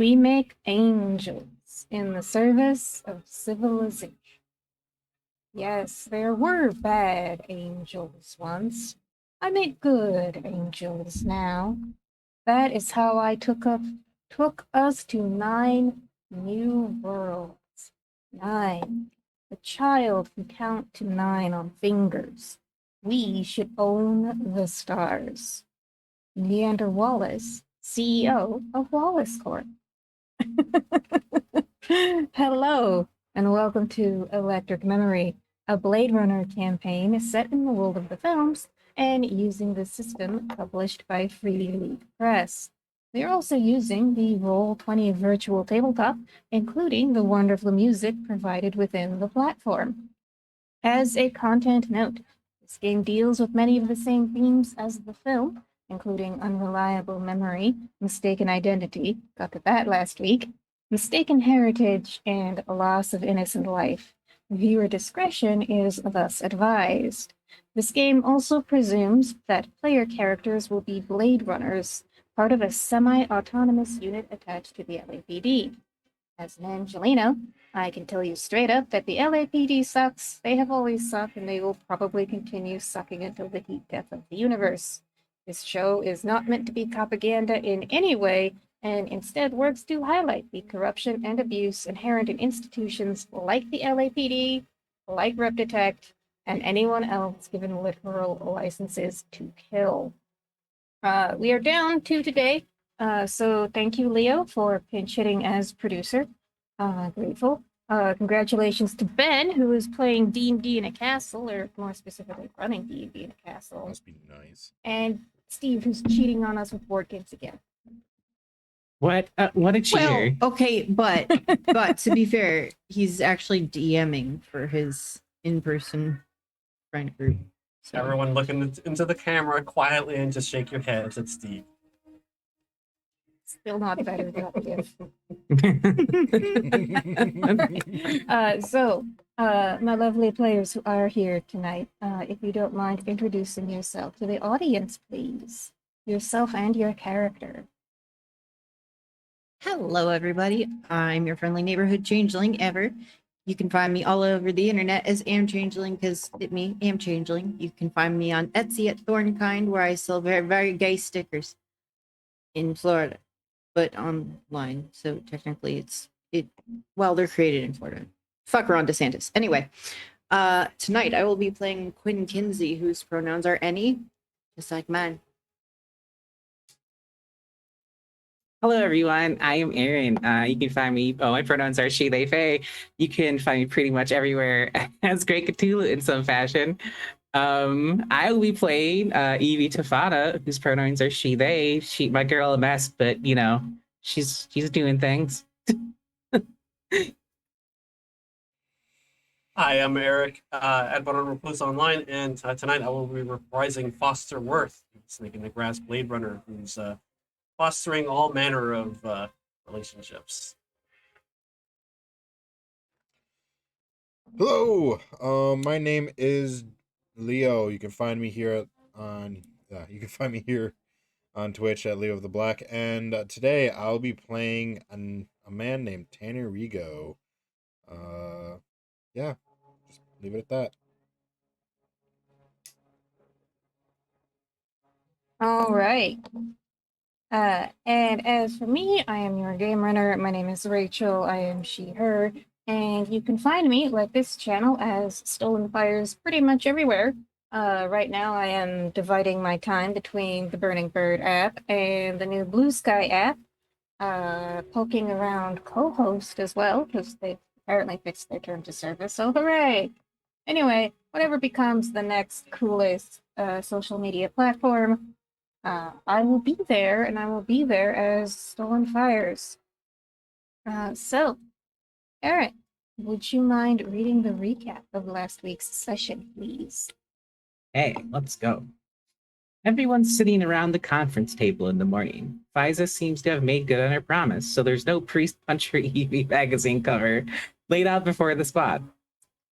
We make angels in the service of civilization. Yes, there were bad angels once. I make good angels now. That is how I took us to 9 new worlds. 9. A child can count to 9 on fingers. We should own the stars. Leander Wallace, CEO of Wallace Corp. Hello, and welcome to Electric Memory, a Blade Runner campaign set in the world of the films and using the system published by Free League Press. We are also using the Roll20 virtual tabletop, including the wonderful music provided within the platform. As a content note, this game deals with many of the same themes as the film, including unreliable memory, mistaken identity, got to that last week, mistaken heritage, and loss of innocent life. Viewer discretion is thus advised. This game also presumes that player characters will be Blade Runners, part of a semi-autonomous unit attached to the LAPD. As an Angelino, I can tell you straight up that the LAPD sucks. They have always sucked, and they will probably continue sucking until the heat death of the universe. This show is not meant to be propaganda in any way, and instead works to highlight the corruption and abuse inherent in institutions like the LAPD, like RepDetect, and anyone else given literal licenses to kill. We are down 2 today, so thank you, Leo, for pinch hitting as producer. Grateful. Congratulations to Ben, who is playing D&D in a castle, or more specifically, running D&D in a castle. Must be nice. And Steve, who's cheating on us with board games again. What a cheater. Well, okay, but to be fair, he's actually DMing for his in-person friend group. So. Everyone look into the camera quietly and just shake your heads at Steve. Still not better than So, my lovely players who are here tonight, if you don't mind introducing yourself to the audience, please. Yourself and your character. Hello, everybody. I'm your friendly neighborhood changeling, Ever. You can find me all over the internet as Am Changeling, because it me, Am Changeling. You can find me on Etsy at Thornkind, where I sell very, very gay stickers in Florida, but online. So technically they're created in Florida. Fuck Ron DeSantis. Anyway, tonight I will be playing Quinn Kinsey, whose pronouns are any, just like mine. Hello, everyone. I am Aaron. You can find me. My pronouns are she, they, fae. You can find me pretty much everywhere as Great Cthulhu in some fashion. I will be playing Evie Tafada, whose pronouns are she, they. She, my girl, a mess, but you know, she's doing things. Hi, I'm Eric at Butter Plus Online, and tonight I will be reprising Foster Worth, Snake in the Grass Blade Runner, who's fostering all manner of relationships. Hello, my name is Leo. You can find me here on Twitch at Leo of the Black, and today I'll be playing a man named Tanner Rigo. Yeah, just leave it at that. All right. And as for me, I am your game runner. My name is Rachel. I am she, her. And you can find me, like this channel, as Stolen Fires pretty much everywhere. Right now, I am dividing my time between the Burning Bird app and the new Blue Sky app. Poking around co-host as well, because they apparently fixed their terms of service, so hooray! Anyway, whatever becomes the next coolest social media platform, I will be there, and I will be there as Stolen Fires. So, Eric, would you mind reading the recap of last week's session, please? Hey, let's go. Everyone's sitting around the conference table in the morning. Fiza seems to have made good on her promise, so there's no Priest Puncher Evie magazine cover laid out before the spot.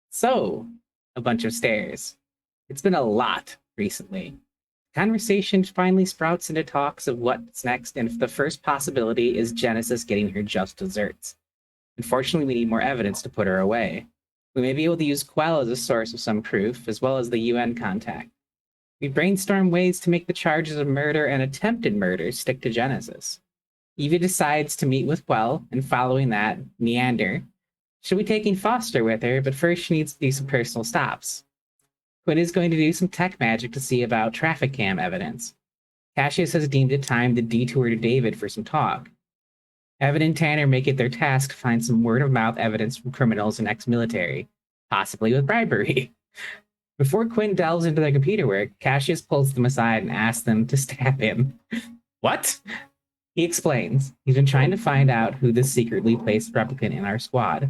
So, a bunch of stares. It's been a lot recently. Conversation finally sprouts into talks of what's next, and the first possibility is Genesis getting her just desserts. Unfortunately, we need more evidence to put her away. We may be able to use Quell as a source of some proof, as well as the UN contact. We brainstorm ways to make the charges of murder and attempted murder stick to Genesis. Evie decides to meet with Quell, and following that, Neander. She'll be taking Foster with her, but first she needs to do some personal stops. Quinn is going to do some tech magic to see about traffic cam evidence. Cassius has deemed it time to detour to David for some talk. Evan and Tanner make it their task to find some word-of-mouth evidence from criminals and ex-military, possibly with bribery. Before Quinn delves into their computer work, Cassius pulls them aside and asks them to stab him. What? He explains. He's been trying to find out who this secretly placed replicant in our squad.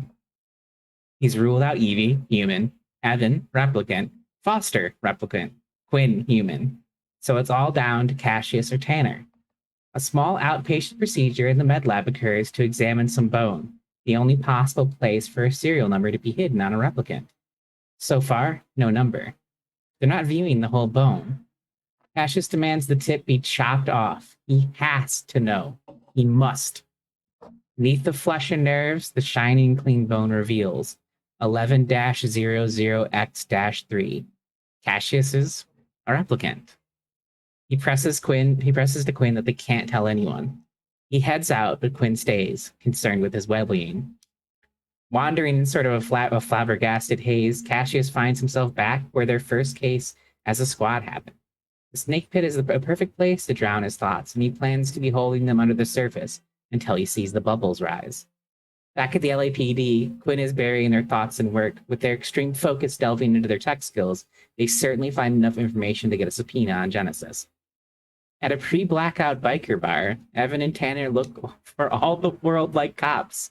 He's ruled out Evie, human, Evan, replicant, Foster, replicant, Quinn, human. So it's all down to Cassius or Tanner. A small outpatient procedure in the med lab occurs to examine some bone, the only possible place for a serial number to be hidden on a replicant. So far, no number. They're not viewing the whole bone. Cassius demands the tip be chopped off. He has to know. He must. Beneath the flesh and nerves, the shining clean bone reveals 11-00X-3. Cassius is a replicant. He presses to Quinn that they can't tell anyone. He heads out, but Quinn stays, concerned with his well-being. Wandering in sort of a flabbergasted haze, Cassius finds himself back where their first case as a squad happened. The snake pit is a perfect place to drown his thoughts, and he plans to be holding them under the surface until he sees the bubbles rise. Back at the LAPD, Quinn is burying their thoughts and work. With their extreme focus delving into their tech skills, they certainly find enough information to get a subpoena on Genesis. At a pre-blackout biker bar, Evan and Tanner look for all the world like cops.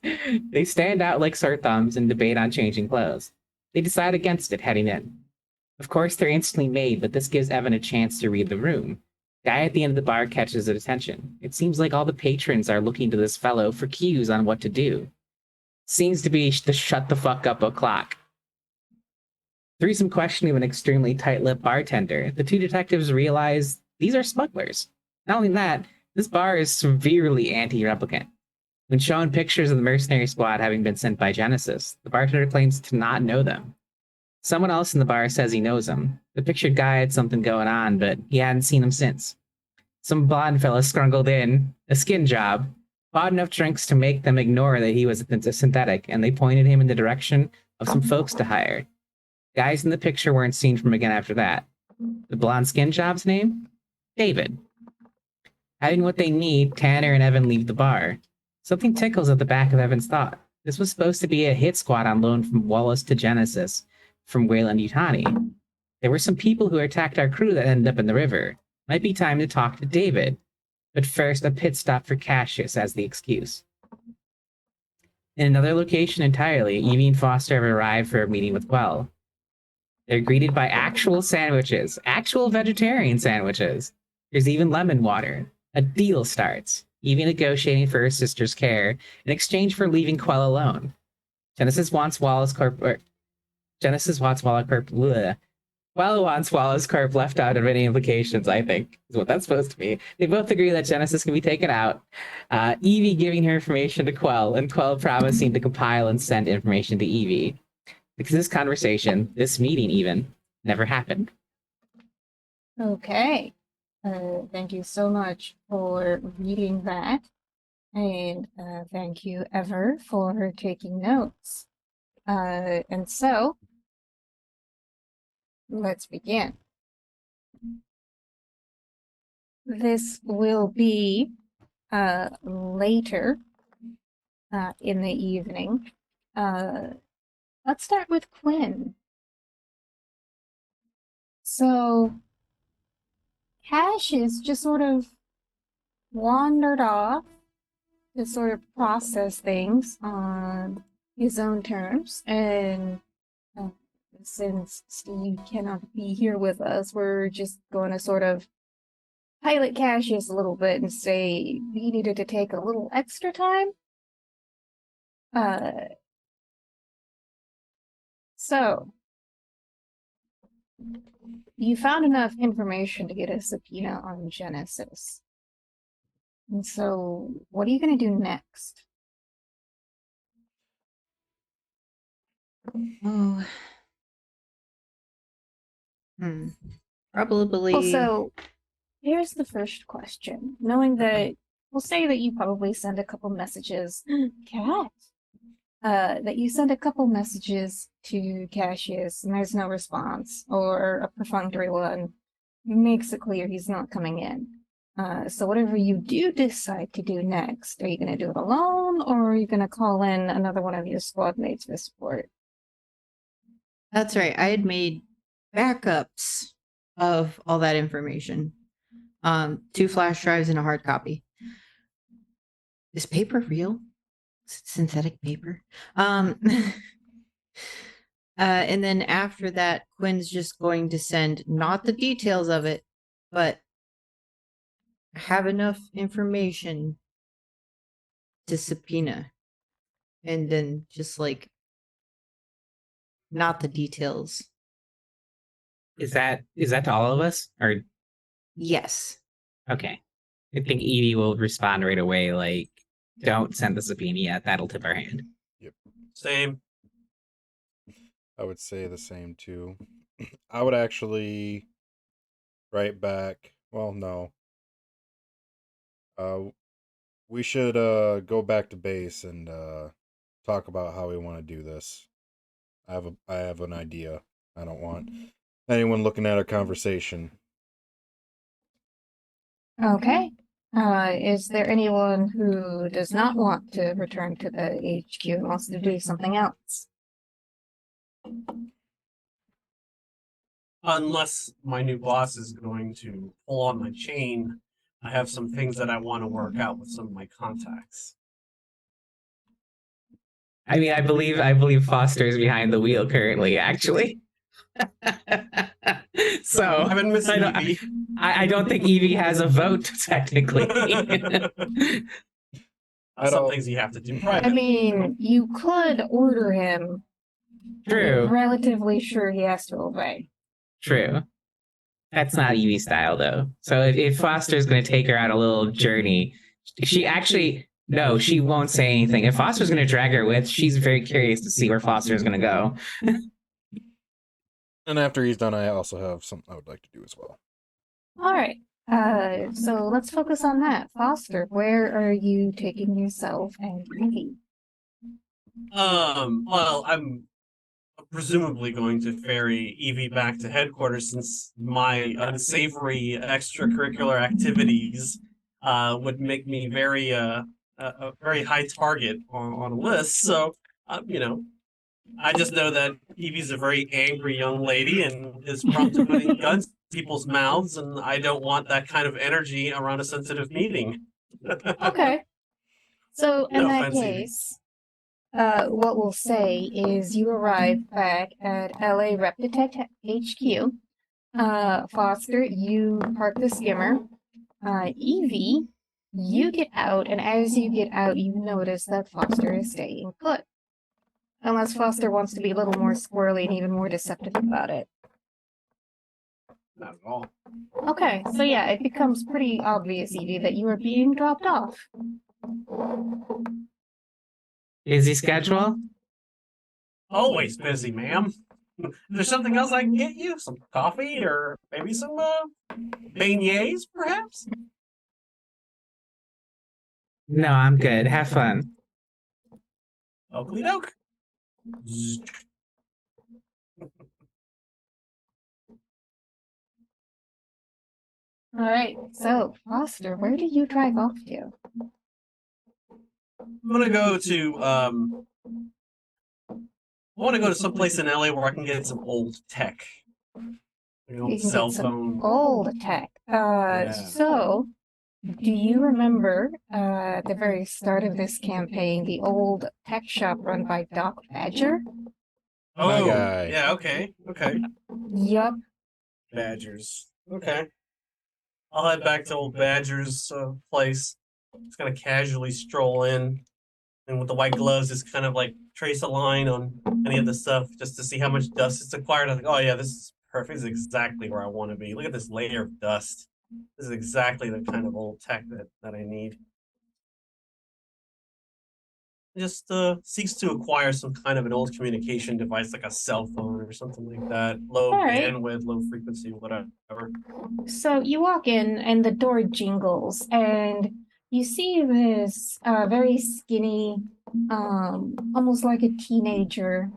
They stand out like sore thumbs and debate on changing clothes. They decide against it heading in. Of course, they're instantly made, but this gives Evan a chance to read the room. The guy at the end of the bar catches his attention. It seems like all the patrons are looking to this fellow for cues on what to do. Seems to be the shut the fuck up o'clock. Through some questioning of an extremely tight-lipped bartender, the two detectives realize these are smugglers. Not only that, this bar is severely anti-replicant. When shown pictures of the mercenary squad having been sent by Genesis, the bartender claims to not know them. Someone else in the bar says he knows them. The pictured guy had something going on, but he hadn't seen him since. Some blonde fella scrungled in, a skin job, bought enough drinks to make them ignore that he was a synthetic, and they pointed him in the direction of some folks to hire. Guys in the picture weren't seen from again after that. The blonde skin job's name? David. Having what they need, Tanner and Evan leave the bar. Something tickles at the back of Evan's thought. This was supposed to be a hit squad on loan from Wallace to Genesis from Weyland-Yutani. There were some people who attacked our crew that ended up in the river. Might be time to talk to David. But first, a pit stop for Cassius as the excuse. In another location entirely, Evie and Foster have arrived for a meeting with Quell. They're greeted by actual sandwiches, actual vegetarian sandwiches. There's even lemon water. A deal starts, Evie negotiating for her sister's care in exchange for leaving Quell alone. Genesis wants Wallace Corp Quell wants Wallace Corp left out of any implications, I think, is what that's supposed to be. They both agree that Genesis can be taken out. Evie giving her information to Quell, and Quell promising to compile and send information to Evie. Because this conversation, this meeting even, never happened. Okay. Thank you so much for reading that. And thank you, Ever, for taking notes. And so, let's begin. This will be later in the evening. Let's start with Quinn. So, Cassius just sort of wandered off to sort of process things on his own terms. And since Steve cannot be here with us, we're just going to sort of pilot Cassius a little bit and say he needed to take a little extra time. So, you found enough information to get a subpoena on Genesis. And so, what are you going to do next? Oh. Probably. Well, so here's the first question. Knowing that, we'll say that you probably send a couple messages, cat, that you send a couple messages to Cassius and there's no response, or a perfunctory one makes it clear he's not coming in. So whatever you do decide to do next, are you going to do it alone, or are you going to call in another one of your squad mates for support? That's right. I had made backups of all that information. 2 flash drives and a hard copy. Is paper real? Is it synthetic paper? And then after that, Quinn's just going to send not the details of it, but have enough information to subpoena. And then just like not the details. Is that to all of us? Or Yes. okay. I think Evie will respond right away, like, don't send the subpoena yet, that'll tip our hand. Same. I would say the same too. I would actually write back. Well, no. We should go back to base and talk about how we want to do this. I have an idea. I don't want anyone looking at our conversation. Okay. Is there anyone who does not want to return to the HQ and wants to do something else? Unless my new boss is going to pull on my chain, I have some things that I want to work out with some of my contacts. I mean, I believe Foster is behind the wheel currently, actually. So I've been missing Evie. I don't think Evie has a vote technically. Some things you have to do I privately. mean, you could order him. True. Relatively sure he has to obey. True. That's not Evie style though. So if Foster's going to take her on a little journey, she actually no, she won't say anything. If Foster's going to drag her with, she's very curious to see where Foster's going to go. And after he's done, I also have something I would like to do as well. All right. So let's focus on that. Foster, where are you taking yourself and Evie? Well, I'm presumably going to ferry Evie back to headquarters since my unsavory extracurricular activities would make me very a very high target on a list. So, I just know that Evie's a very angry young lady and is prompt to putting guns in people's mouths, and I don't want that kind of energy around a sensitive meeting. Okay. So in No that offense, Evie. case, what we'll say is you arrive back at LA Rep Detect HQ. Foster, you park the skimmer. Evie, you get out, and as you get out, you notice that Foster is staying put. Unless Foster wants to be a little more squirrely and even more deceptive about it. Not at all. Okay, so yeah, it becomes pretty obvious, Evie, that you are being dropped off. Busy schedule? Always busy, ma'am. Is there something else I can get you? Some coffee or maybe some beignets, perhaps? No, I'm good. Have fun. Oakley doke. All right, so Foster, where do you drive off to? I'm gonna go to I want to go to some place in LA where I can get some old tech. An You old can cell get some phone. old tech. So do you remember at the very start of this campaign the old tech shop run by Doc Badger? My Oh, guy. yeah, okay. Yup. Badgers. Okay. I'll head back to old Badger's place. Just kind of casually stroll in, and with the white gloves, just kind of like trace a line on any of the stuff just to see how much dust it's acquired. I'm like, oh yeah, this is perfect. This is exactly where I want to be. Look at this layer of dust. This is exactly the kind of old tech that I need. Just seeks to acquire some kind of an old communication device like a cell phone or something like that. Low All right. bandwidth, low frequency, whatever. So you walk in and the door jingles and you see this very skinny, almost like a teenager.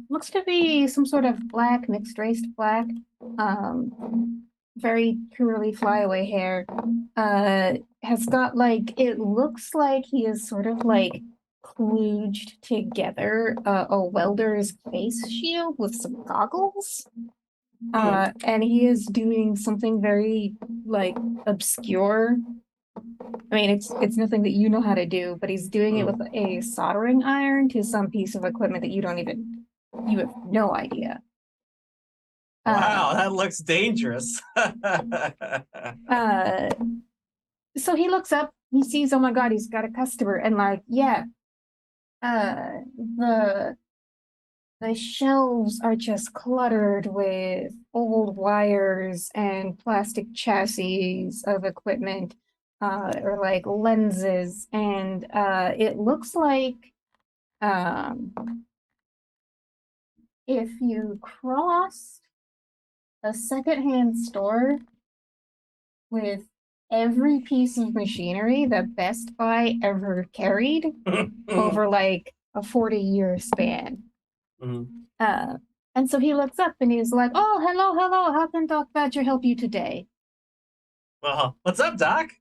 Looks to be some sort of black, mixed race black. Very curly flyaway hair. Has got like, it looks like he is sort of like kludged together a welder's face shield with some goggles. And he is doing something very like obscure. I mean, it's nothing that you know how to do, but he's doing it with a soldering iron to some piece of equipment that you have no idea. Wow, that looks dangerous. So he looks up, he sees, oh my God, he's got a customer, and like, yeah, the shelves are just cluttered with old wires and plastic chassis of equipment, or like lenses, and it looks like if you crossed a secondhand store with every piece of machinery that Best Buy ever carried over like a 40-year span. And so he looks up and he's like, oh, hello, how can Doc Badger help you today? Well, what's up, Doc?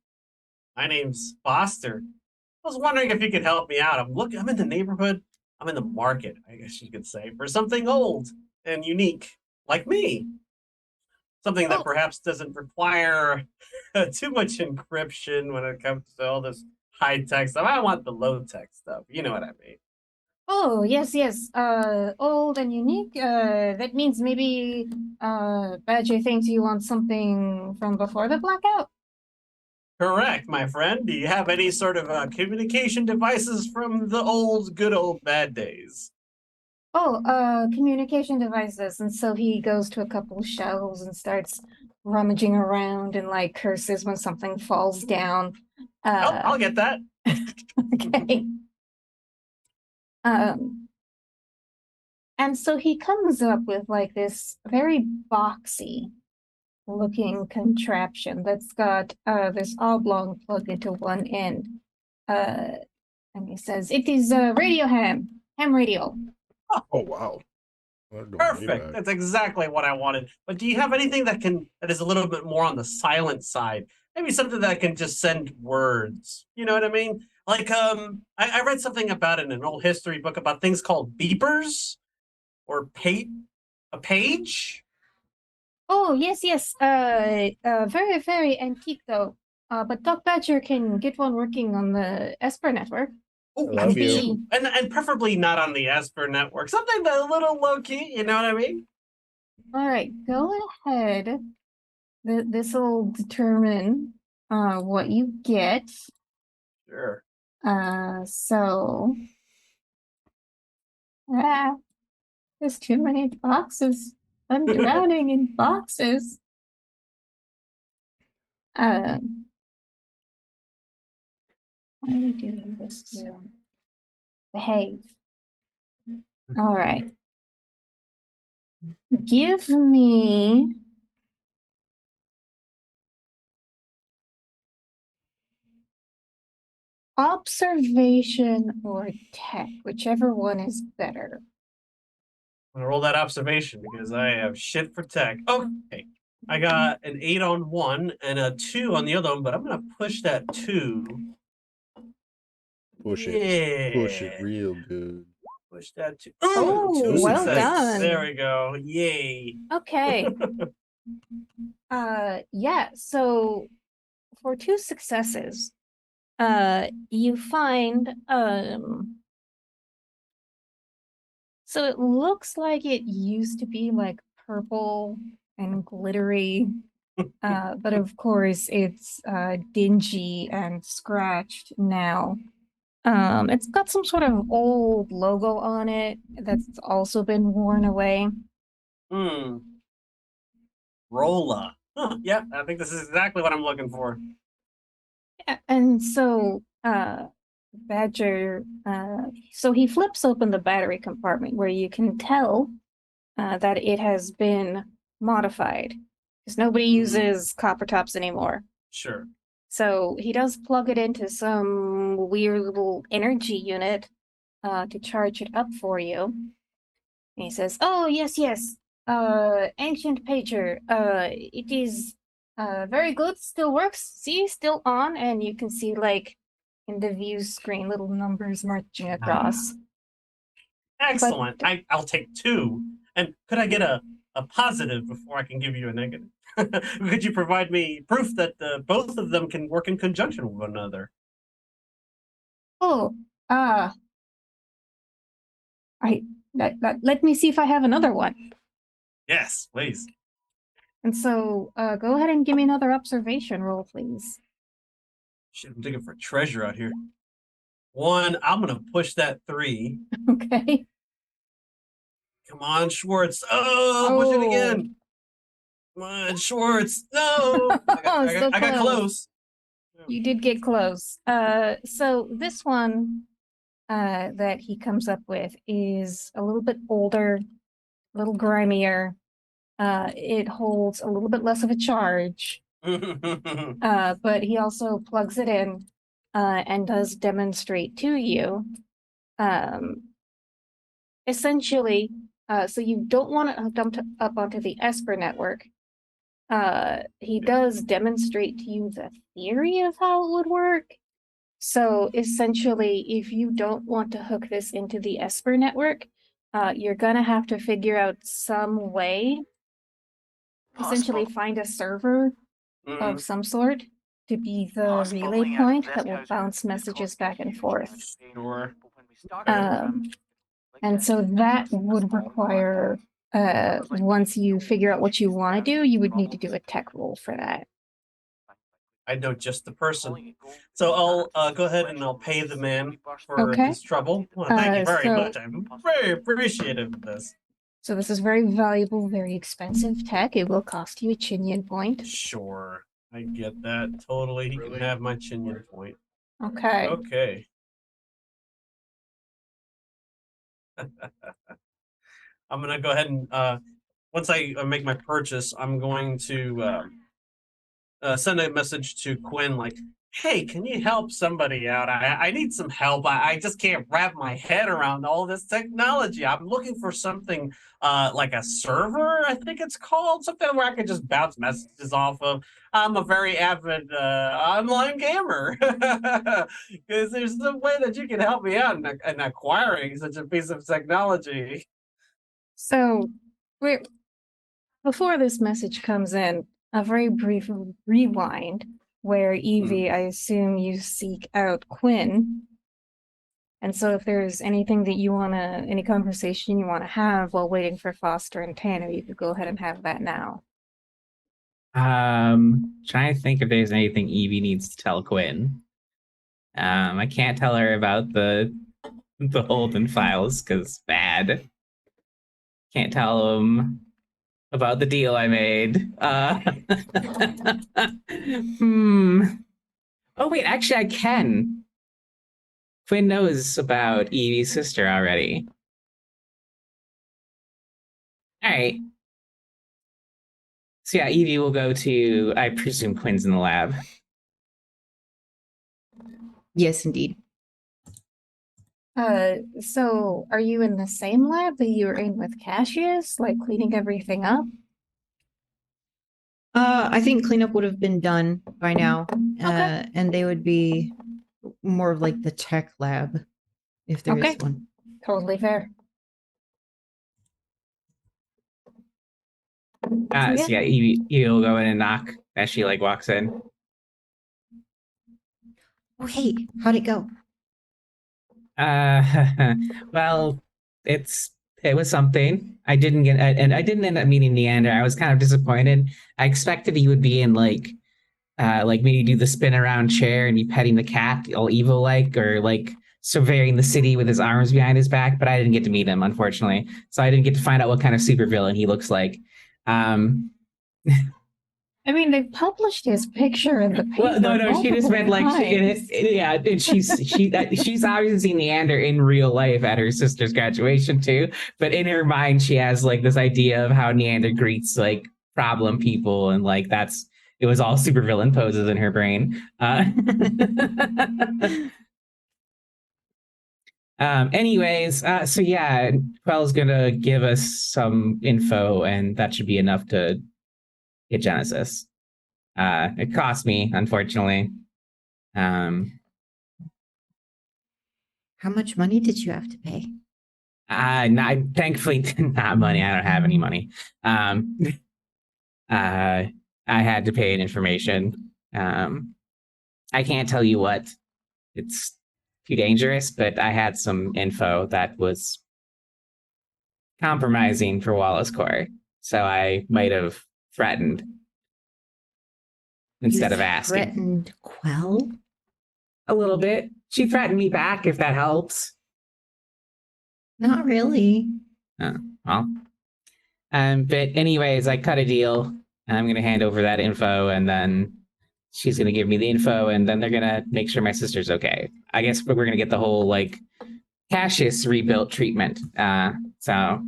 My name's Foster. I was wondering if you could help me out. I'm in the neighborhood. I'm in the market, I guess you could say, for something old and unique, like me. Something that perhaps doesn't require too much encryption when it comes to all this high-tech stuff. I want the low-tech stuff. You know what I mean. Oh, yes. Old and unique. That means maybe Badger thinks you want something from before the blackout. Correct, my friend. Do you have any sort of communication devices from the good old bad days? Oh, communication devices. And so he goes to a couple shelves and starts rummaging around and like curses when something falls down. I'll get that. Okay. And so he comes up with like this very boxy looking contraption that's got this oblong plug into one end. And he says, it is radio ham radio. Oh wow. We're going way Perfect. back. That's exactly what I wanted. But do you have anything that is a little bit more on the silent side? Maybe something that can just send words. You know what I mean? Like I read something about it in an old history book about things called beepers or a page. Oh, yes. Very, very antique though. But Doc Badger can get one working on the Esper network. Oh, I love you. And preferably not on the Esper network. Something that's a little low key, you know what I mean? All right, go ahead. This will determine what you get. Sure. So there's too many boxes. I'm drowning in boxes. Why are we doing this to behave? All right. Give me observation or tech, whichever one is better. I'm gonna roll that observation because I have shit for tech. Okay. I got an 8 on one and a 2 on the other one, but I'm gonna push that 2. Push Yeah. it real good. Push that 2. Oh, two well successes. done. There we go. Yay. Okay. Yeah, so for 2 successes, you find so it looks like it used to be like purple and glittery, but of course it's dingy and scratched now. It's got some sort of old logo on it that's also been worn away. Hmm. Rolla. Huh, yeah, I think this is exactly what I'm looking for. And so, Badger, so he flips open the battery compartment where you can tell that it has been modified because nobody uses copper tops anymore. Sure. So he does plug it into some weird little energy unit to charge it up for you. And he says, "Oh, yes, yes. Ancient pager. It is very good, still works. See, still on, and you can see like in the view screen little numbers marching across." Excellent. I'll take 2. And could I get a positive before I can give you a negative? Could you provide me proof that both of them can work in conjunction with one another? Oh, uh, let me see if I have another one. Yes, please. And so, go ahead and give me another observation roll, please. Shit, I'm digging for treasure out here. 1, I'm gonna push that 3. Okay. Come on, Schwartz. Oh, push it again. Come on, Schwartz. No. So I got close. You did get close. So this one that he comes up with is a little bit older, a little grimier. It holds a little bit less of a charge. But he also plugs it in and does demonstrate to you. Essentially, so you don't want it hooked up onto the Esper network. He does demonstrate to you the theory of how it would work. So essentially, if you don't want to hook this into the Esper network, you're gonna have to figure out some way, essentially find a server of some sort to be the relay point that will bounce messages back and forth. Sure. And so that would require, once you figure out what you want to do, you would need to do a tech roll for that. I know just the person. So I'll go ahead and I'll pay the man for Okay. his trouble. Well, thank you very So- much. I'm very appreciative of this. So this is very valuable, very expensive tech. It will cost you a Chinian point. Sure. I get that. Totally. He can have my Chinian point. Okay. Okay. I'm gonna go ahead and once I make my purchase, I'm going to send a message to Quinn like, "Hey, can you help somebody out? I need some help. I just can't wrap my head around all this technology. I'm looking for something like a server, I think it's called, something where I can just bounce messages off of. I'm a very avid online gamer. Because there's no way that you can help me out in acquiring such a piece of technology." So we're before this message comes in, a very brief rewind where Evie, I assume you seek out Quinn. And so if there's anything that you want to, any conversation you want to have while waiting for Foster and Tanner, you could go ahead and have that now. Trying to think if there's anything Evie needs to tell Quinn. I can't tell her about the Holden files because bad. Can't tell him about the deal I made. Oh wait, actually I can. Quinn knows about Evie's sister already. All right. So yeah, Evie will go to, I presume Quinn's in the lab. Yes, indeed. So are you in the same lab that you were in with Cassius, like cleaning everything up? I think cleanup would have been done by now. Okay. And they would be more of like the tech lab, if there is Okay. one. Totally fair. So yeah, Evie will go in and knock as she like walks in. Oh, hey, how'd it go? Well, it was something. I didn't get, and I didn't end up meeting Neander. I was kind of disappointed. I expected he would be in like maybe do the spin around chair and be petting the cat, all evil like, or like surveying the city with his arms behind his back, but I didn't get to meet him, unfortunately. So I didn't get to find out what kind of supervillain he looks like. I mean, they published his picture in the paper. Well, no, she just meant like, times. yeah, and she's obviously seen Neander in real life at her sister's graduation too. But in her mind, she has like this idea of how Neander greets like problem people, and like it was all supervillain poses in her brain. Anyways, so yeah, Quell's gonna give us some info, and that should be enough to get Genesis. It cost me, unfortunately. How much money did you have to pay? Not, thankfully, not money. I don't have any money. I had to pay an information. I can't tell you what. It's too dangerous, but I had some info that was compromising for Wallace Core, so I might have threatened instead You of asking. Threatened Quell? A little bit. She threatened me back, if that helps. Not really. Well, but anyways, I cut a deal. I'm gonna hand over that info, and then she's gonna give me the info, and then they're gonna make sure my sister's okay. I guess we're gonna get the whole like Cassius rebuilt treatment. So,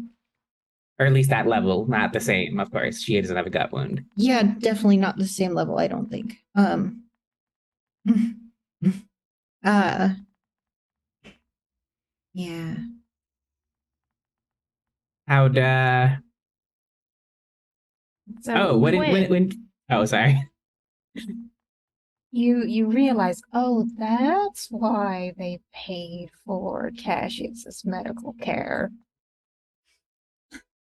or at least that level, not the same, of course. She doesn't have a gut wound. Yeah, definitely not the same level, I don't think. Yeah. How'd So oh, what Quinn, when oh, sorry. you realize, oh, that's why they paid for Cassius's medical care.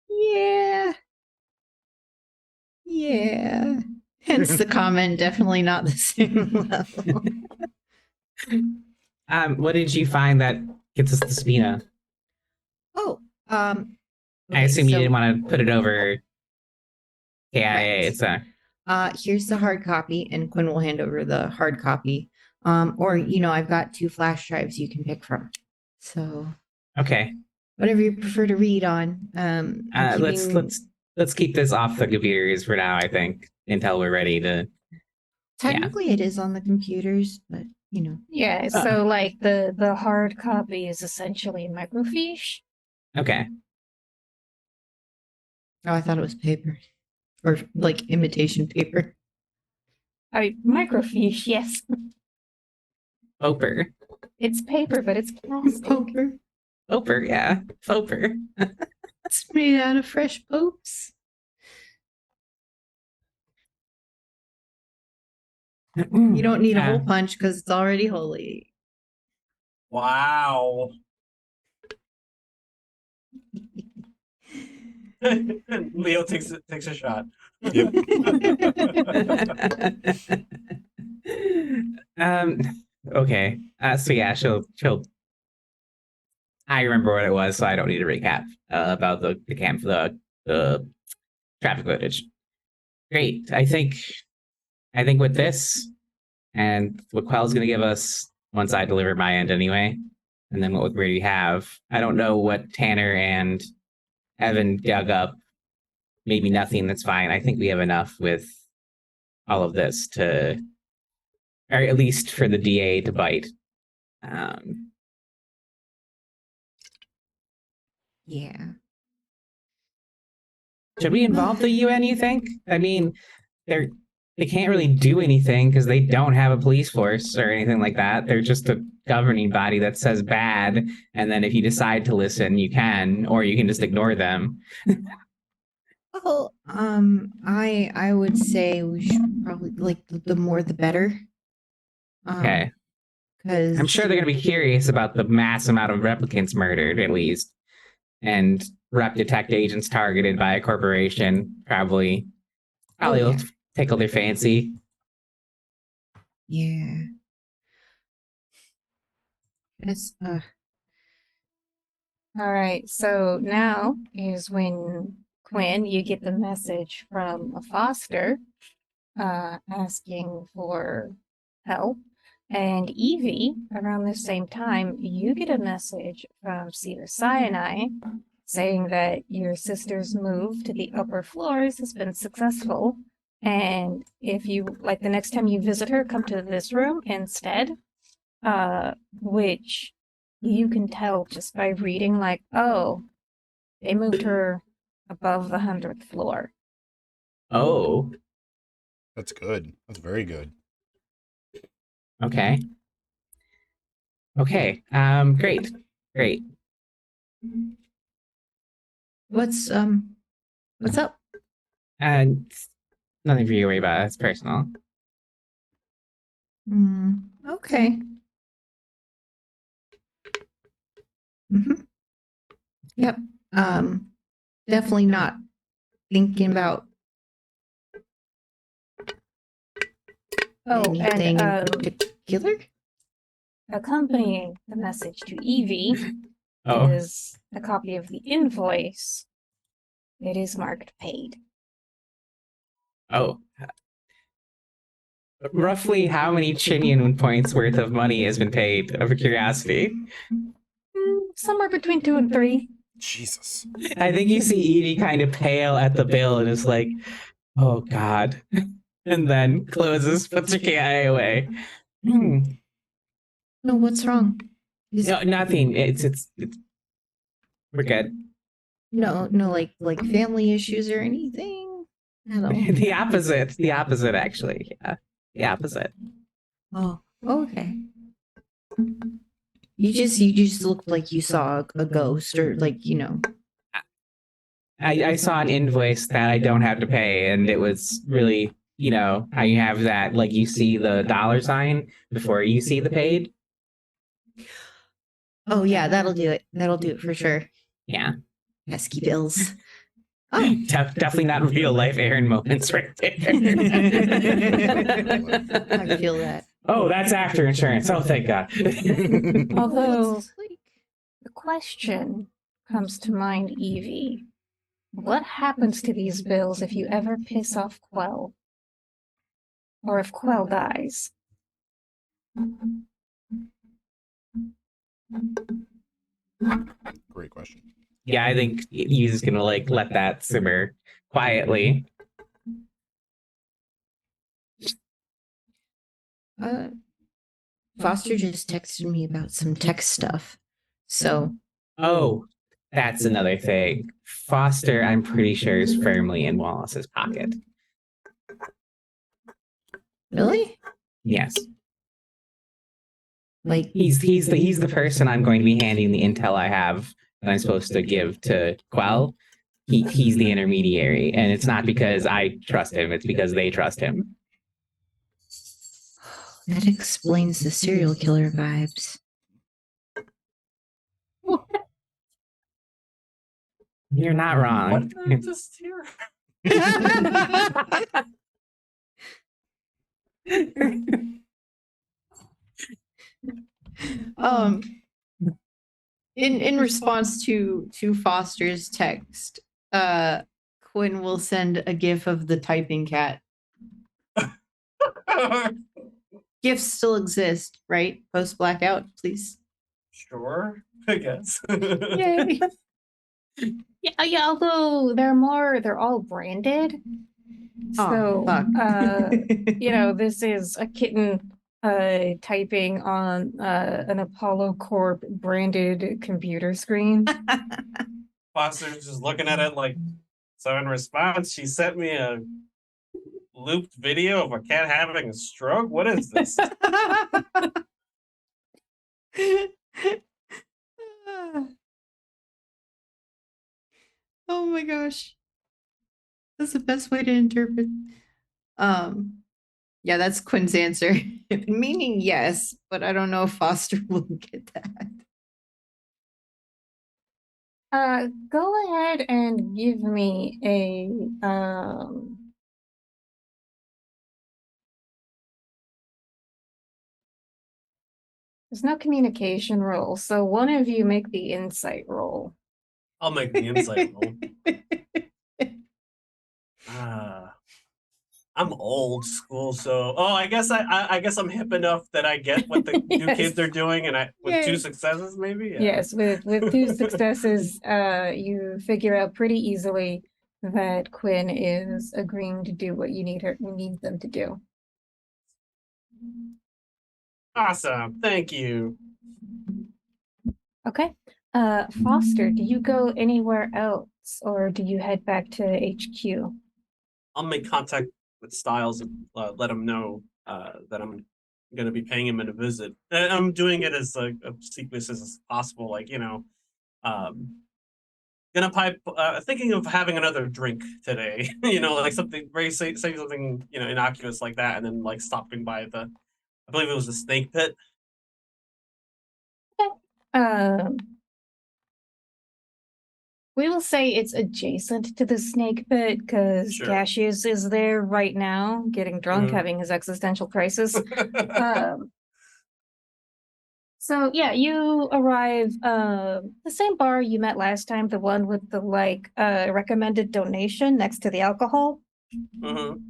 Yeah. Yeah. Hence the comment, definitely not the same level. What did you find that gets us the subpoena? Oh, I okay, assume you so, didn't want to put it over KIA. Right. It's a here's the hard copy, and Quinn will hand over the hard copy. Or I've got 2 flash drives you can pick from. So okay. whatever you prefer to read on. I'm keeping- Let's keep this off the computers for now, I think, until we're ready to. Technically, it is on the computers, but Yeah, so like the hard copy is essentially microfiche. Okay. Oh, I thought it was paper, or like imitation paper. I microfiche, yes. Oper. It's paper, but it's plastic. Poker. Oper, yeah. Oper. It's made out of fresh popes. You don't need a hole punch because it's already holy. Wow. Leo takes a shot. Yep. Okay. So yeah, she'll. I remember what it was, so I don't need a recap about the traffic footage. Great. I think with this and what Quell's going to give us once I deliver my end anyway, and then what we have, I don't know what Tanner and Evan dug up. Maybe nothing. That's fine. I think we have enough with all of this to, or at least for the DA to bite. Yeah. Should we involve the UN, you think? I mean, they can't really do anything because they don't have a police force or anything like that. They're just a governing body that says bad, and then if you decide to listen, you can, or you can just ignore them. Well, I would say we should probably the more the better. Okay. Because I'm sure they're going to be curious about the mass amount of replicants murdered, at least. And rep detect agents targeted by a corporation probably will tickle their fancy. Yeah. Yes. All right, so now is when Quinn, you get the message from a Foster asking for help. And Evie, around the same time, you get a message from Cedar Sinai saying that your sister's move to the upper floors has been successful. And if you, like, the next time you visit her, come to this room instead, which you can tell just by reading, like, oh, they moved her above the 100th floor. Oh, That's good. That's very good. okay. Okay. Great. Great. What's up? And nothing for you to worry about. That's personal. Okay. Yep. Definitely not thinking about Oh, anything and in particular. accompanying the message to Evie Oh, is a copy of the invoice. It is marked paid. oh. Roughly how many Chinian points worth of money has been paid, of curiosity? Somewhere between 2 and 3. Jesus. I think you see Edie kind of pale at the bill and is like, oh God. And then closes, puts her KI away. No, what's wrong? No, nothing. It's we're good. No, like family issues or anything. I don't. The opposite. The opposite, actually. Yeah. The opposite. Oh, okay. You just looked like you saw a ghost, or like, you know. I saw an invoice that I don't have to pay, and it was really, you know, how you have that, like you see the dollar sign before you see the paid. Oh yeah, that'll do it. That'll do it for sure. Yeah. Pesky bills. Oh. Definitely not real life Aaron moments right there. I feel that. Oh, that's after insurance. Oh, thank God. Although What's like- the question comes to mind, Evie. What happens to these bills if you ever piss off Quell? Or if Quell dies? Great question. Yeah, I think he's just gonna like let that simmer quietly. Foster just texted me about some tech stuff. So, Oh, that's another thing. Foster, I'm pretty sure, is firmly in Wallace's pocket. really? Yes. Like, He's the person I'm going to be handing the intel I have that I'm supposed to give to Quell. He's the intermediary, and it's not because I trust him, it's because they trust him. that explains the serial killer vibes. You're not What wrong. did I just hear? In response to Foster's text, Quinn will send a gif of the typing cat. GIFs still exist, right? Post blackout, please. Sure, I guess. Yay. Yeah, although they're all branded. So, fuck. you know, this is a kitten typing on an Apollo Corp branded computer screen. Foster's just looking at it like, so in response, she sent me a looped video of a cat having a stroke. What is this? Oh my gosh. That's the best way to interpret. Yeah, that's Quinn's answer. Meaning yes, but I don't know if Foster will get that. Go ahead and give me a there's no communication roll, so one of you make the insight roll. I'll make the insight roll. I'm old school, so I guess I guess I'm hip enough that I get what the new Yes. kids are doing, and I with two Yes. successes maybe. Yeah. Yes, with two successes, you figure out pretty easily that Quinn is agreeing to do what you need them to do. Awesome. Thank you. Okay. Foster, do you go anywhere else or do you head back to HQ? I'll make contact with Styles and let him know that I'm going to be paying him a visit. And I'm doing it as obsequious as possible. Like, um, gonna pipe. Thinking of having another drink today. Like something very say something innocuous like that, and then like stopping by I believe it was the Snake Pit. Um, we will say it's adjacent to the snake pit because Sure. Cassius is there right now, getting drunk, Mhm. having his existential crisis. So yeah, you arrive the same bar you met last time, the one with the recommended donation next to the alcohol. Mhm.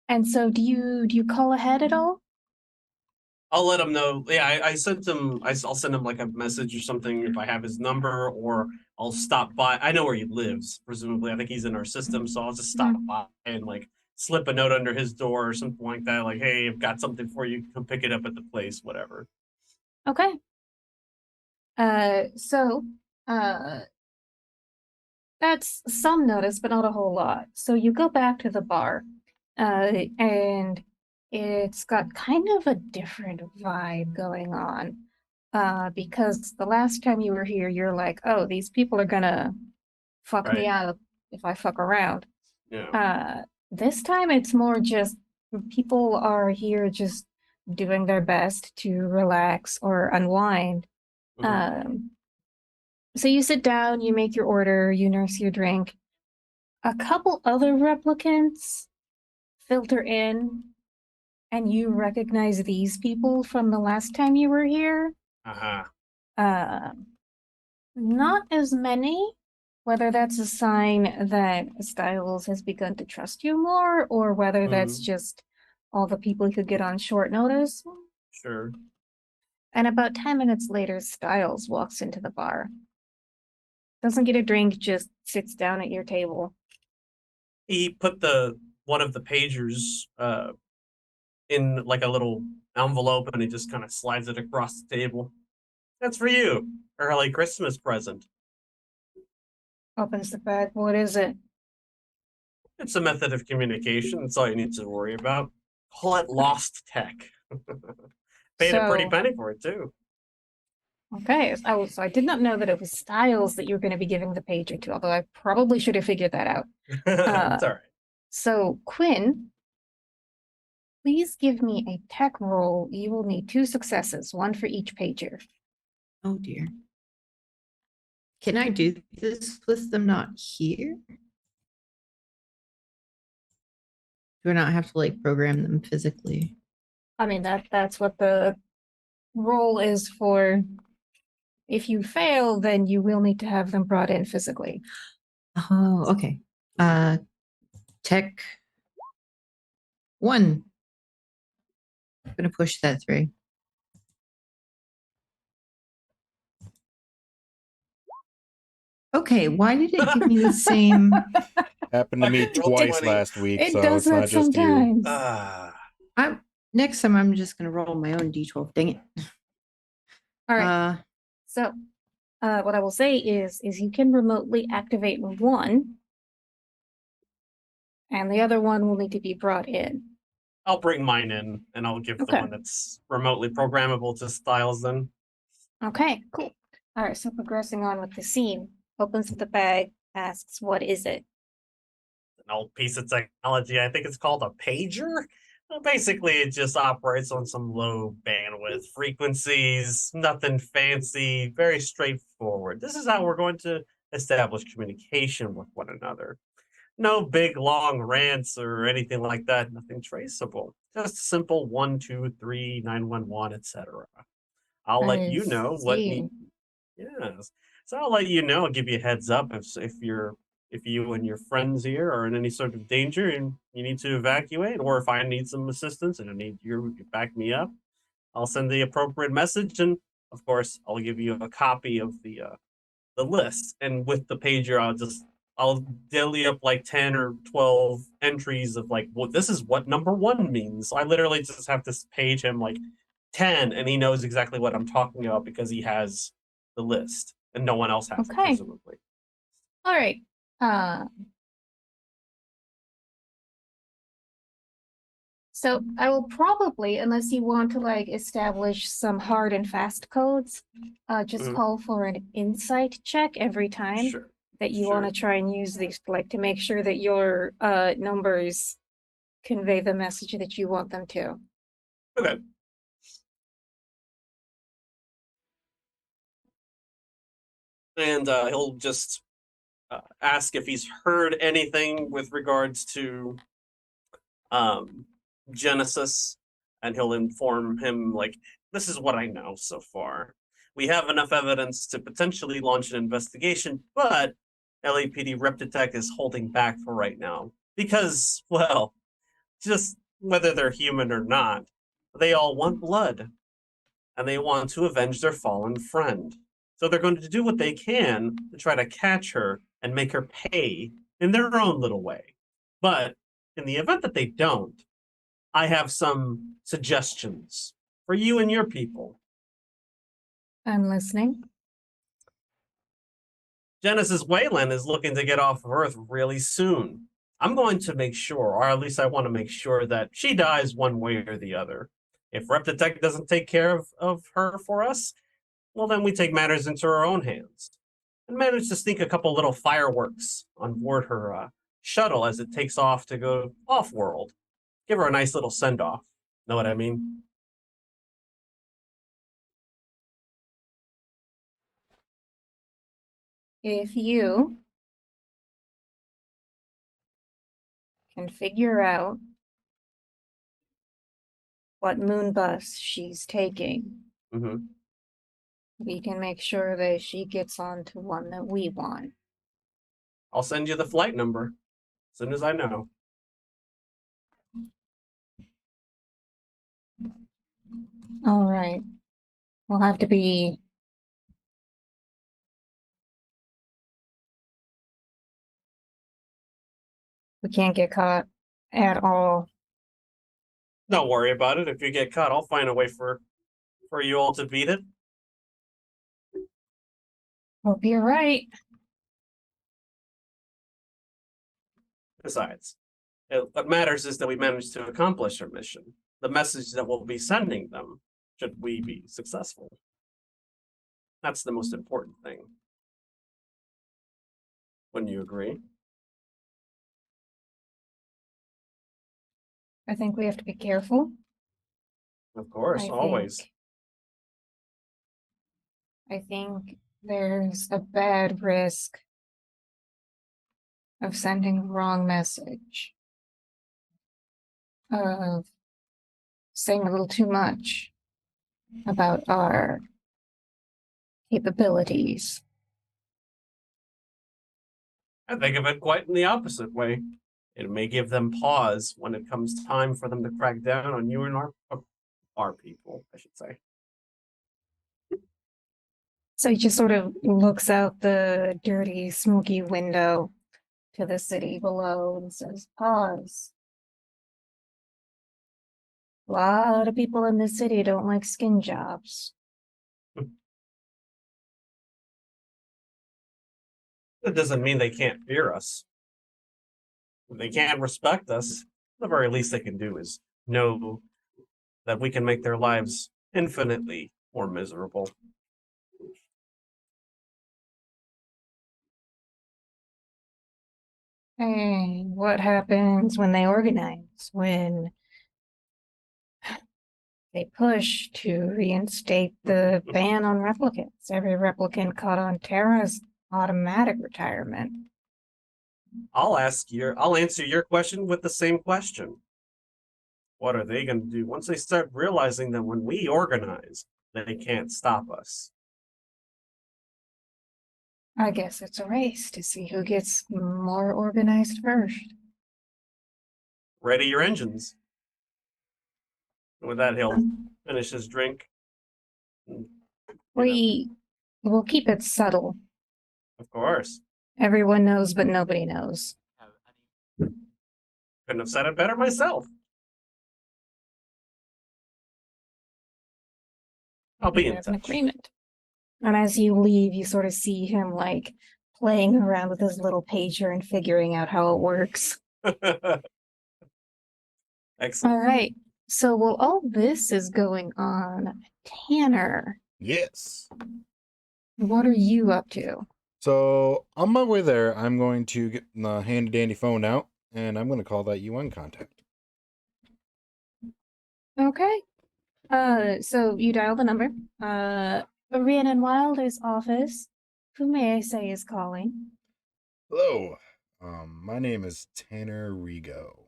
And so do you call ahead at all? I'll let him know. Yeah, I sent him. I'll send him like a message or something if I have his number, or I'll stop by. I know where he lives, presumably. I think he's in our system, so I'll just stop by and like slip a note under his door or something like that. Like, hey, I've got something for you. Come pick it up at the place, whatever. Okay. So that's some notice, but not a whole lot. So you go back to the bar, and it's got kind of a different vibe going on. Because the last time you were here, you're like, oh, these people are gonna fuck me Right. up if I fuck around. Yeah. This time it's more just people are here just doing their best to relax or unwind. Mhm. So you sit down, you make your order, you nurse your drink. A couple other replicants filter in, and you recognize these people from the last time you were here. Uh-huh. Uh, Not as many. Whether that's a sign that Styles has begun to trust you more, or whether that's Mhm. just all the people he could get on short notice. Sure. And about 10 minutes later, Styles walks into the bar. Doesn't get a drink, just sits down at your table. He put one of the pagers in like a little envelope, and he just kind of slides it across the table. That's for you. Early Christmas present. Opens the bag. What is it? It's a method of communication. That's all you need to worry about. Call it lost tech. Paid a pretty So, penny for it too. okay. So I did not know that it was Styles that you were going to be giving the pager to, although I probably should have figured that out. It's all right. So, Quinn, please give me a tech roll. You will need 2 successes, 1 for each pager. Oh dear. Can I do this with them not here? Do I not have to like program them physically? I mean, that's what the roll is for. If you fail, then you will need to have them brought in physically. Oh, okay. Tech 1. I'm gonna push that through. Okay, why did it give me the same? Happened to me Okay, roll twice 20. last week, It so does it's not that just you. sometimes. I'm next time I'm just gonna roll my own d12. Dang it. All right. So, what I will say is you can remotely activate one, and the other one will need to be brought in. I'll bring mine in, and I'll give the Okay. one that's remotely programmable to Styles then. Okay, cool. All right, so progressing on with the scene. Opens the bag, asks, "What is it?" An old piece of technology. I think it's called a pager. Basically, it just operates on some low bandwidth frequencies, nothing fancy, very straightforward. This is how we're going to establish communication with one another. No big long rants or anything like that, nothing traceable. Just simple 123 911, etc. I'll let I you know what see. need. Yes. So I'll let you know, I'll give you a heads up if if you and your friends here are in any sort of danger and you need to evacuate, or if I need some assistance and I need you to back me up, I'll send the appropriate message, and of course, I'll give you a copy of the list. And with the pager, I'll dilly up like 10 or 12 entries of like, well, this is what number one means. So I literally just have to page him like 10, and he knows exactly what I'm talking about because he has the list, and no one else has it, Okay. presumably. All right. So I will probably, unless you want to like establish some hard and fast codes, just Mhm. call for an insight check every time Sure. that you want to try and use these, like to make sure that your numbers convey the message that you want them to. Okay. And he'll just ask if he's heard anything with regards to Genesis, and he'll inform him, like, this is what I know so far. We have enough evidence to potentially launch an investigation, but LAPD Reptitech is holding back for right now because, well, just whether they're human or not, they all want blood and they want to avenge their fallen friend. So they're going to do what they can to try to catch her and make her pay in their own little way. But in the event that they don't, I have some suggestions for you and your people. I'm listening. Genesis Wayland is looking to get off of Earth really soon. I'm going to make sure, or at least I want to make sure, that she dies one way or the other. If Reptitech doesn't take care of her for us, well, then we take matters into our own hands and manage to sneak a couple little fireworks on board her shuttle as it takes off to go off world. Give her a nice little send off. Know what I mean? If you can figure out what moon bus she's taking, Mm-hmm. we can make sure that she gets on to one that we want. I'll send you the flight number as soon as I know. All right. We'll have to be we can't get caught at all. Don't worry about it. If you get caught, I'll find a way for you all to beat it. Hope you're right. Besides, what matters is that we managed to accomplish our mission. The message that we'll be sending them, should we be successful. That's the most important thing. Wouldn't you agree? I think we have to be careful. Of course, I always. think there's a bad risk of sending the wrong message, of saying a little too much about our capabilities. I think of it quite in the opposite way. It may give them pause when it comes time for them to crack down on you and our people, I should say. So he just sort of looks out the dirty, smoky window to the city below and says, pause. A lot of people in this city don't like skin jobs. That doesn't mean they can't fear us. If they can't respect us, the very least they can do is know that we can make their lives infinitely more miserable. Hey, what happens when they organize, when they push to reinstate the ban on replicants? Every replicant caught on Terra is automatic retirement. I'll answer your question with the same question. What are they going to do once they start realizing that when we organize, they can't stop us? I guess it's a race to see who gets more organized first. Ready your engines. And with that, he'll finish his drink. And, We will keep it subtle. of course. Everyone knows, but nobody knows. Couldn't have said it better myself. I'll be We in have an touch. agreement. And as you leave, you sort of see him like playing around with his little pager and figuring out how it works. Excellent. All right. So while all this is going on, Tanner, Yes. what are you up to? So on my way there, I'm going to get the handy dandy phone out, and I'm going to call that UN contact. Okay. So you dial the number. Rhiannon Wilder's office. Who may I say is calling? Hello. My name is Tanner Rigo.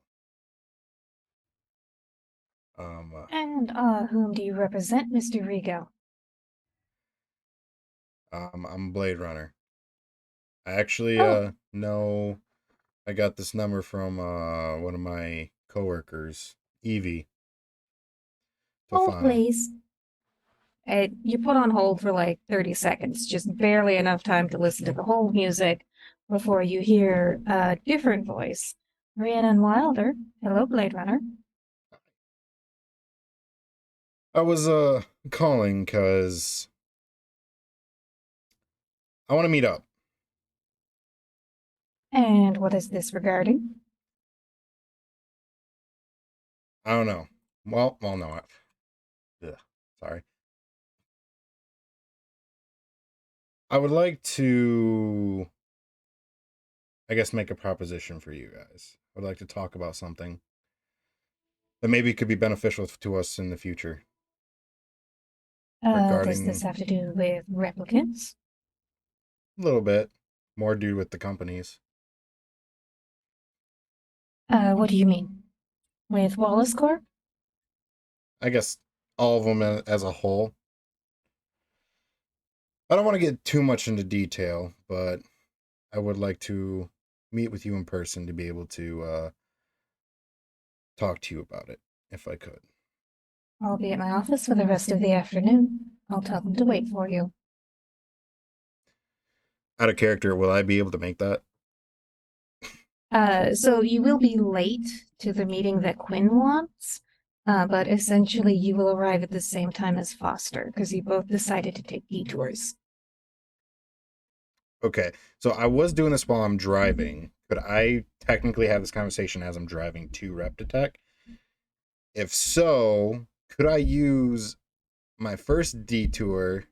And whom do you represent, Mr. Rigo? I'm Blade Runner. I actually Oh. know I got this number from one of my coworkers, Evie. Hold, Tofana. please. You put on hold for like 30 seconds, just barely enough time to listen to the whole music before you hear a different voice. Rhiannon Wilder. Hello, Blade Runner. I was calling because I want to meet up. And what is this regarding? I don't know. Well, no. Ugh, sorry. I would like to, I guess, make a proposition for you guys. I would like to talk about something that maybe could be beneficial to us in the future. Does Regarding- this have to do with replicants? A little bit more to do with the companies. What do you mean? With Wallace Corp? I guess all of them as a whole. I don't want to get too much into detail, but I would like to meet with you in person to be able to talk to you about it, if I could. I'll be at my office for the rest of the afternoon. I'll tell them to wait for you. Out of character, will I be able to make that? So you will be late to the meeting that Quinn wants, but essentially you will arrive at the same time as Foster, because you both decided to take detours. Okay, so I was doing this while I'm driving. Could I technically have this conversation as I'm driving to Reptitech? If so, could I use my first detour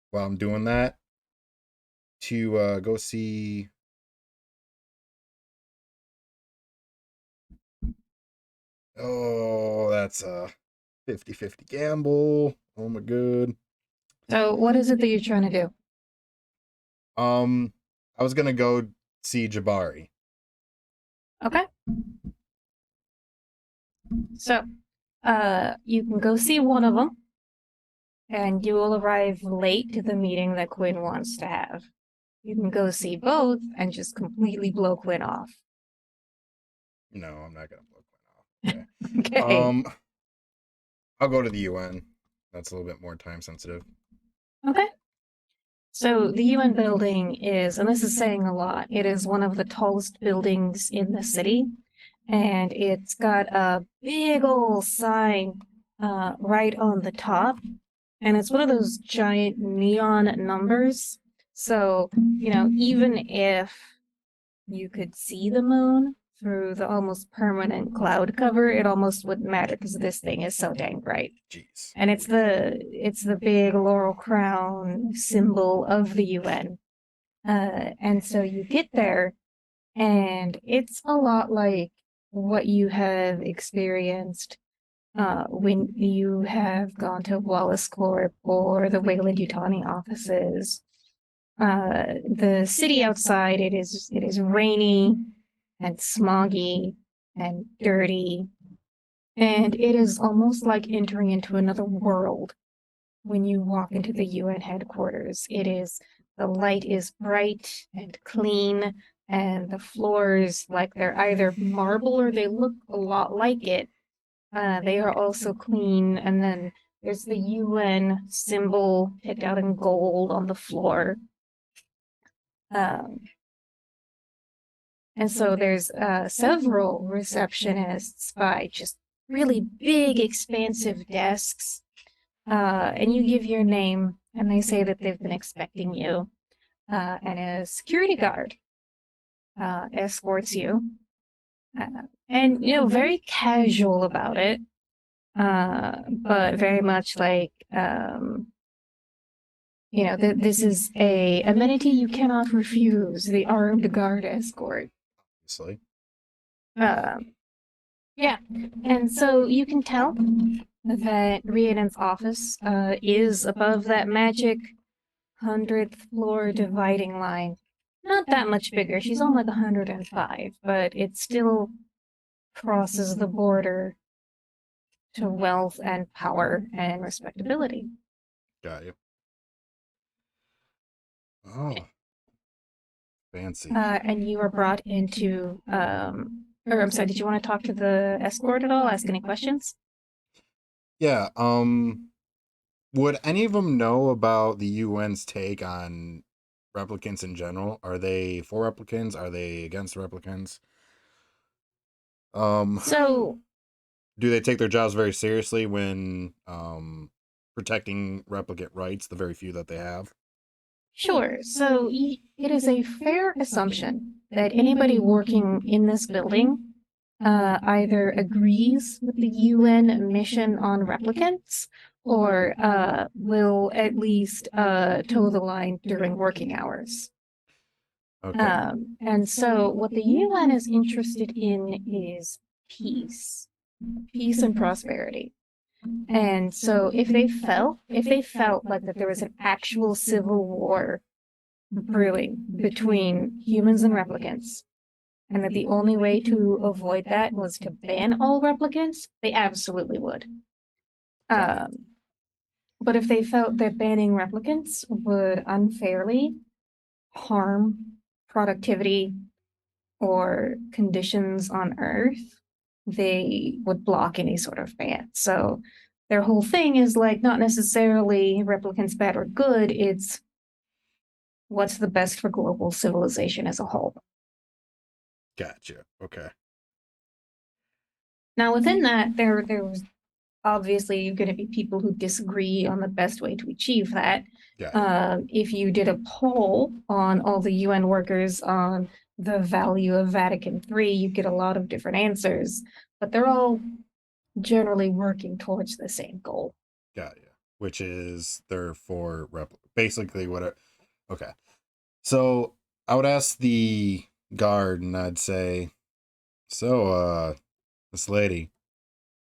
while I'm doing that to go see... Oh, that's a 50-50 gamble. Oh my god. So what is it that you're trying to do? I was gonna go see Jabari. Okay. So, you can go see one of them, and you will arrive late to the meeting that Quinn wants to have. You can go see both and just completely blow Quinn off. No, I'm not gonna blow Quinn off. Okay. Okay. I'll go to the UN. That's a little bit more time sensitive. Okay. So the UN building is, and this is saying a lot, it is one of the tallest buildings in the city. And it's got a big old sign right on the top. And it's one of those giant neon numbers. So, even if you could see the moon through the almost permanent cloud cover, it almost wouldn't matter because this thing is so dang bright. Jeez. And it's the big laurel crown symbol of the UN. And so you get there, and it's a lot like what you have experienced when you have gone to Wallace Corp or the Wayland Yutani offices. The city outside, it is rainy and smoggy and dirty, and it is almost like entering into another world when you walk into the UN headquarters. It is The light is bright and clean, and the floors, like they're either marble or they look a lot like it. They are also clean, and then there's the UN symbol picked out in gold on the floor. And so there's several receptionists by just really big, expansive desks. And you give your name, and they say that they've been expecting you. And a security guard escorts you. And, very casual about it, but very much like, this is a amenity you cannot refuse, the armed guard escort. Obviously. Yeah, and so you can tell that Rhiannon's office is above that magic 100th floor dividing line. Not that much bigger. She's on like 105, but it still crosses the border to wealth and power and respectability. Got you. Oh, fancy. And you are brought into, or I'm sorry, did you want to talk to the escort at all? Ask any questions? Yeah. Would any of them know about the UN's take on replicants in general? Are they for replicants? Are they against replicants? So, Do they take their jobs very seriously when protecting replicant rights, the very few that they have? sure. So it is a fair assumption that anybody working in this building either agrees with the UN mission on replicants or will at least toe the line during working hours. Okay. And so what the UN is interested in is peace and prosperity. And so if they felt like that there was an actual civil war brewing between humans and replicants, and that the only way to avoid that was to ban all replicants, they absolutely would. But if they felt that banning replicants would unfairly harm productivity or conditions on Earth, they would block any sort of ban. So their whole thing is like not necessarily replicants bad or good, it's what's the best for global civilization as a whole. Gotcha. Okay. Now within that, there's obviously going to be people who disagree on the best way to achieve that. Yeah. If you did a poll on all the UN workers on the value of Vatican III, you get a lot of different answers, but they're all generally working towards the same goal. Got you. Which is they're for basically okay. So I would ask the guard and I'd say, so this lady,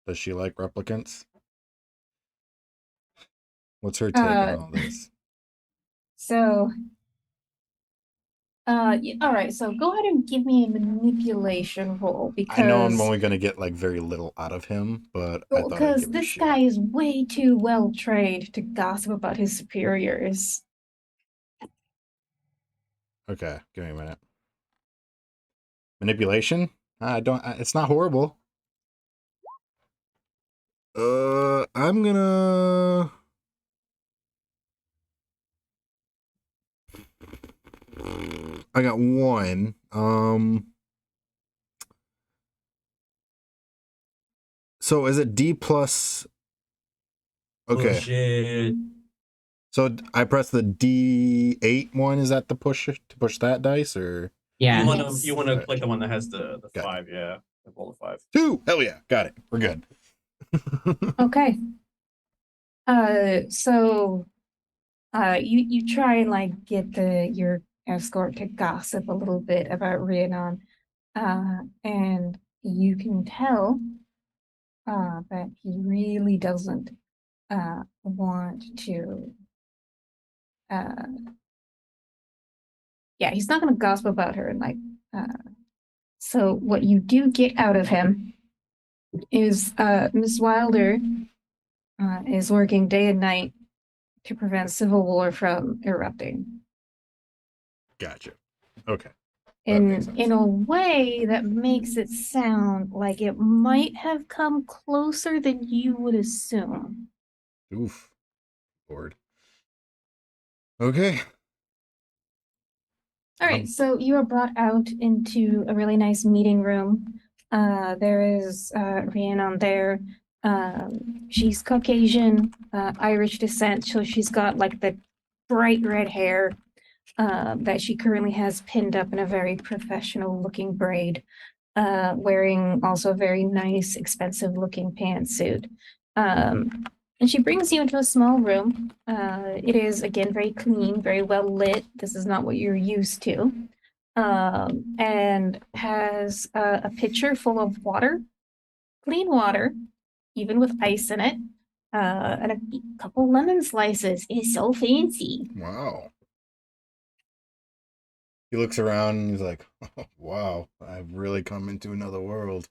does she like replicants? What's her take on all this? So all right, so go ahead and give me a manipulation roll because I know I'm only gonna get like very little out of him, but I thought I'd because give it a this shot. guy is way too well trained to gossip about his superiors. Okay, give me a minute. Manipulation? It's not horrible. I'm gonna. I got one. So is it D plus? Okay. Bullshit. So I press the D8 one. Is that the push to push that dice or Yeah. You want to Alright. click the one that has the Got it. 5, yeah. The roll of 5. 2? Hell yeah, got it. We're good. Okay. So you try and like get your escort to gossip a little bit about Rhiannon. And you can tell that he really doesn't want to he's not gonna gossip about her and like so what you do get out of him is Miss Wilder is working day and night to prevent civil war from erupting. Gotcha. Okay. That makes sense. in a way that makes it sound like it might have come closer than you would assume. Oof. Lord. Okay. All right, so you are brought out into a really nice meeting room. There is Rhiannon there. She's Caucasian, Irish descent, so she's got like the bright red hair that she currently has pinned up in a very professional looking braid, wearing also a very nice, expensive looking pantsuit. And she brings you into a small room. It is, again, very clean, very well lit. This is not what you're used to. And has a pitcher full of water, clean water, even with ice in it, and a couple lemon slices. It's so fancy. Wow. He looks around and he's like, oh, wow, I've really come into another world.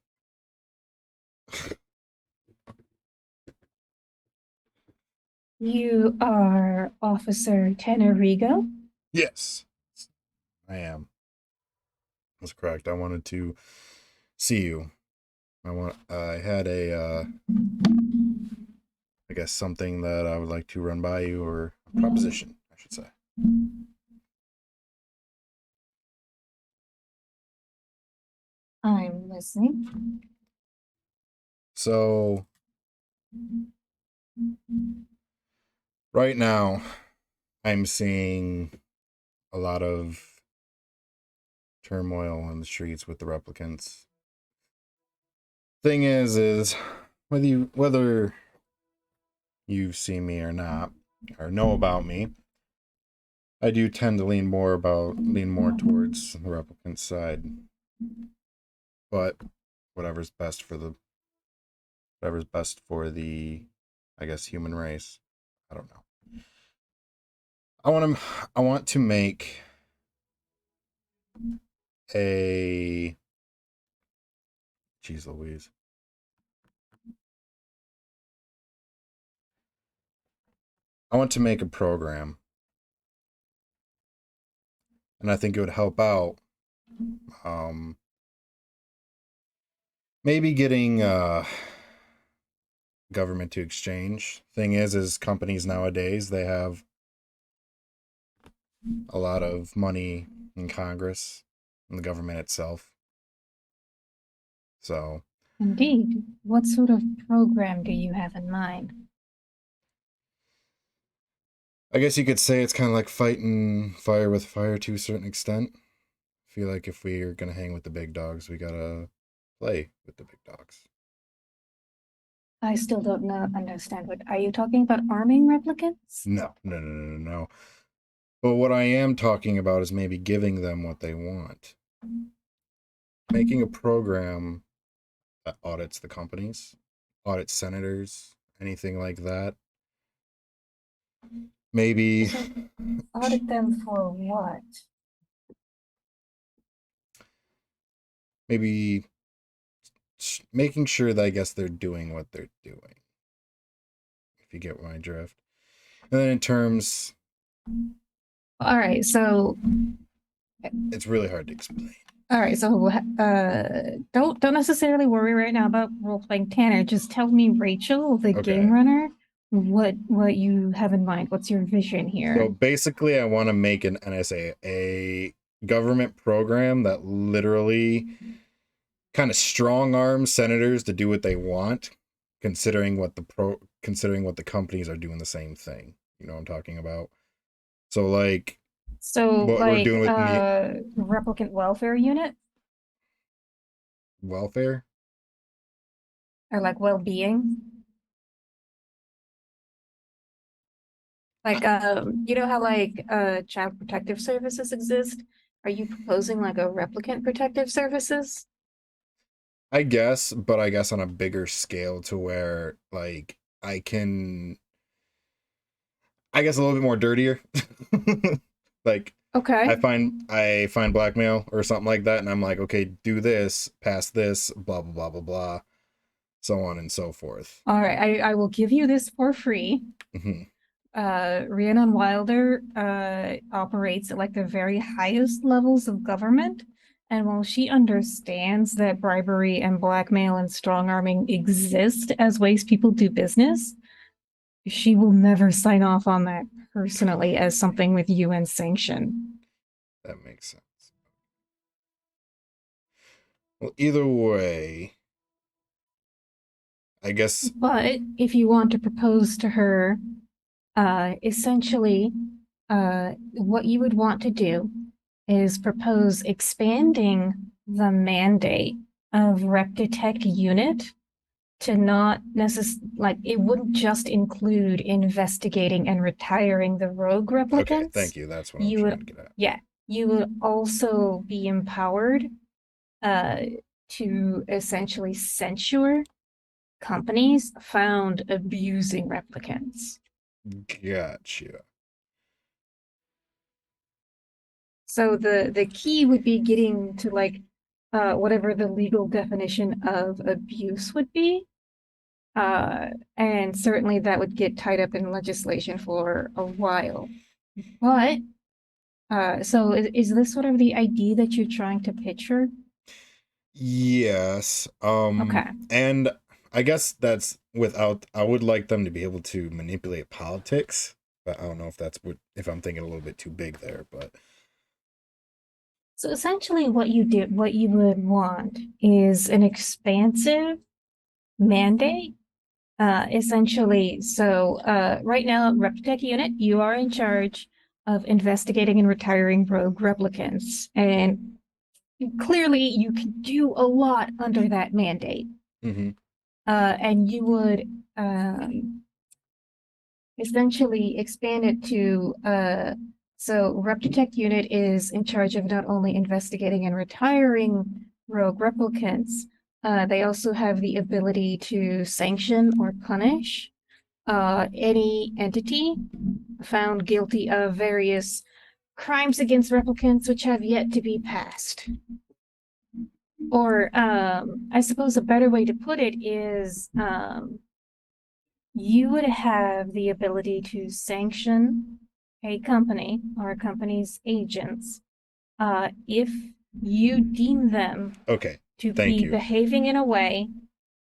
You are Officer Tenerigo? Yes, I am. That's correct. I wanted to see you. I had a, I guess something that I would like to run by you, or a proposition, I should say. I'm listening. So, right now, I'm seeing a lot of turmoil in the streets with the replicants. Thing is whether you've seen me or not, or know about me, I do tend to lean more towards the replicant side. But whatever's best for the, I guess, human race. I don't know. I want to make a, jeez Louise. I want to make a program, and I think it would help out. Maybe getting government to exchange. Thing is companies nowadays, they have a lot of money in Congress and the government itself. So, Indeed. What sort of program do you have in mind? I guess you could say it's kind of like fighting fire with fire to a certain extent. I feel like if we're going to hang with the big dogs, we got to play with the big dogs. I still don't understand. What are you talking about? Arming replicants? No. But what I am talking about is maybe giving them what they want. Making a program that audits the companies, audits senators, anything like that. Maybe So, audit them for what? maybe making sure that I guess they're doing what they're doing. If you get my drift. And then in terms, All right, so it's really hard to explain. don't necessarily worry right now about role playing Tanner. Just tell me, Rachel, the Okay. game runner, what you have in mind. What's your vision here? So basically, I want to make an NSA, a government program that literally kind of strong arms senators to do what they want, considering what the companies are doing the same thing. You know what I'm talking about? So like So what we're like doing with replicant welfare unit welfare. or like well-being? Like you know how like child protective services exist? Are you proposing like a replicant protective services? I guess, but I guess on a bigger scale to where like I can, I guess a little bit more dirtier. Like Okay. I find blackmail or something like that, and I'm like, okay, do this, pass this, blah blah blah blah blah, so on and so forth. All right, I will give you this for free. Hmm. Rhiannon Wilder operates at like the very highest levels of government. And while she understands that bribery and blackmail and strong arming exist as ways people do business, she will never sign off on that personally as something with UN sanction. That makes sense. Well, either way, I guess. But if you want to propose to her, essentially, what you would want to do is propose expanding the mandate of Reptitech unit to not necessarily, like, it wouldn't just include investigating and retiring the rogue replicants. Okay, thank you. That's what I'm You trying would- to get at. Yeah, you would also be empowered to essentially censure companies found abusing replicants. Gotcha. So the key would be getting to like whatever the legal definition of abuse would be. And certainly that would get tied up in legislation for a while. But so is this sort of the idea that you're trying to picture? Yes. Okay. And I guess that's without. I would like them to be able to manipulate politics, but I don't know if that's if I'm thinking a little bit too big there. But So essentially what you would want is an expansive mandate. Essentially, so right now, Reptitech unit, you are in charge of investigating and retiring rogue replicants. And clearly you can do a lot under that mandate. And you would essentially expand it to so Reptitech unit is in charge of not only investigating and retiring rogue replicants, they also have the ability to sanction or punish any entity found guilty of various crimes against replicants which have yet to be passed. Or I suppose a better way to put it is you would have the ability to sanction a company or a company's agents if you deem them okay, to Thank be you. behaving in a way.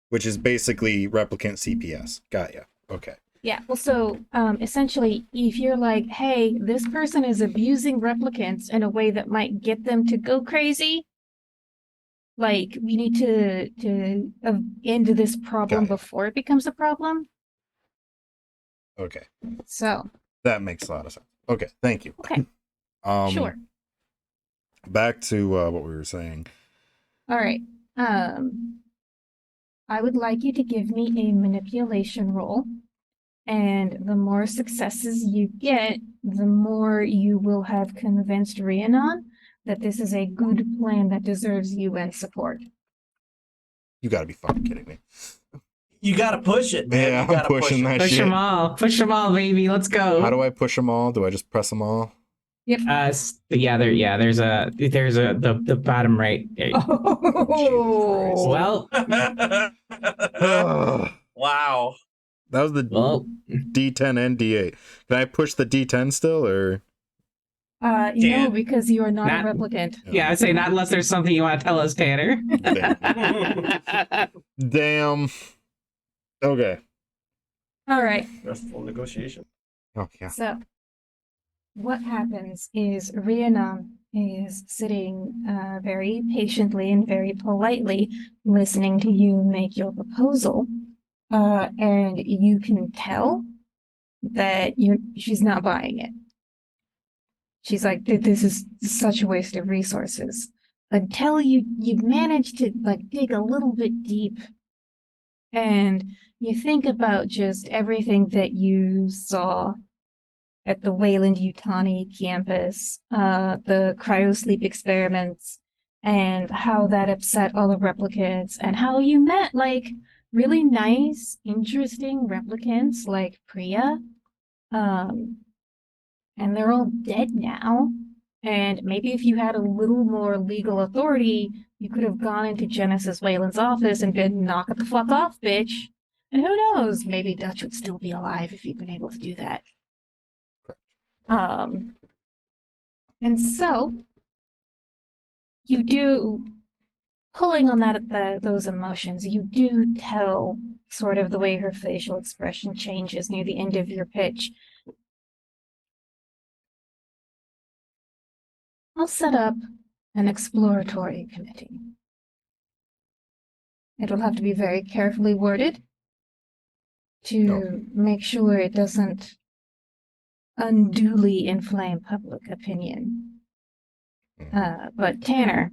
which is basically replicant CPS. Got ya. Okay. Yeah, well, so essentially, if you're like, hey, this person is abusing replicants in a way that might get them to go crazy, like we need to end this problem Got it. before it becomes a problem. Okay. So, That makes a lot of sense. Okay. Thank you. okay, sure. Back to what we were saying. All right. I would like you to give me a manipulation roll. And the more successes you get, the more you will have convinced Rhiannon that this is a good plan that deserves UN support. You got to be fucking kidding me. You gotta push it, man. Yeah, You gotta I'm pushing push it. that Push shit. them all. Push them all, baby. Let's go. How do I push them all? Do I just press them all? Yep. There's the bottom right. Oh, Well, Ugh. Wow. That was the well, D10 and D8. Can I push the D10 still, or? no, Can't. because you are not Not- a replicant. yeah, I'd say not unless there's something you want to tell us, Tanner. Damn. Okay. All right. Restful negotiation. Oh yeah. So, what happens is Rhiannon is sitting very patiently and very politely listening to you make your proposal. And you can tell that she's not buying it. She's like, this is such a waste of resources. Until you manage to like dig a little bit deep and you think about just everything that you saw at the Wayland-Yutani campus, the cryosleep experiments, and how that upset all the replicants, and how you met like really nice, interesting replicants like Priya. And they're all dead now. And maybe if you had a little more legal authority, you could have gone into Genesis Wayland's office and been knock it the fuck off, bitch. And who knows, maybe Dutch would still be alive if you'd been able to do that. And so you do, pulling on those emotions, you do tell sort of the way her facial expression changes near the end of your pitch. I'll set up an exploratory committee. It will have to be very carefully worded to make sure it doesn't unduly inflame public opinion. But Tanner,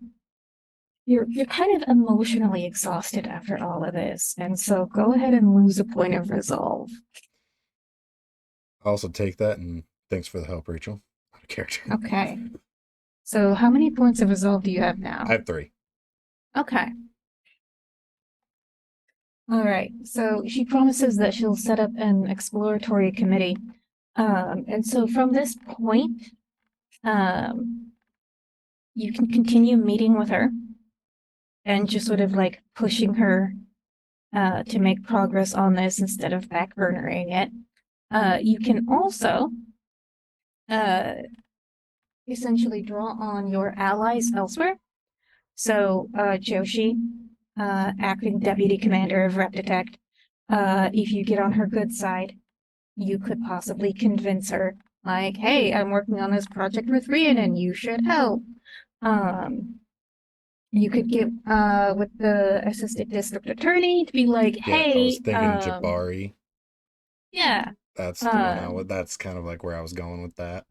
you're kind of emotionally exhausted after all of this, and so go ahead and lose a point of resolve. I'll also take that, and thanks for the help, Rachel. Out of character. Okay. So how many points of resolve do you have now? I have 3. Okay. All right. So she promises that she'll set up an exploratory committee. And so from this point, you can continue meeting with her and just sort of like pushing her to make progress on this instead of backburnering it. You can also essentially draw on your allies elsewhere. So Joshi, acting deputy commander of Rep Detect, if you get on her good side, you could possibly convince her, like, hey, I'm working on this project with Rhiannon, you should help. You could get with the assistant district attorney to be like, hey, I was thinking Jabari. Yeah. That's the one that's kind of like where I was going with that.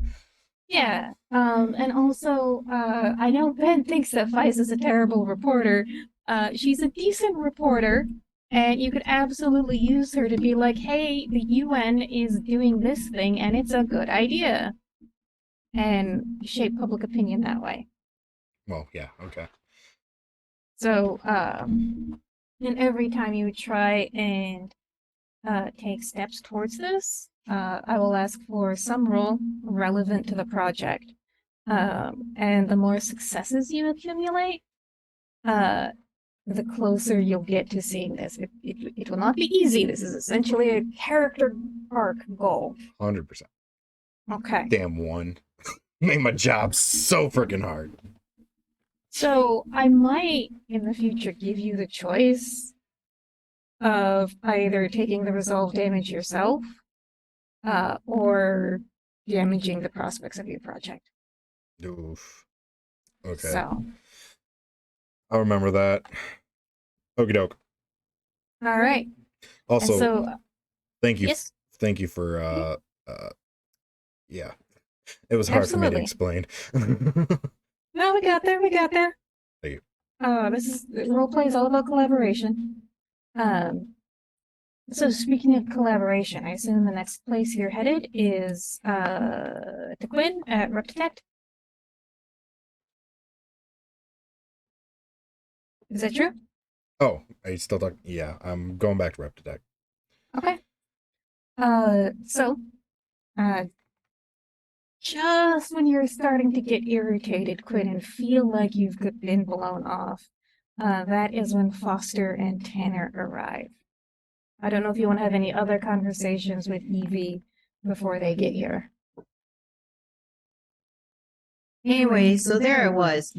Yeah. And also, I know Ben thinks that Fize is a terrible reporter. She's a decent reporter, and you could absolutely use her to be like, hey, the UN is doing this thing, and it's a good idea. And shape public opinion that way. Well, yeah, okay. So, and every time you try and take steps towards this, I will ask for some role relevant to the project. And the more successes you accumulate, the closer you'll get to seeing this. It will not be easy. This is essentially a character arc goal. 100%. Okay. Damn one. Made my job so freaking hard. So I might in the future give you the choice of either taking the resolve damage yourself, or damaging the prospects of your project. Oof. Okay. So, I'll remember that. Okie doke. all right. Also, And so, thank you. yes. Thank you for yeah. It was hard for me to explain. No, we got there. Thank you. Roleplay is all about collaboration. So speaking of collaboration, I assume the next place you're headed is to Quinn at Rep Detect. Is that true? Oh, are you still talking? Yeah, I'm going back to Rep Detect. Okay. So, just when you're starting to get irritated, Quinn, and feel like you've been blown off, that is when Foster and Tanner arrive. I don't know if you want to have any other conversations with Evie before they get here. Anyway, so there it was.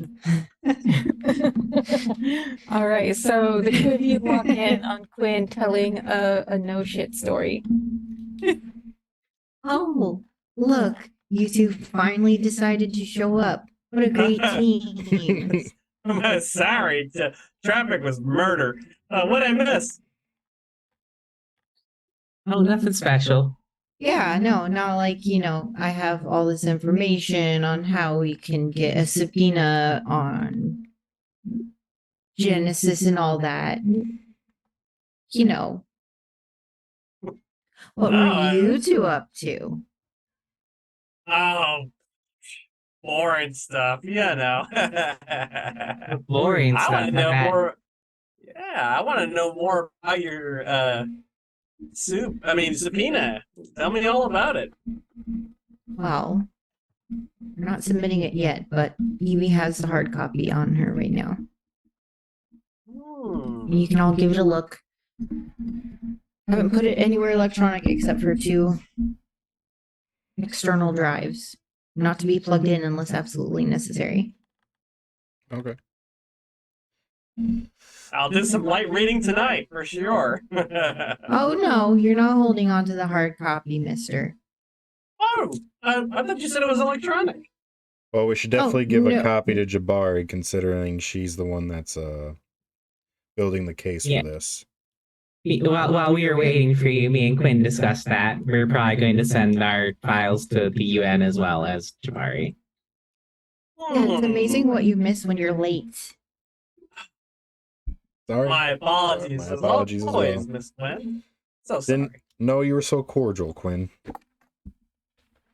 All right, so the two of you walk in on Quinn telling a no shit story. Oh, look, you two finally decided to show up. What a great team. Sorry, traffic was murder. What'd I miss? Oh, nothing special. Yeah, no, not like, I have all this information on how we can get a subpoena on Genesis and all that. What were you two up to? Oh, boring stuff. Yeah, no. Boring I stuff. want to know okay. more. Yeah, I want to know more about your subpoena. Tell me all about it. Well, we're not submitting it yet, but Evie has the hard copy on her right now. And you can all give it a look. I haven't put it anywhere electronic except for 2 external drives, not to be plugged in unless absolutely necessary. Okay. I'll do some light reading tonight for sure. Oh no, you're not holding on to the hard copy, mister. Oh, I thought you said it was electronic. Well, we should definitely Oh, give a no. copy to Jabari, considering she's the one that's building the case Yeah. for this. While we were waiting for you, me and Quinn discussed that. We're probably going to send our files to the UN as well as Jabari. Yeah, it's amazing what you miss when you're late. Sorry. My apologies. My as apologies as always, well. Miss Gwen. So sorry. Didn't know you were so cordial, Quinn.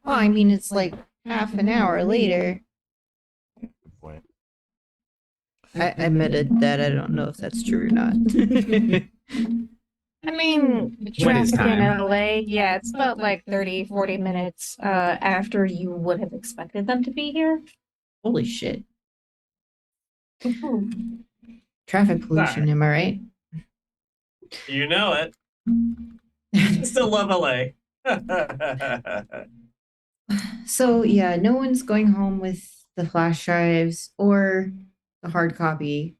Well, I mean, it's like half an hour later. Wait. I admitted that I don't know if that's true or not. I mean, What is traffic in time? LA, yeah, it's about like 30, 40 minutes after you would have expected them to be here. Holy shit. Traffic pollution, am I right? You know it. I still love LA. So yeah, no one's going home with the flash drives or the hard copy.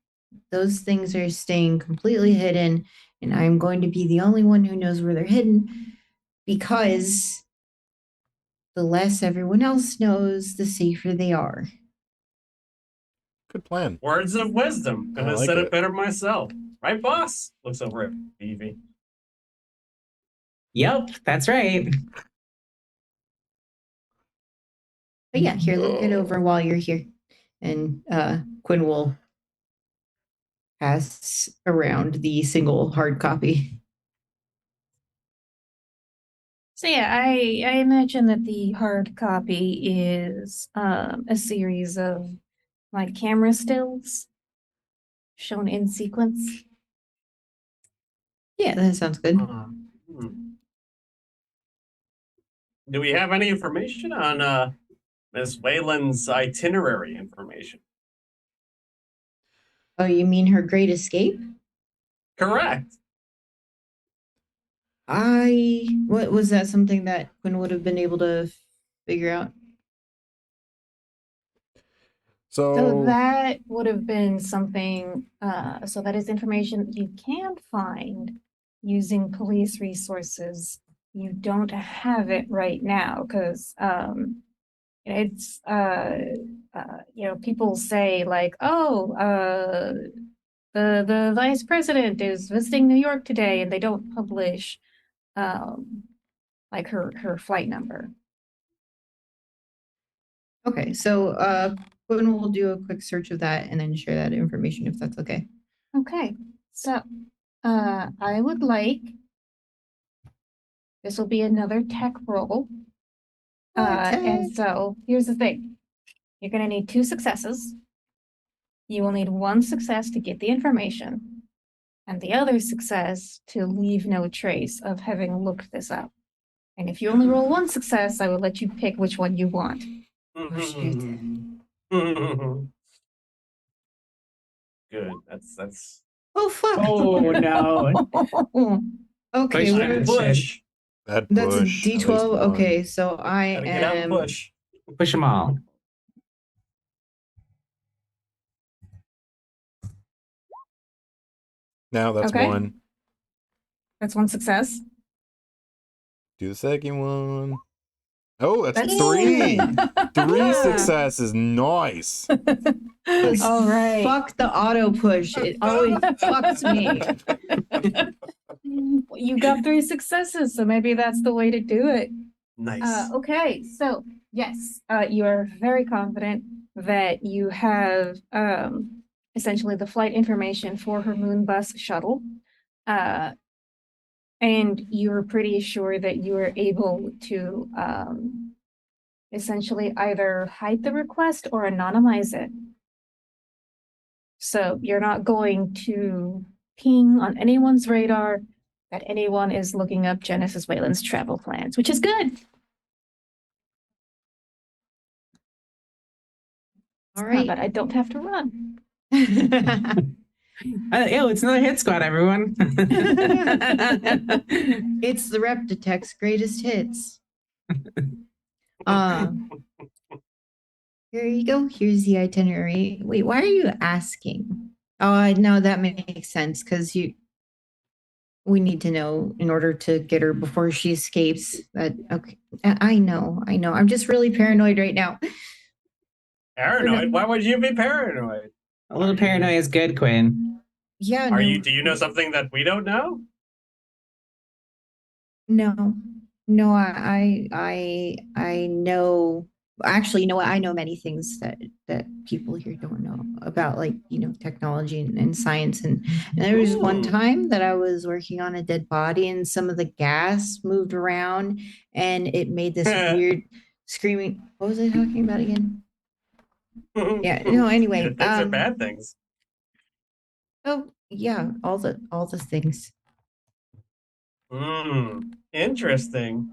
Those things are staying completely hidden, and I'm going to be the only one who knows where they're hidden because the less everyone else knows, the safer they are. Good plan. Words of wisdom. Couldn't I have like said it. it better myself. Right, boss? Looks over at Evie. Yep, that's right. But yeah, here, look it over while you're here. And Quinn will pass around the single hard copy. So yeah, I imagine that the hard copy is a series of like camera stills shown in sequence. Yeah, that sounds good. Do we have any information on Miss Wayland's itinerary information? Oh, you mean her great escape? Correct. What was that something that Quinn would have been able to figure out? So So, that would have been something, so that is information that you can find using police resources. You don't have it right now because it's people say like, oh, the vice president is visiting New York today, and they don't publish like her flight number. Okay, so Quinn will do a quick search of that and then share that information if that's okay. Okay, so I would like, this will be another tech roll. And Tech. so here's the thing. You're gonna need 2 successes. You will need 1 success to get the information, and the other success to leave no trace of having looked this up. And if you only roll 1 success, I will let you pick which one you want. shit. Good. That's Oh fuck. Oh no. Okay, Push what that is- push. that that's a push. at least D12. one. Okay, so I Gotta get out and am push. Push them all. Now that's Okay. 1. That's 1 success. Do the second one. Oh, that's That's 3. 3 Yeah. successes. Nice. All right. fuck the auto push. It always fucks me. You got 3 successes, so maybe that's the way to do it. Nice. Okay, so yes, you are very confident that you have essentially the flight information for her Moonbus shuttle. And you're pretty sure that you are able to essentially either hide the request or anonymize it. So you're not going to ping on anyone's radar that anyone is looking up Genesis Wayland's travel plans, which is good. All But right. I don't have to run. It's another hit squad, everyone. It's the Reptitech's greatest hits. Um, here you go. Here's the itinerary. Wait, why are you asking? Oh, no, that makes sense because we need to know in order to get her before she escapes. That okay? I know, I know. I'm just really paranoid right now. Paranoid? Why would you be paranoid? A little paranoia is good, Quinn. Yeah, Are no, you? Do you know something that we don't know? no, no. I know. Actually, you know what? I know many things that people here don't know about, like technology and science. And there was one Ooh. time that I was working on a dead body, and some of the gas moved around, and it made this weird screaming. What was I talking about again? Yeah. No. Anyway. Good things or bad things? Oh yeah. All the things. Interesting.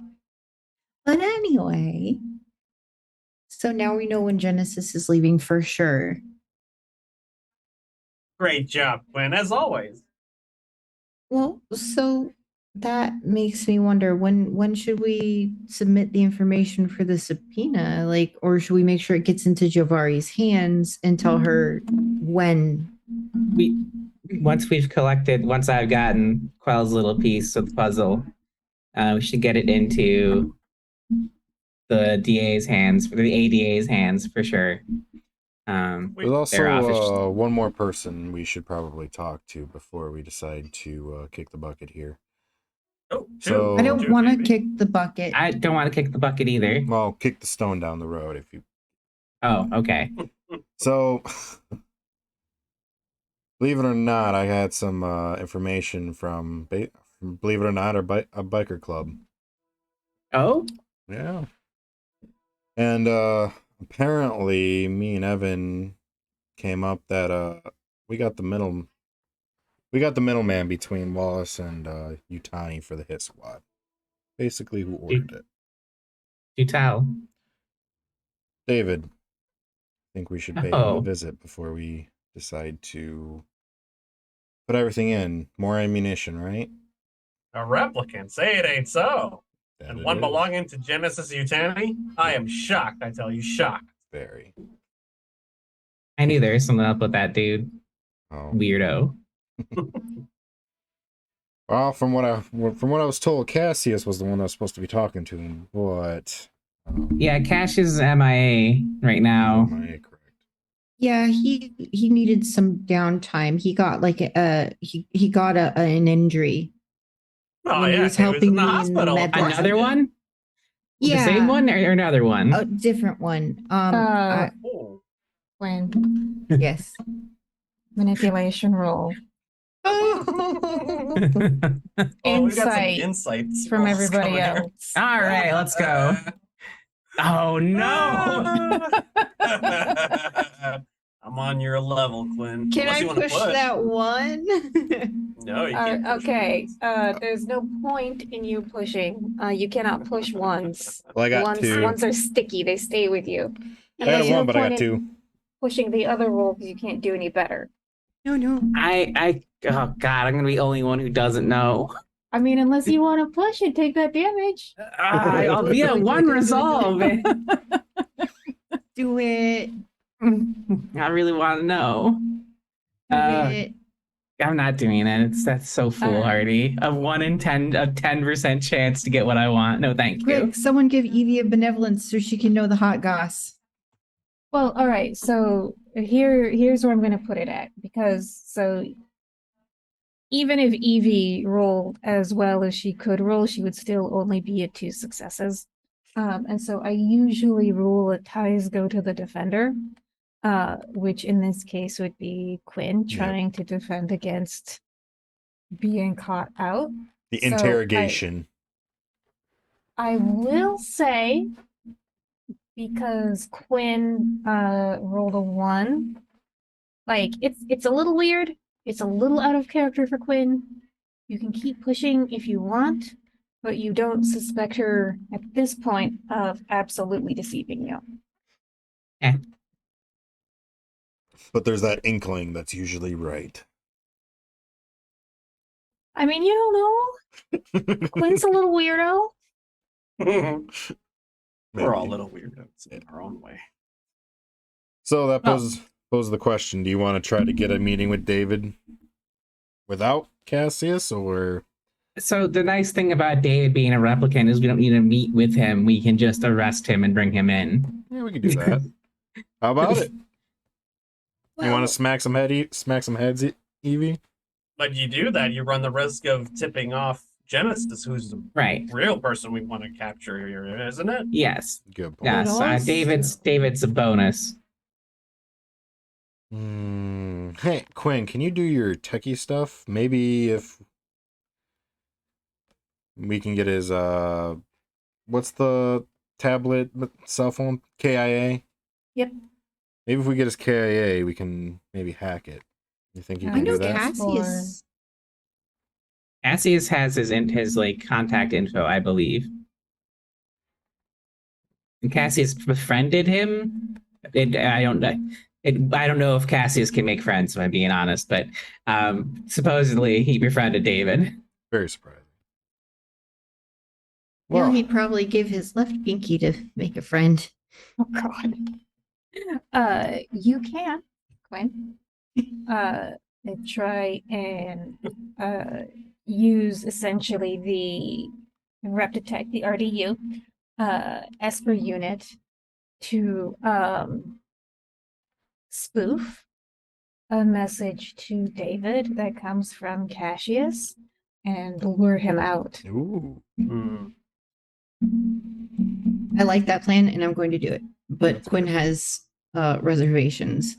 But anyway. So now we know when Genesis is leaving for sure. Great job, Quinn, as always. Well, so that makes me wonder when should we submit the information for the subpoena? Like, or should we make sure it gets into Javari's hands and tell her when? Once I've gotten Quell's little piece of the puzzle, we should get it into the DA's hands, the ADA's hands for sure. There's their office. also one more person we should probably talk to before we decide to kick the bucket here. Oh, So- I don't two, want to maybe. kick the bucket. I don't want to kick the bucket either. Well, kick the stone down the road if you. Oh, okay. So, believe it or not, I had some information from, believe it or not, a biker club. Oh, Yeah. And apparently, me and Evan came up that we got the middleman between Wallace and Utani for the hit squad. Basically, who ordered it? do tell. David. I think we should pay him Oh. a visit before we decide to put everything in. More ammunition, right? A replicant. Say it ain't so. That And it one is. belonging to Genesis Utani? I am shocked, I tell you, shocked. Very. I knew there was something up with that dude. Oh. Weirdo. Well, from what I was told, Cassius was the one that was supposed to be talking to him, but Yeah, Cash is MIA right now. am I correct? Yeah, he needed some downtime. He got like he got an injury. Oh, When he yeah, was he was helping in the me in the hospital. med Of course he Another did. one? Yeah, The same one or another one? a different one. Oh. When Yes. manipulation roll. Oh, we got some Insight insights from rolls everybody coming here. else. All right, let's go. Oh no! I'm on your level, Quinn. Can Unless I you want to push that one? No, you can't. push Okay. ones. There's no point in you pushing. You cannot push ones. Well, I got ones, two. Ones are sticky. They stay with you. I And had there's no one, but I point got in two. pushing the other roll because you can't do any better. No. Oh god, I'm gonna be the only one who doesn't know. I mean, unless you want to push and take that damage. I'll be at one resolve. Do it. I really want to know. Do it. I'm not doing it. That's so foolhardy. A 10% chance to get what I want. No, thank you. Quick, someone give Evie a benevolence so she can know the hot goss. Well, all right. So here's where I'm going to put it at, because even if Evie rolled as well as she could roll, she would still only be at 2 successes. And so I usually rule that ties go to the defender, which in this case would be Quinn Yep. trying to defend against being caught out. The So interrogation. I will say, because Quinn rolled a 1, like it's a little weird. It's a little out of character for Quinn. You can keep pushing if you want, but you don't suspect her at this point of absolutely deceiving you. But there's that inkling that's usually right. I mean, you don't know. Quinn's a little weirdo. We're all Maybe. little weirdos in our own way. So that Well- poses the question: do you want to try to get a meeting with David without Cassius, or So the nice thing about David being a replicant is we don't need to meet with him. We can just arrest him and bring him in. yeah, we could do that? How about it? You want Well, to smack some heads, Evie? But you do that, you run the risk of tipping off Genesis, who's the Right. real person we want to capture here, isn't it? Yes. Good point. Yes. also- David's a bonus. Hey, Quinn, can you do your techie stuff? Maybe if we can get his what's the tablet cell phone? KIA? Yep. Maybe if we get his KIA, we can maybe hack it. You think you I can I do know that? Cassius. Cassius has his like contact info, I believe. And Cassius befriended him. I don't know if Cassius can make friends, if I'm being honest, but supposedly he befriended David. Very surprising. Well, Well, he'd probably give his left pinky to make a friend. Oh God. You can, Quinn. Try and use essentially the Reptitech, the RDU, Esper unit to spoof a message to David that comes from Cassius and lure him out. ooh, Hmm. I like that plan, and I'm going to do it. But That's Quinn has reservations.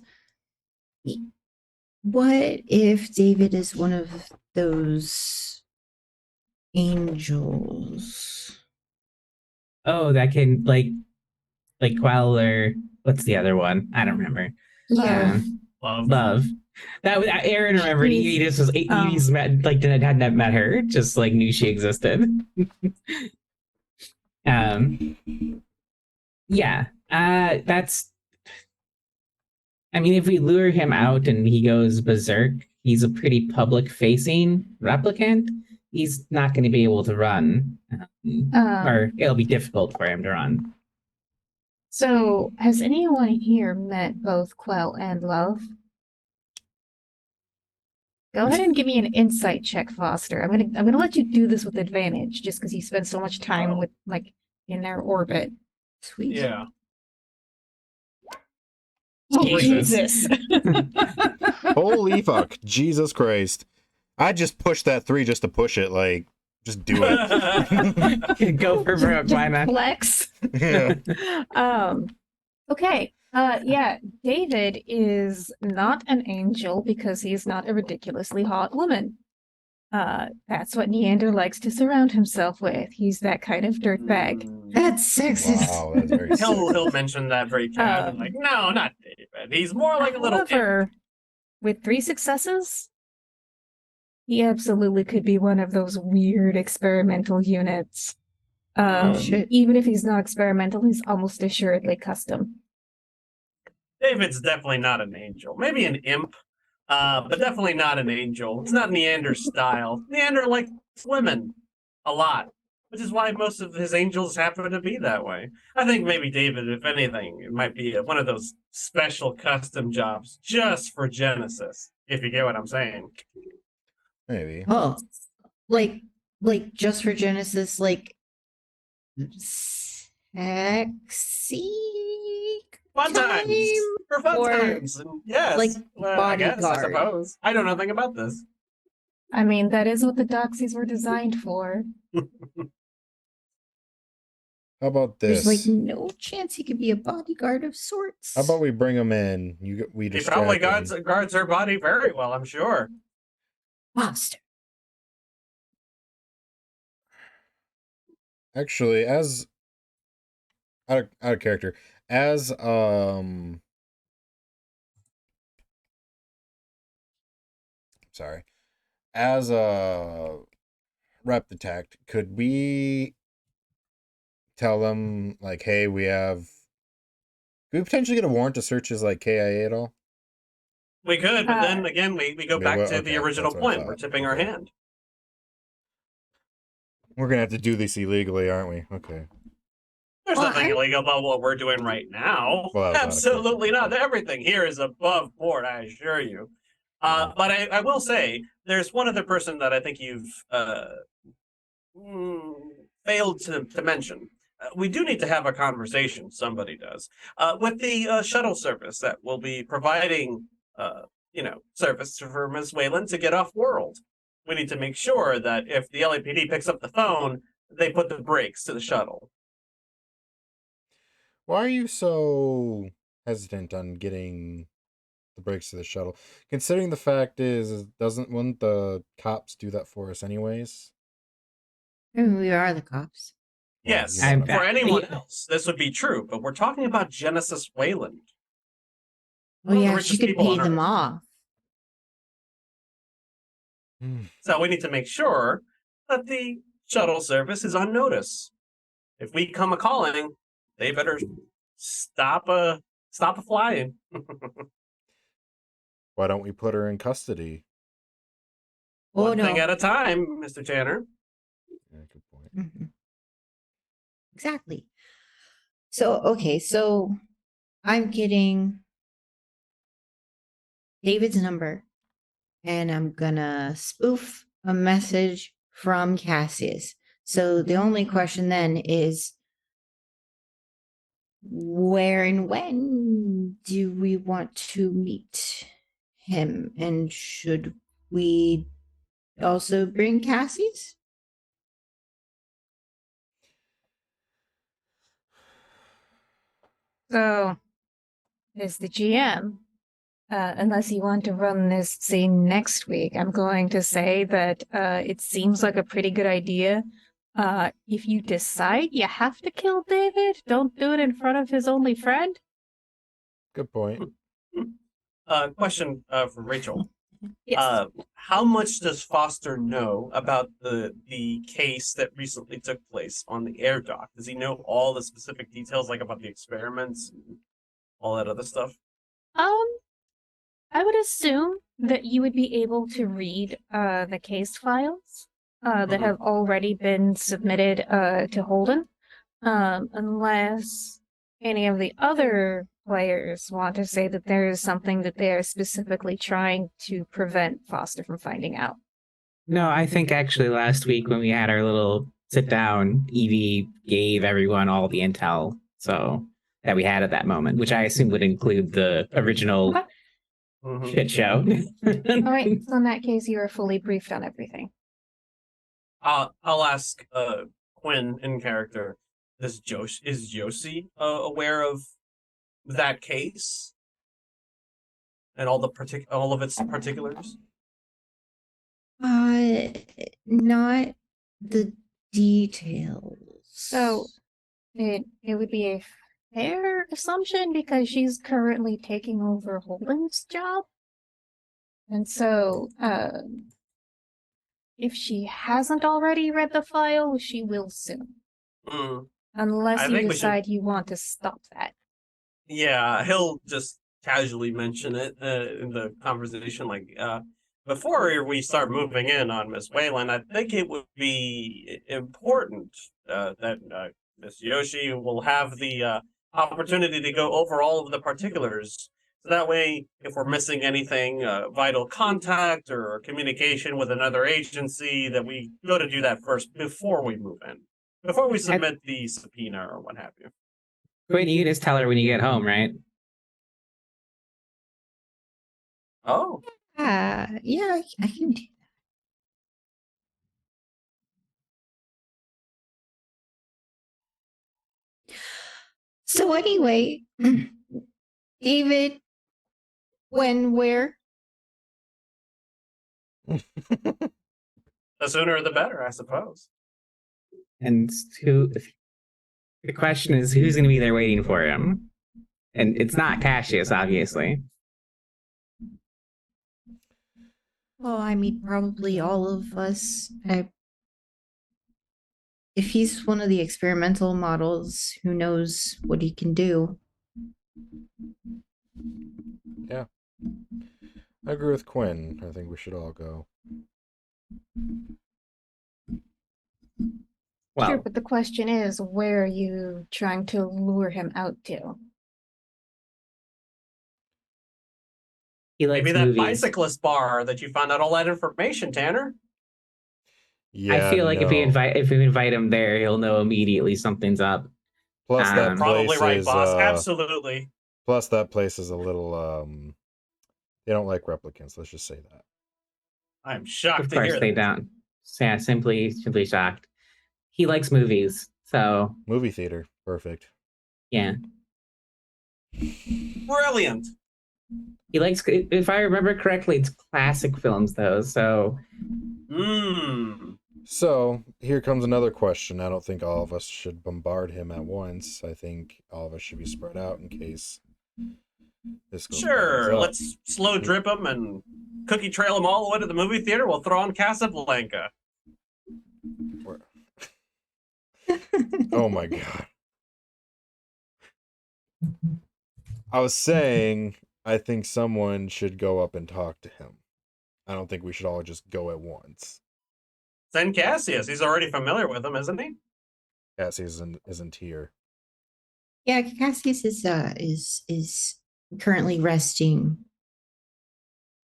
What if David is one of those angels? Oh, that can like Quell, or what's the other one? I don't remember. Love. That was Aaron remembered. He's- Evie just was Evie's met, like hadn't met her, just like knew she existed. Yeah. That's. I mean, if we lure him out and he goes berserk, he's a pretty public-facing replicant. He's not going to be able to run, or it'll be difficult for him to run. So, has anyone here met both Quell and Love? Go ahead and give me an insight check, Foster. I'm gonna let you do this with advantage, just because you spend so much time with like in their orbit. Sweet. Yeah. Oh, Jesus. Jesus. holy fuck, Jesus Christ! I just pushed that 3 just to push it. Like, just do it. Go for broke, Just why not? flex. Yeah. Okay. Yeah, David is not an angel because he's not a ridiculously hot woman. That's what Neander likes to surround himself with. He's that kind of dirtbag. Hmm. That's sexist. Wow, that's very sick. He'll mention that very casually, like, no, not David. He's more like a little imp." However, with 3 successes, he absolutely could be one of those weird experimental units. Shit. Even if he's not experimental, he's almost assuredly custom. David's definitely not an angel. Maybe an imp, but definitely not an angel. It's not Neander style. Neander likes women a lot, which is why most of his angels happen to be that way. I think maybe David, if anything, it might be one of those special custom jobs just for Genesis, if you get what I'm saying. Maybe. Oh, like just for Genesis, like sexy Fun times time? for fun or, times. And yes, like, I guess, I bodyguard. suppose. I know nothing about this. I mean, that is what the doxies were designed for. How about There's this? like no chance he could be a bodyguard of sorts. How about we bring him in? We He distract probably him. guards her body very well, I'm sure. Foster? Actually, as out of character, as sorry, as a rep detect, could we tell them like, hey, could we potentially get a warrant to search his like KIA at all? We could, but then Uh, again, we go Wait, back what? to the Okay, original that's what I point. We're thought. tipping our Okay. hand. We're gonna have to do this illegally, aren't we? Okay. There's Well, nothing I- illegal about what we're doing right now. Well, that was not a Absolutely question. not. Everything here is above board, I assure you. Yeah. But I will say, there's one other person that I think you've mm, failed to mention. We do need to have a conversation, somebody does, with the shuttle service that will be providing, service for Ms. Wayland to get off world. We need to make sure that if the LAPD picks up the phone, they put the brakes to the shuttle. Why are you so hesitant on getting the brakes to the shuttle? Considering the fact wouldn't the cops do that for us anyways? We are the cops. Well, Yes, you know what for I mean. anyone else, this would be true, but we're talking about Genesis Wayland. Oh One of the yeah, she richest could people pay on them Earth. off. So we need to make sure that the shuttle service is on notice. If we come a calling, they better stop a flying. Why don't we put her in custody? Oh One thing no. at a time, Mr. Tanner. Yeah, good point. Mhm. Exactly. So okay, so I'm getting David's number, and I'm gonna spoof a message from Cassius. So the only question then is, where and when do we want to meet him? And should we also bring Cassius? So, as the GM, unless you want to run this scene next week, I'm going to say that it seems like a pretty good idea. If you decide you have to kill David, don't do it in front of his only friend. Good point. Question for Rachel. Yes. How much does Foster know about the case that recently took place on the air dock? Does he know all the specific details, like about the experiments and all that other stuff? I would assume that you would be able to read the case files that Mhm. have already been submitted to Holden, unless any of the other players want to say that there is something that they are specifically trying to prevent Foster from finding out. No, I think actually last week when we had our little sit down, Evie gave everyone all the intel that we had at that moment, which I assume would include the original Okay. Mhm. shit show. All right, so in that case, you are fully briefed on everything. I'll ask Quinn in character. Is Josie aware of that case and all of its particulars? Not the details. So it would be a fair assumption because she's currently taking over Holden's job. And so, if she hasn't already read the file, she will soon. Mm. Unless I you think we should- decide you want to stop that. Yeah, he'll just casually mention it in the conversation, like before we start moving in on Miss Wayland. I think it would be important that Miss Yoshi will have the opportunity to go over all of the particulars. So that way, if we're missing anything, vital contact or communication with another agency, that we go to do that first before we move in, before we submit the subpoena or what have you. Quinn, you can just tell her when you get home, right? Oh. Yeah, I can do that. So anyway, David, when, where? The sooner the better, I suppose. And the question is, who's going to be there waiting for him? And it's not Cassius, obviously. Well, I mean, probably all of us. If he's one of the experimental models, who knows what he can do? I agree with Quinn. I think we should all go. Sure, Well, but the question is, where are you trying to lure him out to? he likes Maybe that movies. bicyclist bar that you found out all that information, Tanner. I Yeah, feel like no. if we invite him there, he'll know immediately something's up. Plus that Probably place right, is boss. Absolutely. plus that place is a little they don't like replicants, let's just say that. I'm shocked Of to course hear they that. don't. Yeah, simply shocked. He likes movies, so Movie theater, perfect. yeah. Brilliant. He likes, if I remember correctly, it's classic films though. So Mmm. So here comes another question. I don't think all of us should bombard him at once. I think all of us should be spread out in case this goes Sure. up. Let's slow drip him and cookie trail him all the way to the movie theater. We'll throw on Casablanca. Oh my god. I was saying I think someone should go up and talk to him. I don't think we should all just go at once. Send Cassius. He's already familiar with him, isn't he? Cassie isn't here. Yeah, Cassius is currently resting.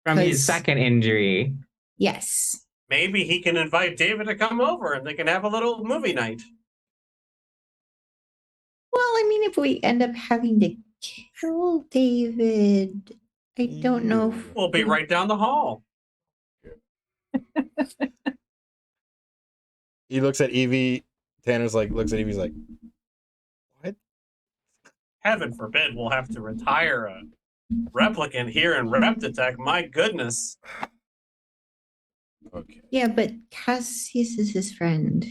from his 'Cause- second injury, Yes. Maybe he can invite David to come over and they can have a little movie night. Well, I mean, if we end up having to kill David, I don't know. If We'll be right down the hall. He looks at Evie. Tanner's like looks at Evie's like, what? Heaven forbid we'll have to retire a replicant here in Reptitech. My goodness. Okay. Yeah, but Cassius is his friend.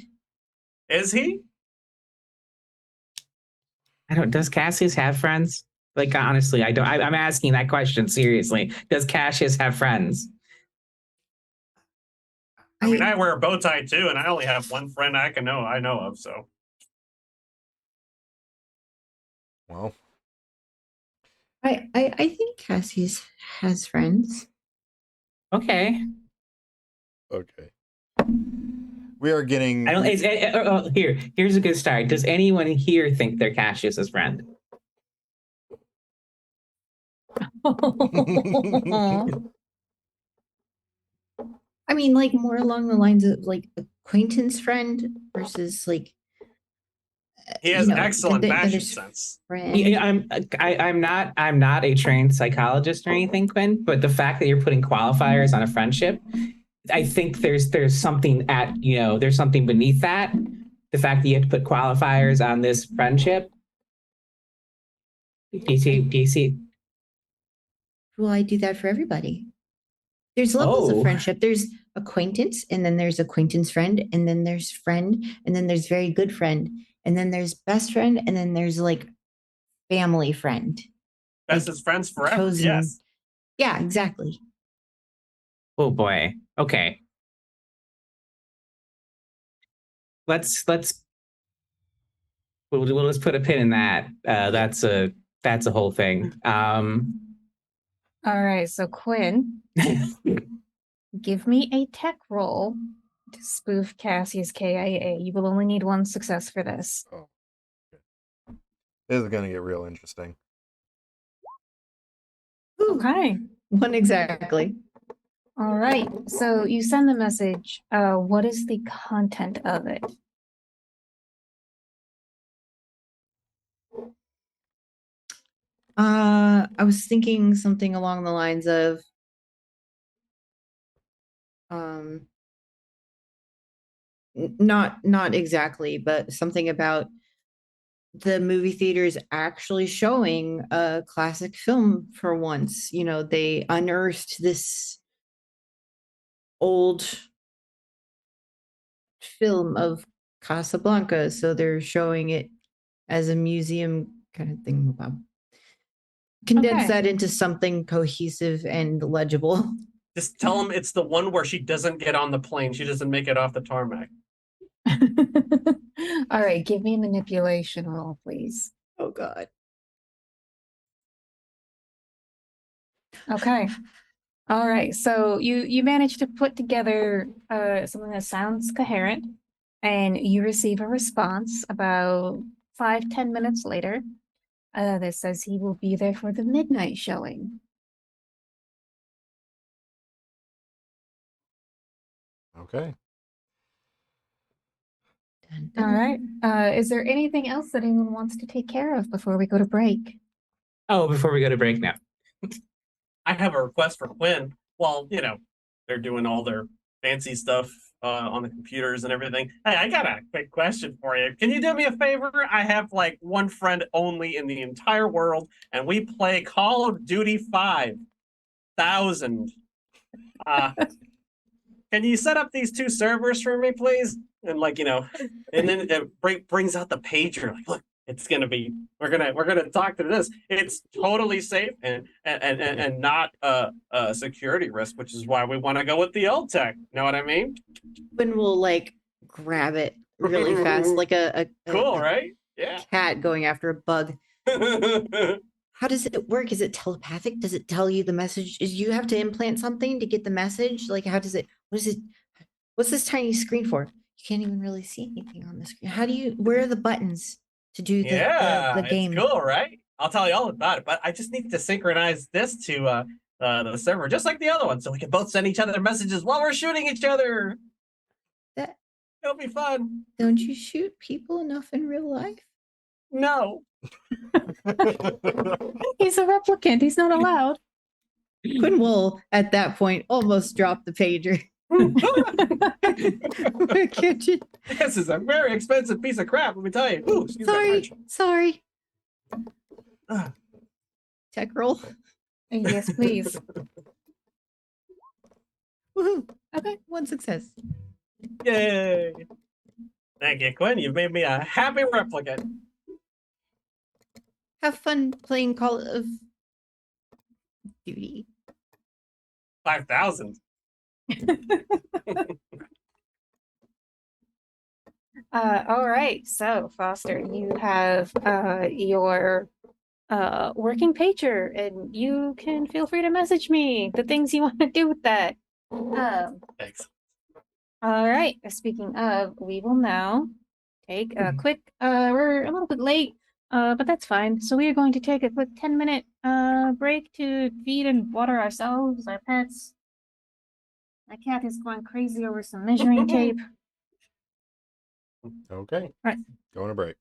Is he? I don't. Does Cassius have friends? Like honestly, I don't. I'm asking that question seriously. Does Cassius have friends? I mean, I wear a bow tie too, and I only have one friend I know of. So Well, I think Cassius has friends. Okay. okay. We are getting. I don't. Here's a good start. Does anyone here think they're Cassius's friend? I mean, like more along the lines of like acquaintance friend versus like he has you know, excellent then fashion there's sense. friend. Yeah, I'm not a trained psychologist or anything, Quinn. But the fact that you're putting qualifiers on a friendship, I think there's something there's something beneath that. The fact that you have to put qualifiers on this friendship. Do you see? Well, I do that for everybody. There's levels of Oh. friendship. There's acquaintance, and then there's acquaintance friend, and then there's friend, and then there's very good friend, and then there's best friend, and then there's like family friend. Best Like, as friends forever. chosen- Yes. Yeah, exactly. Oh boy. Okay. Let's we'll just put a pin in that. That's a whole thing. All right, so Quinn, give me a tech roll to spoof Cassie's KIA. You will only need one success for this. Oh. This is gonna get real interesting. Ooh, Okay. one exactly. All right. So you send the message. What is the content of it? I was thinking something along the lines of not exactly, but something about the movie theaters actually showing a classic film for once. You know, they unearthed this old film of Casablanca, so they're showing it as a museum kind of thing. About condense Okay. that into something cohesive and legible. Just tell him it's the one where she doesn't get on the plane. She doesn't make it off the tarmac. All right, give me a manipulation roll, please. Oh God. Okay. All right. So you managed to put together something that sounds coherent. And you receive a response about 5-10 minutes later that says he will be there for the midnight showing. Okay. Dun, All right. dun. Is there anything else that anyone wants to take care of before we go to break? Oh, before we go to break now. I have a request for Quinn. Well, they're doing all their fancy stuff on the computers and everything. Hey, I got a quick question for you. Can you do me a favor? I have like one friend only in the entire world, and we play Call of Duty 5000. Can you set up these 2 servers for me, please? And and then it brings out the pager. Like, look, it's gonna be. We're gonna talk to this. It's totally safe and not a security risk, which is why we want to go with the old tech. Know what I mean? Quinn will like grab it really fast, like a Cool, right? Yeah. cat going after a bug. How does it work? Is it telepathic? Does it tell you the message? Is you have to implant something to get the message? Like, how does it? What is it? What's this tiny screen for? You can't even really see anything on the screen. How do you? Where are the buttons to do Yeah, the game? it's cool, right? I'll tell you all about it, but I just need to synchronize this to the server, just like the other one, so we can both send each other messages while we're shooting each other. That It'll be fun. don't you shoot people enough in real life? No. He's a replicant. He's not allowed. Quinn will at that point almost drop the pager. Kitchen. This is a very expensive piece of crap, let me tell you. Ooh, excuse my Sorry. French. Tech roll. Yes, please. Woohoo. Okay, 1 success. Yay. Thank you, Quinn. You've made me a happy replicant. Have fun playing Call of Duty. 5000. All right. So, Foster, you have your working pager, and you can feel free to message me the things you want to do with that. Thanks. All right. Speaking of, we will now take a quick. We're a little bit late, but that's fine. So we are going to take a quick 10-minute break to feed and water ourselves, our pets. My cat is going crazy over some measuring tape. Okay. Right. Going to break.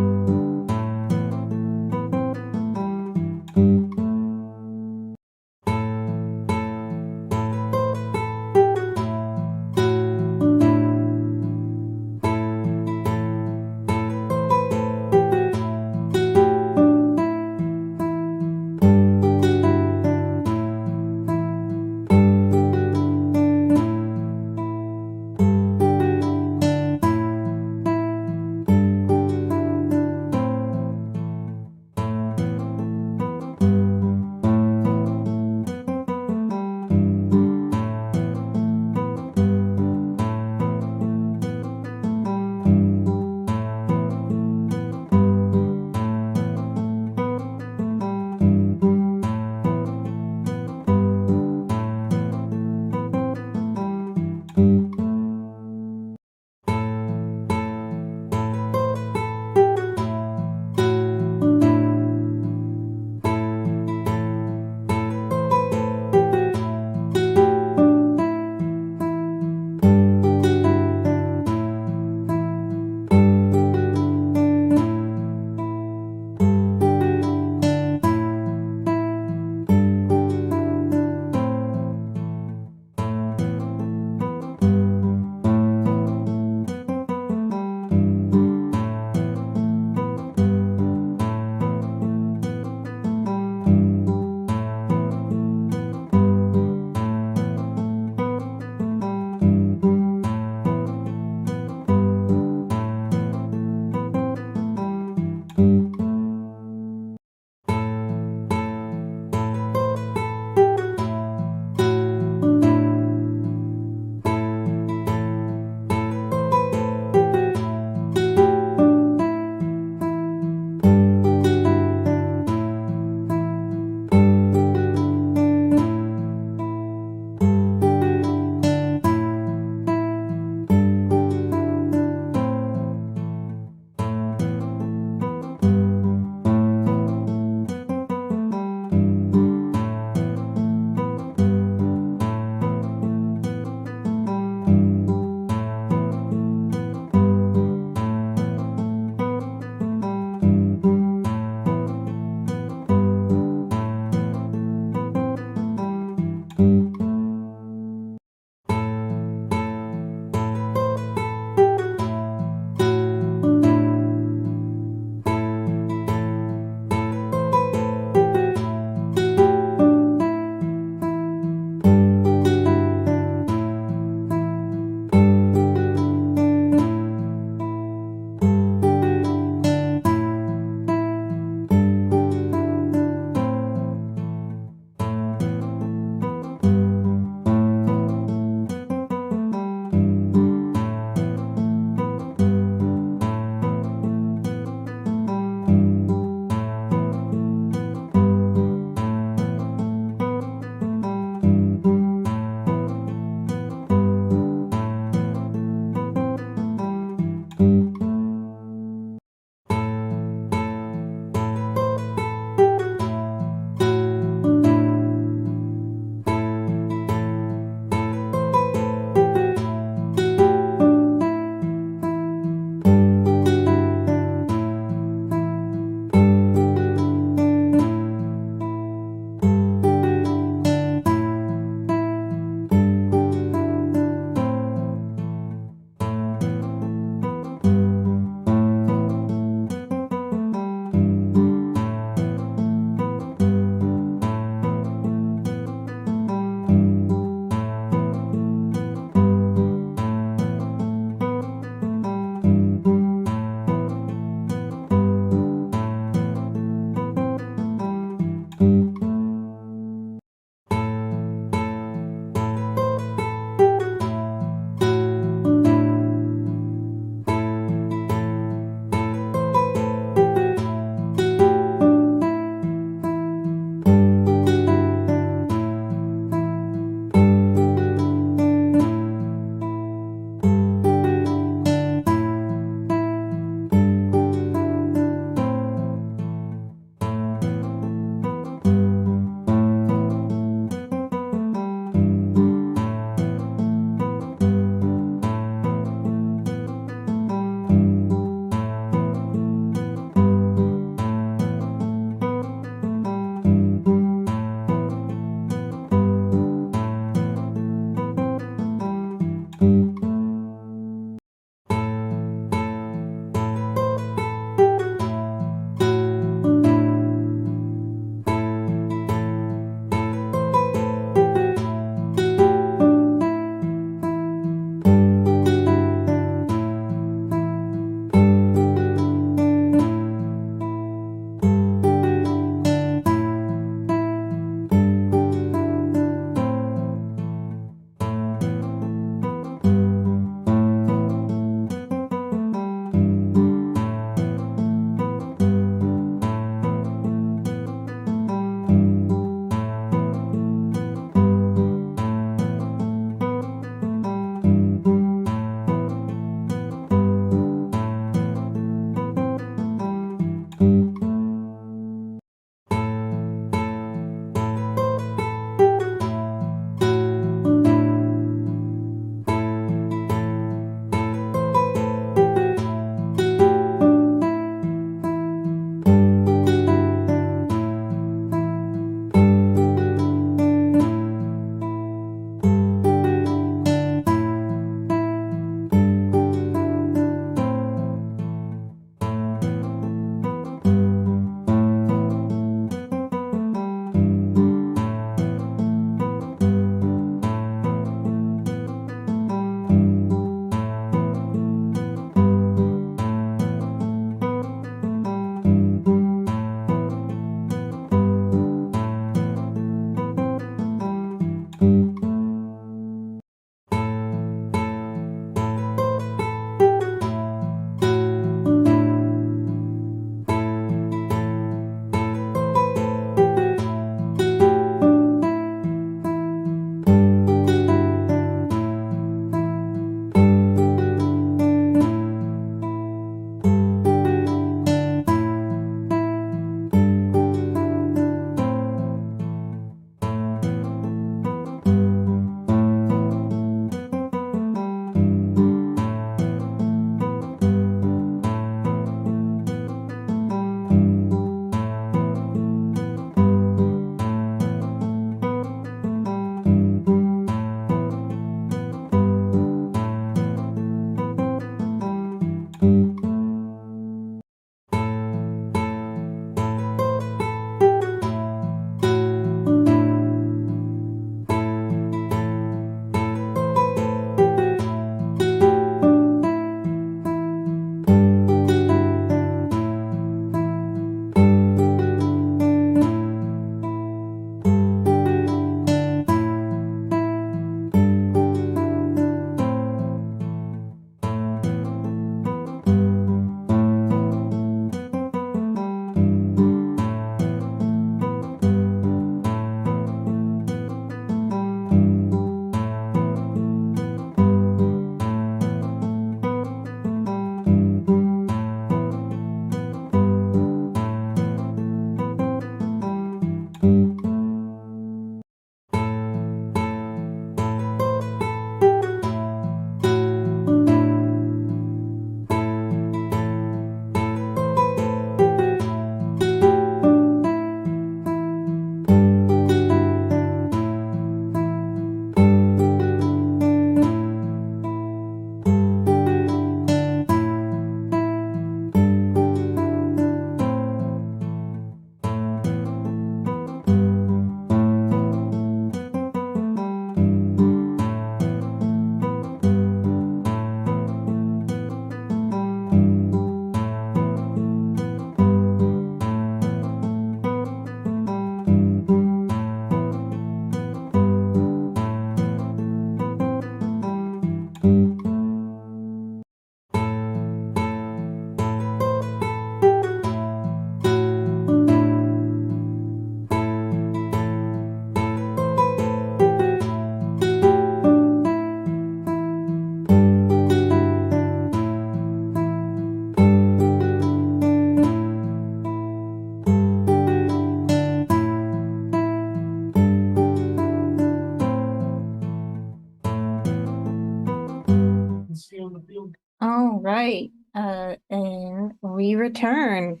All right. And we return.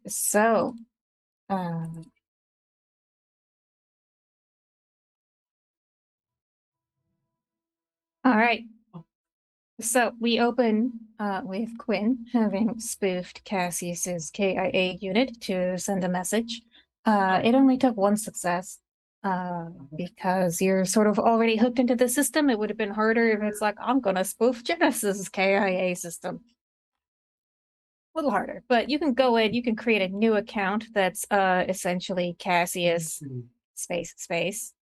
So, um, all right. So we open with Quinn having spoofed Cassius's KIA unit to send a message. It only took one success. Because you're sort of already hooked into the system. It would have been harder if it's like, I'm gonna spoof Genesis KIA system. A little harder, but you can go in, you can create a new account that's essentially Cassius space.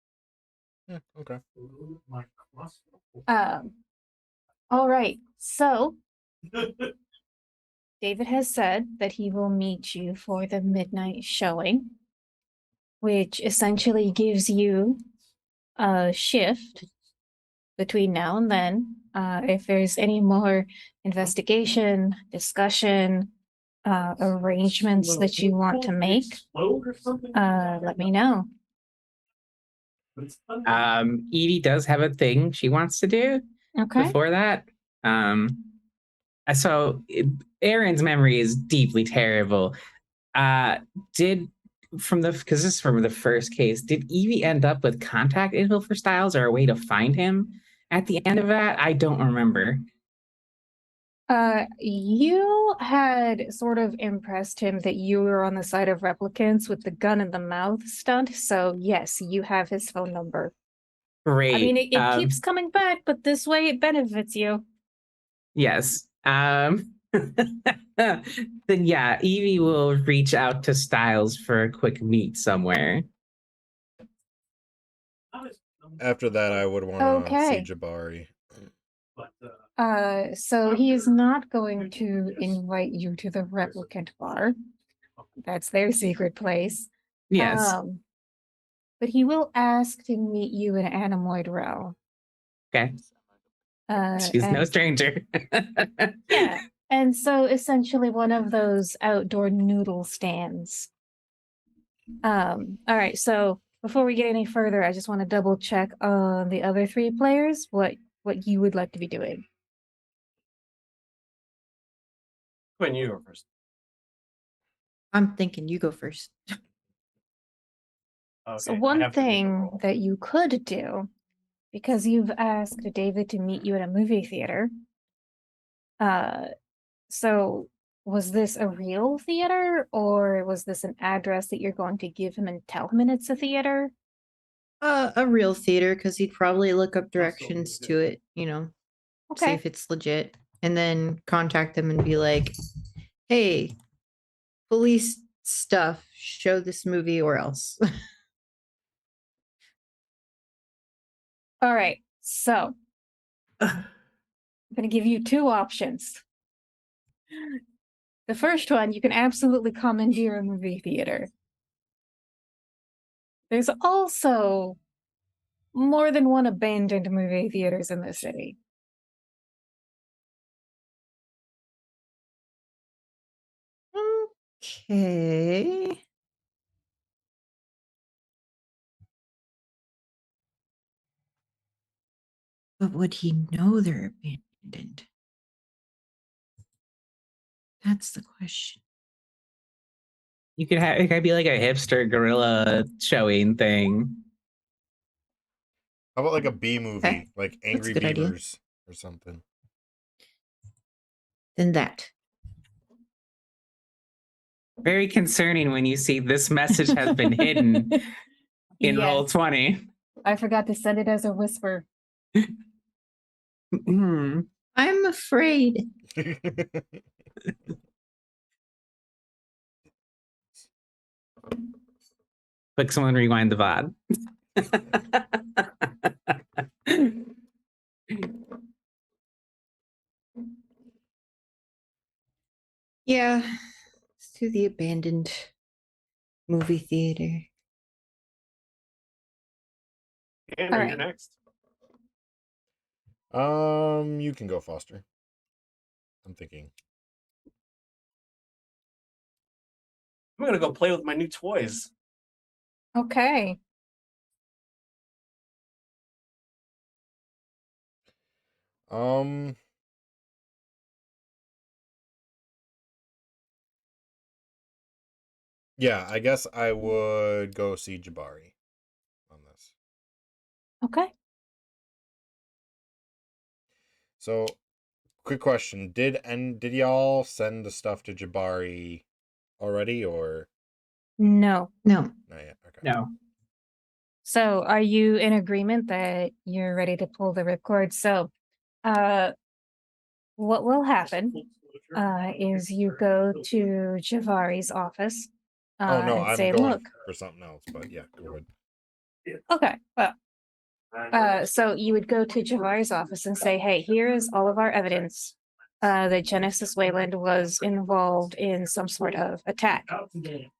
Yeah, okay. All right. So David has said that he will meet you for the midnight showing, which essentially gives you a shift between now and then. If there's any more investigation, discussion, arrangements that you want to make, let me know. Evie does have a thing she wants to do Okay. before that. Aaron's memory is deeply terrible. Did because this is from the first case, did Evie end up with contact info for Styles or a way to find him at the end of that? I don't remember. You had sort of impressed him that you were on the side of replicants with the gun in the mouth stunt. So yes, you have his phone number. Great. I mean, it keeps coming back, but this way it benefits you. Yes. Then yeah, Evie will reach out to Styles for a quick meet somewhere. After that, I would want to see Okay. Jabari. So he is not going to invite you to the replicant bar. That's their secret place. Yes. But he will ask to meet you in Animoid Row. Okay. She's no stranger. Yeah. And so essentially one of those outdoor noodle stands. All right, so before we get any further, I just want to double check on the other three players, what you would like to be doing. Quinn, you go first. I'm thinking you go first. Okay, So I one have to make a thing roll. that you could do, because you've asked David to meet you at a movie theater, so was this a real theater or was this an address that you're going to give him and tell him it's a theater? A real theater, because he'd probably look up directions to it, see Okay. if it's legit, and then contact them and be like, hey, police stuff, show this movie or else. All right, so I'm going to give you two options. The first one, you can absolutely commandeer a movie theater. There's also more than one abandoned movie theaters in the city. Okay. But would he know they're abandoned? That's the question. You could have it could be like a hipster gorilla showing thing. How about like a B movie, Okay, like a Angry good idea. Beavers or something? Then that. Very concerning when you see this message has been hidden in Yes, roll 20. I forgot to send it as a whisper. Mhm. I'm afraid. Quick, someone rewind the VOD. Yeah. Let's do the abandoned movie theater. Andrew, All you're right. next. You can go, Foster. I'm thinking. I'm gonna go play with my new toys. Um. Yeah, I guess I would go see Jabari on this. Okay. So, quick question: did y'all send the stuff to Jabari already, or No. No. not yet? Okay. No. So are you in agreement that you're ready to pull the ripcord? So what will happen is you go to Javari's office Oh no, and I'm say, going look, for something else. But yeah, go ahead. okay, well, so you would go to Javari's office and say, hey, here's all of our evidence that Genesis Wayland was involved in some sort of attack.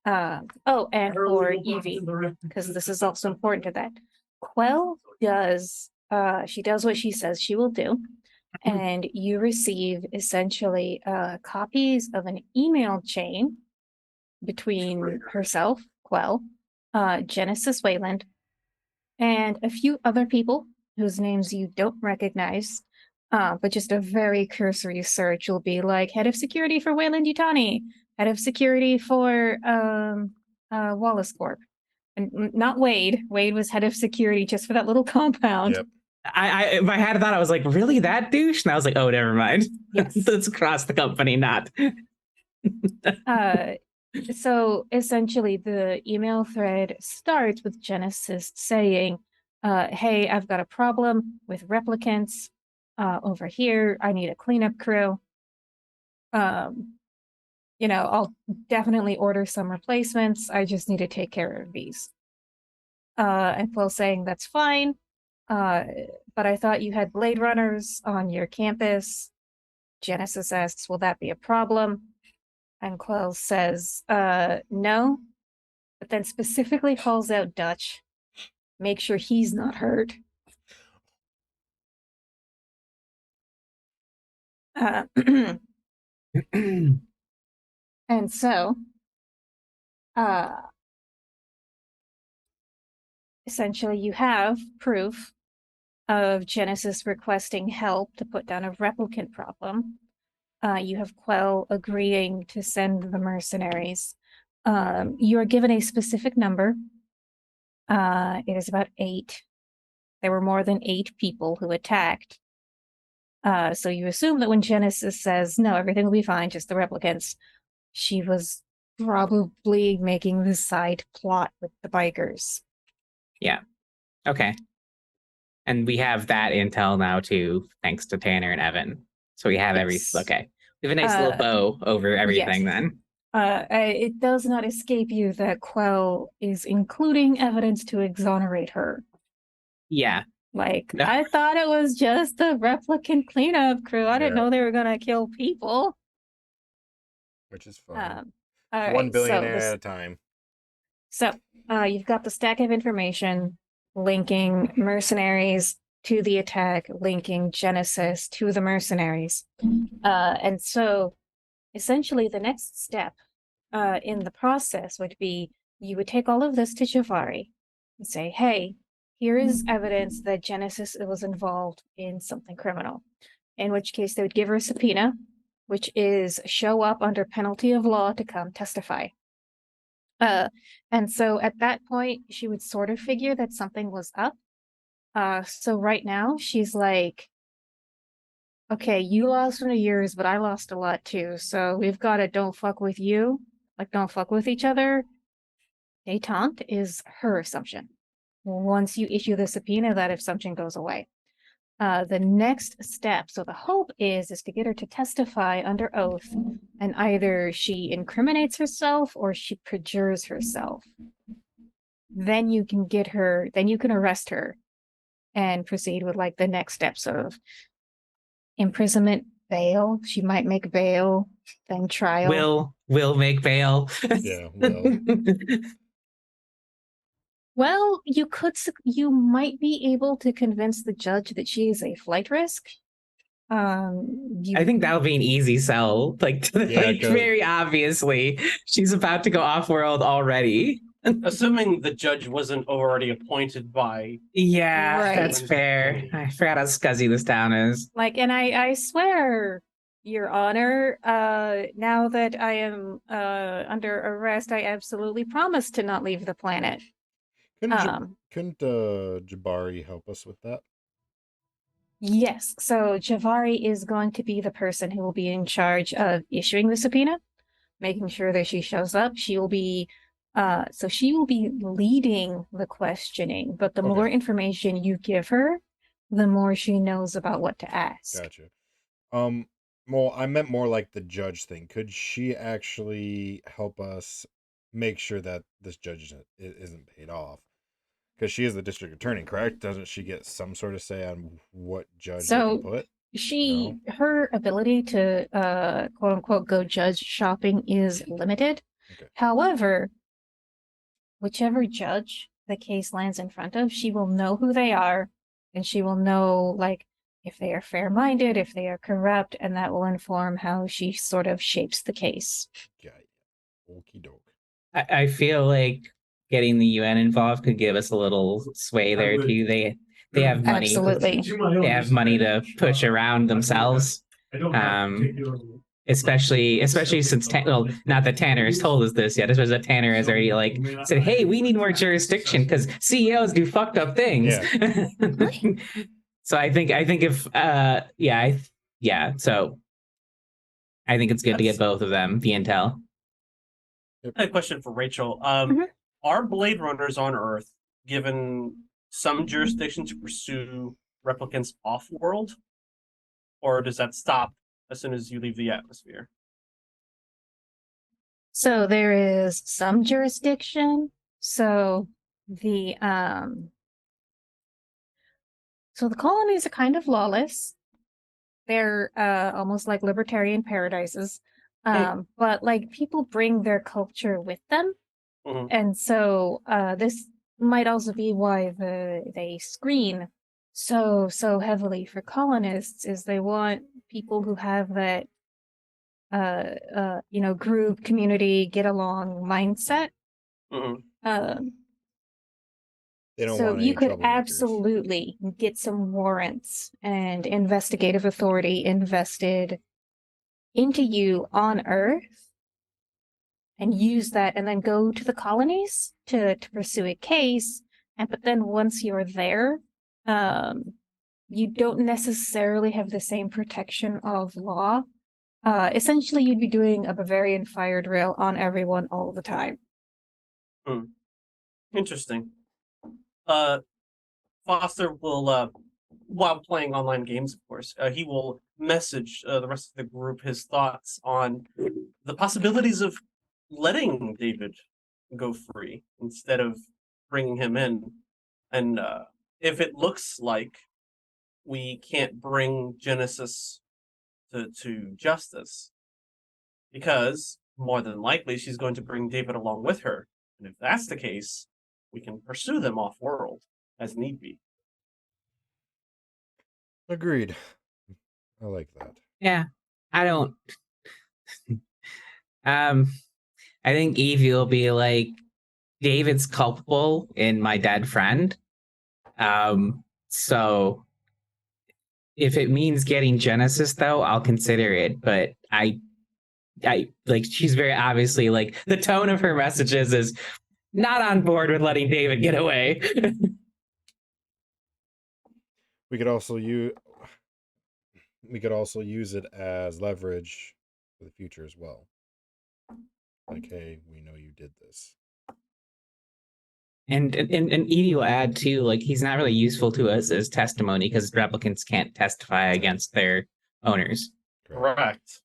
Oh, and for Evie, because this is also important to that. Quell does, she does what she says she will do, and you receive essentially copies of an email chain between herself, Quell, Genesis Wayland, and a few other people whose names you don't recognize. But just a very cursory search will be like head of security for Wayland Yutani, head of security for Wallace Corp. And not Wade. Wade was head of security just for that little compound. Yep. I in my head thought I was like, really that douche? And I was like, oh, never mind. Yes. That's across the company, not. So essentially the email thread starts with Genesis saying, hey, I've got a problem with replicants over here. I need a cleanup crew. I'll definitely order some replacements. I just need to take care of these. And Quill's saying that's fine. But I thought you had Blade Runners on your campus. Genesis asks, will that be a problem? And Quell says, no, but then specifically calls out Dutch. Make sure he's not hurt. And so, essentially, you have proof of Genesis requesting help to put down a replicant problem. You have Quell agreeing to send the mercenaries. You are given a specific number. It is about 8. There were more than 8 people who attacked. So you assume that when Genesis says, no, everything will be fine, just the replicants, she was probably making this side plot with the bikers. Yeah. Okay. And we have that intel now too, thanks to Tanner and Evan. So we have Yes. okay. We have a nice little bow over everything yes. then. It does not escape you that Quell is including evidence to exonerate her. Yeah. Like, No. I thought it was just a replicant cleanup crew. I didn't Yeah. know they were gonna kill people. Which is fine. All 1 right, billionaire so at a time. So, you've got the stack of information linking mercenaries to the attack, linking Genesis to the mercenaries. And so, essentially, the next step in the process would be you would take all of this to Javari and say, hey, here is evidence that Genesis was involved in something criminal. In which case, they would give her a subpoena, which is show up under penalty of law to come testify. And so at that point, she would sort of figure that something was up. So right now, she's like, okay, you lost 20 years, but I lost a lot too. So we've got a don't fuck with you, like don't fuck with each other. Detente is her assumption. Once you issue the subpoena, that assumption goes away. The next step, so the hope is to get her to testify under oath, and either she incriminates herself or she perjures herself. Then you can get her, then you can arrest her and proceed with like the next steps of imprisonment, bail. She might make bail, then trial. Will make bail. Yeah, will. Well, you might be able to convince the judge that she is a flight risk. I think that'll be an easy sell. Like, Yeah, like very obviously, she's about to go off world already. Assuming the judge wasn't already appointed by. Yeah, Right. that's fair. I forgot how scuzzy this town is. Like, and I swear, Your Honor, now that I am under arrest, I absolutely promise to not leave the planet. Couldn't Jabari help us with that? Yes, so Javari is going to be the person who will be in charge of issuing the subpoena, making sure that she shows up. She will be leading the questioning, but the more Okay. information you give her, the more she knows about what to ask. Gotcha. Well, I meant more like the judge thing. Could she actually help us make sure that this judge isn't paid off? Because she is the district attorney, correct? Doesn't she get some sort of say on what judge they So can put? her ability to quote unquote go judge shopping is limited. Okay. However, whichever judge the case lands in front of, she will know who they are, and she will know like if they are fair-minded, if they are corrupt, and that will inform how she sort of shapes the case. Yeah. Okie doke. I feel like getting the UN involved could give us a little sway there too. They have money. Absolutely. They have money to push around themselves. Especially since not that Tanner has told us this yet. It's that Tanner has already like said, "Hey, we need more jurisdiction because CEOs do fucked up things." So I think if so I think it's good to get both of them the intel. I had a question for Rachel. Mhm. Are Blade Runners on Earth given some jurisdiction to pursue replicants off-world, or does that stop as soon as you leave the atmosphere? So there is some jurisdiction. So the colonies are kind of lawless. They're almost like libertarian paradises. But like people bring their culture with them. Mhm. And so this might also be why they screen so heavily for colonists, is they want people who have that group, community, get along mindset. Mhm. They don't So want any you could troublemakers. absolutely get some warrants and investigative authority invested into you on Earth and use that, and then go to the colonies to pursue a case. But then once you're there, you don't necessarily have the same protection of law. Essentially, you'd be doing a Bavarian fire drill on everyone all the time. Interesting. Foster will, while playing online games, of course, he will message the rest of the group his thoughts on the possibilities of letting David go free instead of bringing him in. And if it looks like we can't bring Genesis to justice, because more than likely she's going to bring David along with her. And if that's the case, we can pursue them off-world as need be. Agreed. I like that. Yeah, I don't. I think Evie will be like, David's culpable in my dead friend. So if it means getting Genesis, though, I'll consider it. But I like, she's very obviously like, the tone of her messages is not on board with letting David get away. We could also use it as leverage for the future as well. Like, hey, we know you did this. And Evie will add too, like, he's not really useful to us as testimony because replicants can't testify against their owners. Correct.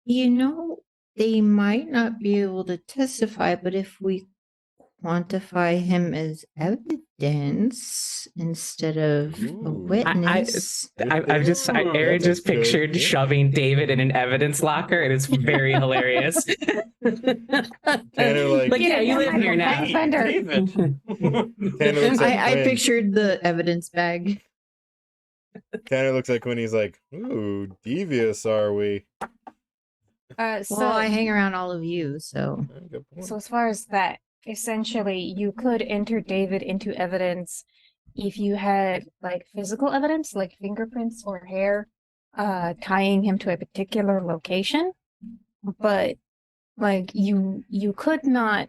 They might not be able to testify, but if we quantify him as evidence instead of a Ooh. witness. Aaron just pictured shoving David in an evidence locker, and it's very hilarious. Tanner, like, yeah, you live here now. David. Tanner looks like I Quinn. pictured the evidence bag. Tanner looks like when he's like, ooh, devious are we? So Well, I hang around all of you, so Good point. so as far as that, essentially you could enter David into evidence if you had like physical evidence, like fingerprints or hair, tying him to a particular location. But like you could not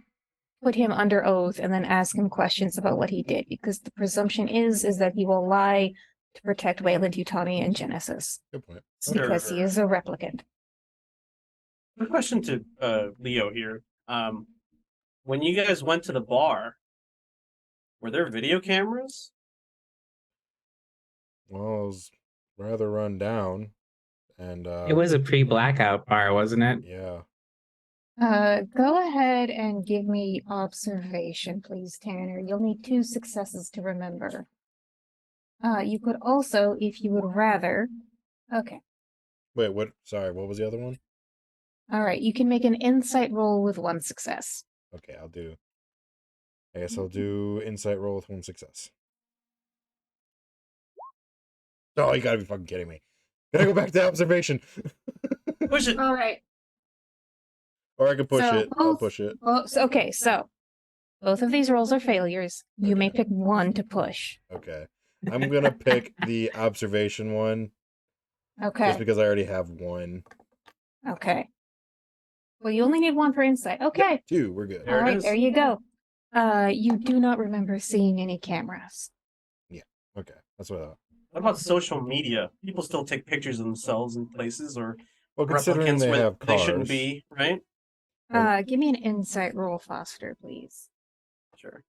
put him under oath and then ask him questions about what he did, because the presumption is that he will lie to protect Wayland Utani and Genesis, Good point. Sure. because he is a replicant. A question to Leo here. When you guys went to the bar, were there video cameras? Well, it was rather run down, and It was a pre-blackout bar, wasn't it? yeah. Go ahead and give me observation, please, Tanner. You'll need 2 successes to remember. You could also, if you would rather. Okay. Wait, what? Sorry, what was the other one? All right. You can make an insight roll with 1 success. Okay, I'll do. I guess I'll do insight roll with 1 success. Oh, you gotta be fucking kidding me! Gotta go back to observation. Push it. All right. Or I can push So it. I'll both- push it. Well, okay. So both of these rolls are failures. You may pick one to push. Okay. I'm gonna pick the observation one Okay. just because I already have 1. Okay. Well, you only need 1 for insight. Okay. 2, we're good. There All it right. is. There you go. You do not remember seeing any cameras. Okay, that's what I thought. What about social media? People still take pictures of themselves in places or Well, considering replicants they where have they cars, shouldn't be, right? Give me an insight roll, Foster, please. Sure.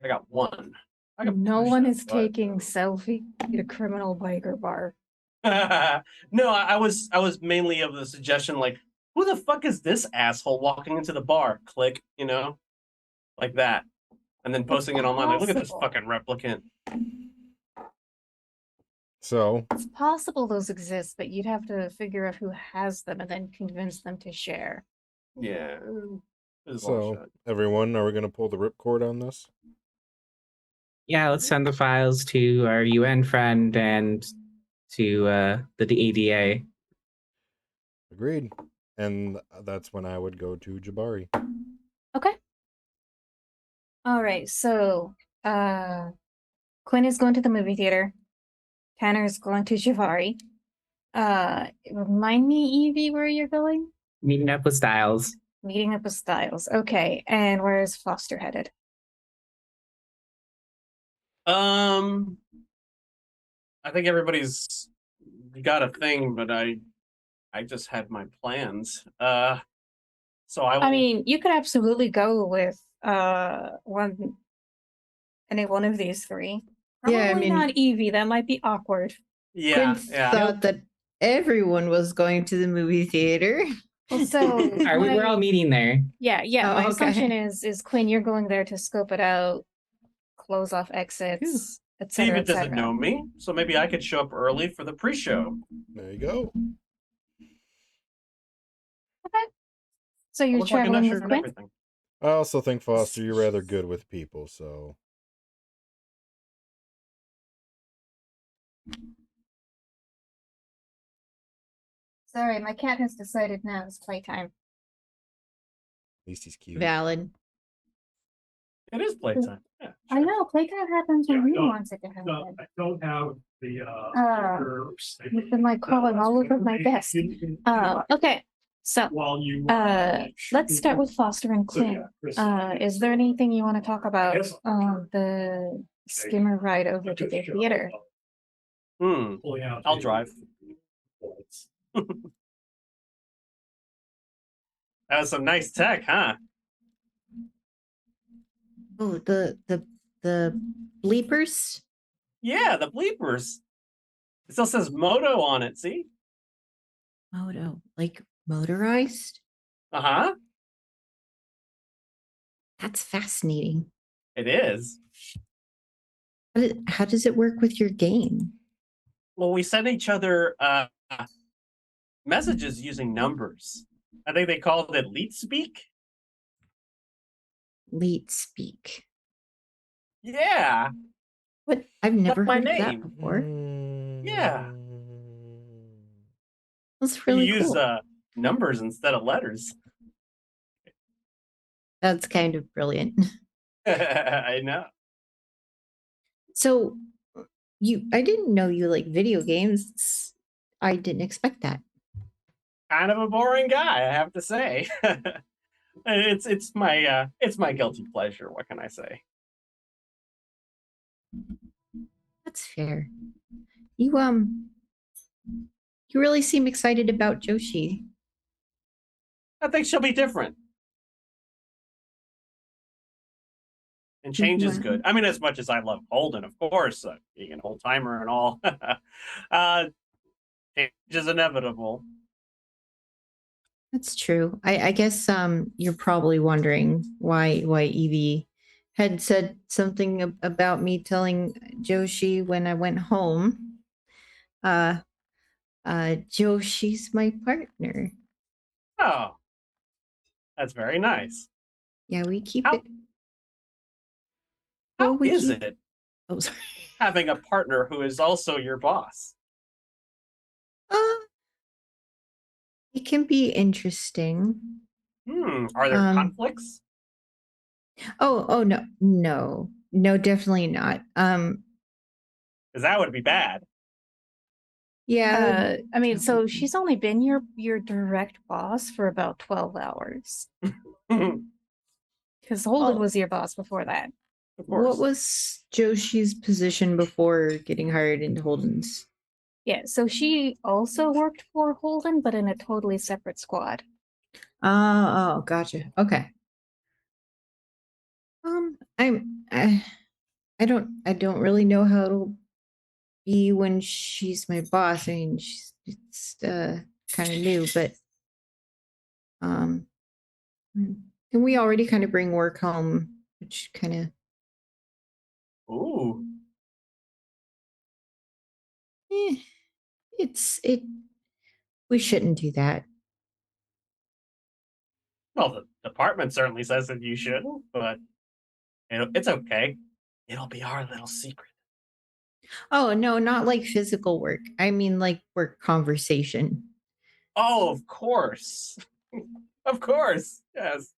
I got 1. I can No push one that is button, taking though. selfie at a criminal biker bar. No, I was mainly of the suggestion like, who the fuck is this asshole walking into the bar? Click, like that, and then posting it online. Like, look at this Possible. fucking replicant. so It's possible those exist, but you'd have to figure out who has them and then convince them to share. Yeah. This is so bullshit. everyone, are we gonna pull the ripcord on this? Yeah, let's send the files to our UN friend and to the ADA. Agreed. And that's when I would go to Jabari. Okay. All right. So, Quinn is going to the movie theater. Tanner is going to Javari. Remind me, Evie, where you're going? Meeting up with Styles. Meeting up with Styles. Okay. And where is Foster headed? I think everybody's got a thing, but I just had my plans. So I will. I mean, you could absolutely go with any one of these 3. Probably Yeah, I mean- not Evie. That might be awkward. yeah, Quinn yeah. thought that everyone was going to the movie theater. Well, so All right, we're all meeting there. Yeah. Oh, My okay. assumption is Quinn, you're going there to scope it out, close off exits, etc. David doesn't know me, so maybe I could show up early for the pre-show. There you go. So I you're look like an traveling usher with and Quinn. everything. I also think, Foster, you're rather good with people, so Sorry, my cat has decided now it's playtime. at least he's cute. Valid. It is playtime. Yeah, I know playtime happens when Yeah, he no, wants it to happen. No, I don't have the You've been like crawling all over my desk. Okay. So While you let's start with Foster and Quinn. Is there anything you want to talk about Yes. the skimmer ride over to the theater? I'll drive. That was some nice tech, huh? Oh, the bleepers. Yeah, the bleepers. It still says Moto on it, see? Moto, like motorized. Uh-huh. That's fascinating. It is. How does it work with your game? Well, we send each other messages using numbers. I think they called it Leet Speak. Leet speak. Yeah. What? I've never my heard of name. that before. Yeah. That's really you use cool. numbers instead of letters. That's kind of brilliant. I know. So I didn't know you like video games. I didn't expect that. Kind of a boring guy, I have to say. It's my guilty pleasure. What can I say? That's fair. You you really seem excited about Joshi. I think she'll be different. And change is Wow. good. I mean, as much as I love Holden, of course, being an old timer and all, change is inevitable. That's true. I guess you're probably wondering why Evie had said something about me telling Joshi when I went home. Uh Joshi's my partner. Oh, that's very nice. Yeah, we keep How it. how Well, we is keep it Oh, sorry. having a partner who is also your boss? Uh, it can be interesting. Are there Um conflicts? oh no, definitely not. Because that would be bad. Yeah. I mean, so she's only been your direct boss for about 12 hours. Of Because Holden Oh, was your boss before that. what course. was Joshi's position before getting hired into Holden's? Yeah, so she also worked for Holden, but in a totally separate squad. Oh, gotcha. Okay. I don't really know how it'll be when she's my boss. I mean, it's kind of new, but um, and we already kind of bring work home, which kind of Ooh. eh, it. We shouldn't do that. Well, the department certainly says that you shouldn't, but it's okay. It'll be our little secret. Oh no, not like physical work. I mean, like work conversation. Oh, of course. Of course. Yes.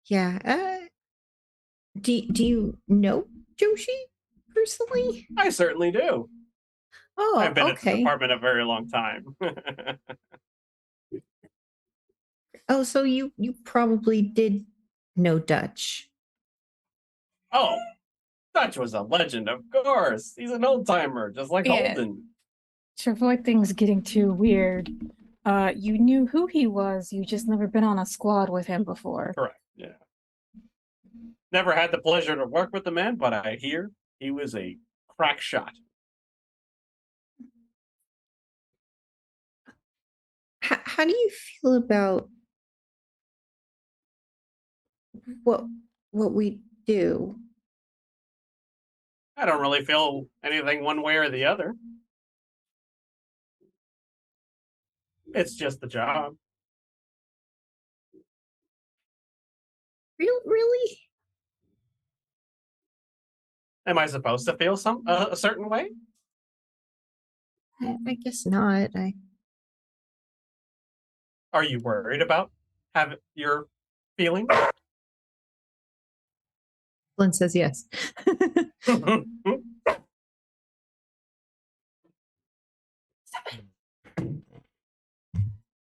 Yeah. Do you know Joshi personally? I certainly do. Oh, I've been at the okay. department a very long time. Oh, so you probably did know Dutch. Oh, Dutch was a legend, of course. He's an old timer, just like Yeah. Holden. To avoid things getting too weird, you knew who he was, you just never been on a squad with him before. Correct. Yeah. Never had the pleasure to work with the man, but I hear he was a crack shot. How do you feel about what what we do? I don't really feel anything one way or the other. It's just the job. Really? Am I supposed to feel a certain way? I guess not. I Are you worried about have your feelings? Flynn says yes.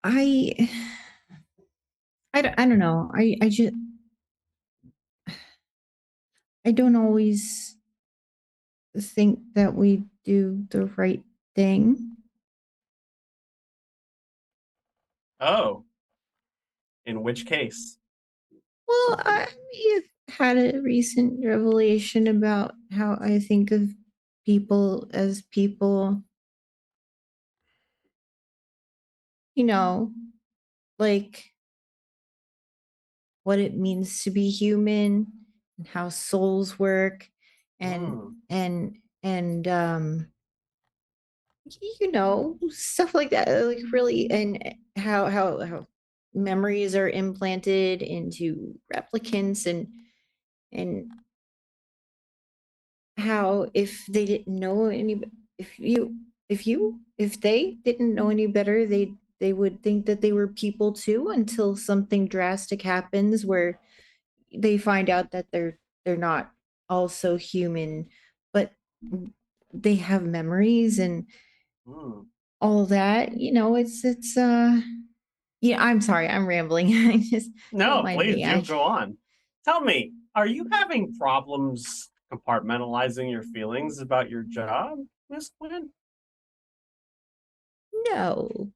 I I don't know. I just I don't always think that we do the right thing. Oh, in which case? Well, I have had a recent revelation about how I think of people as people, you know, like what it means to be human and how souls work and Hmm. you know, stuff like that, like really, and how memories are implanted into replicants and how if they didn't know any if they didn't know any better, they'd they would think that they were people too until something drastic happens where they find out that they're not also human, but they have memories and Hmm. all that. It's yeah, I'm sorry, I'm rambling. I just don't No, mind please me. do go on. Tell me, are you having problems compartmentalizing your feelings about your job, Miss Quinn? No.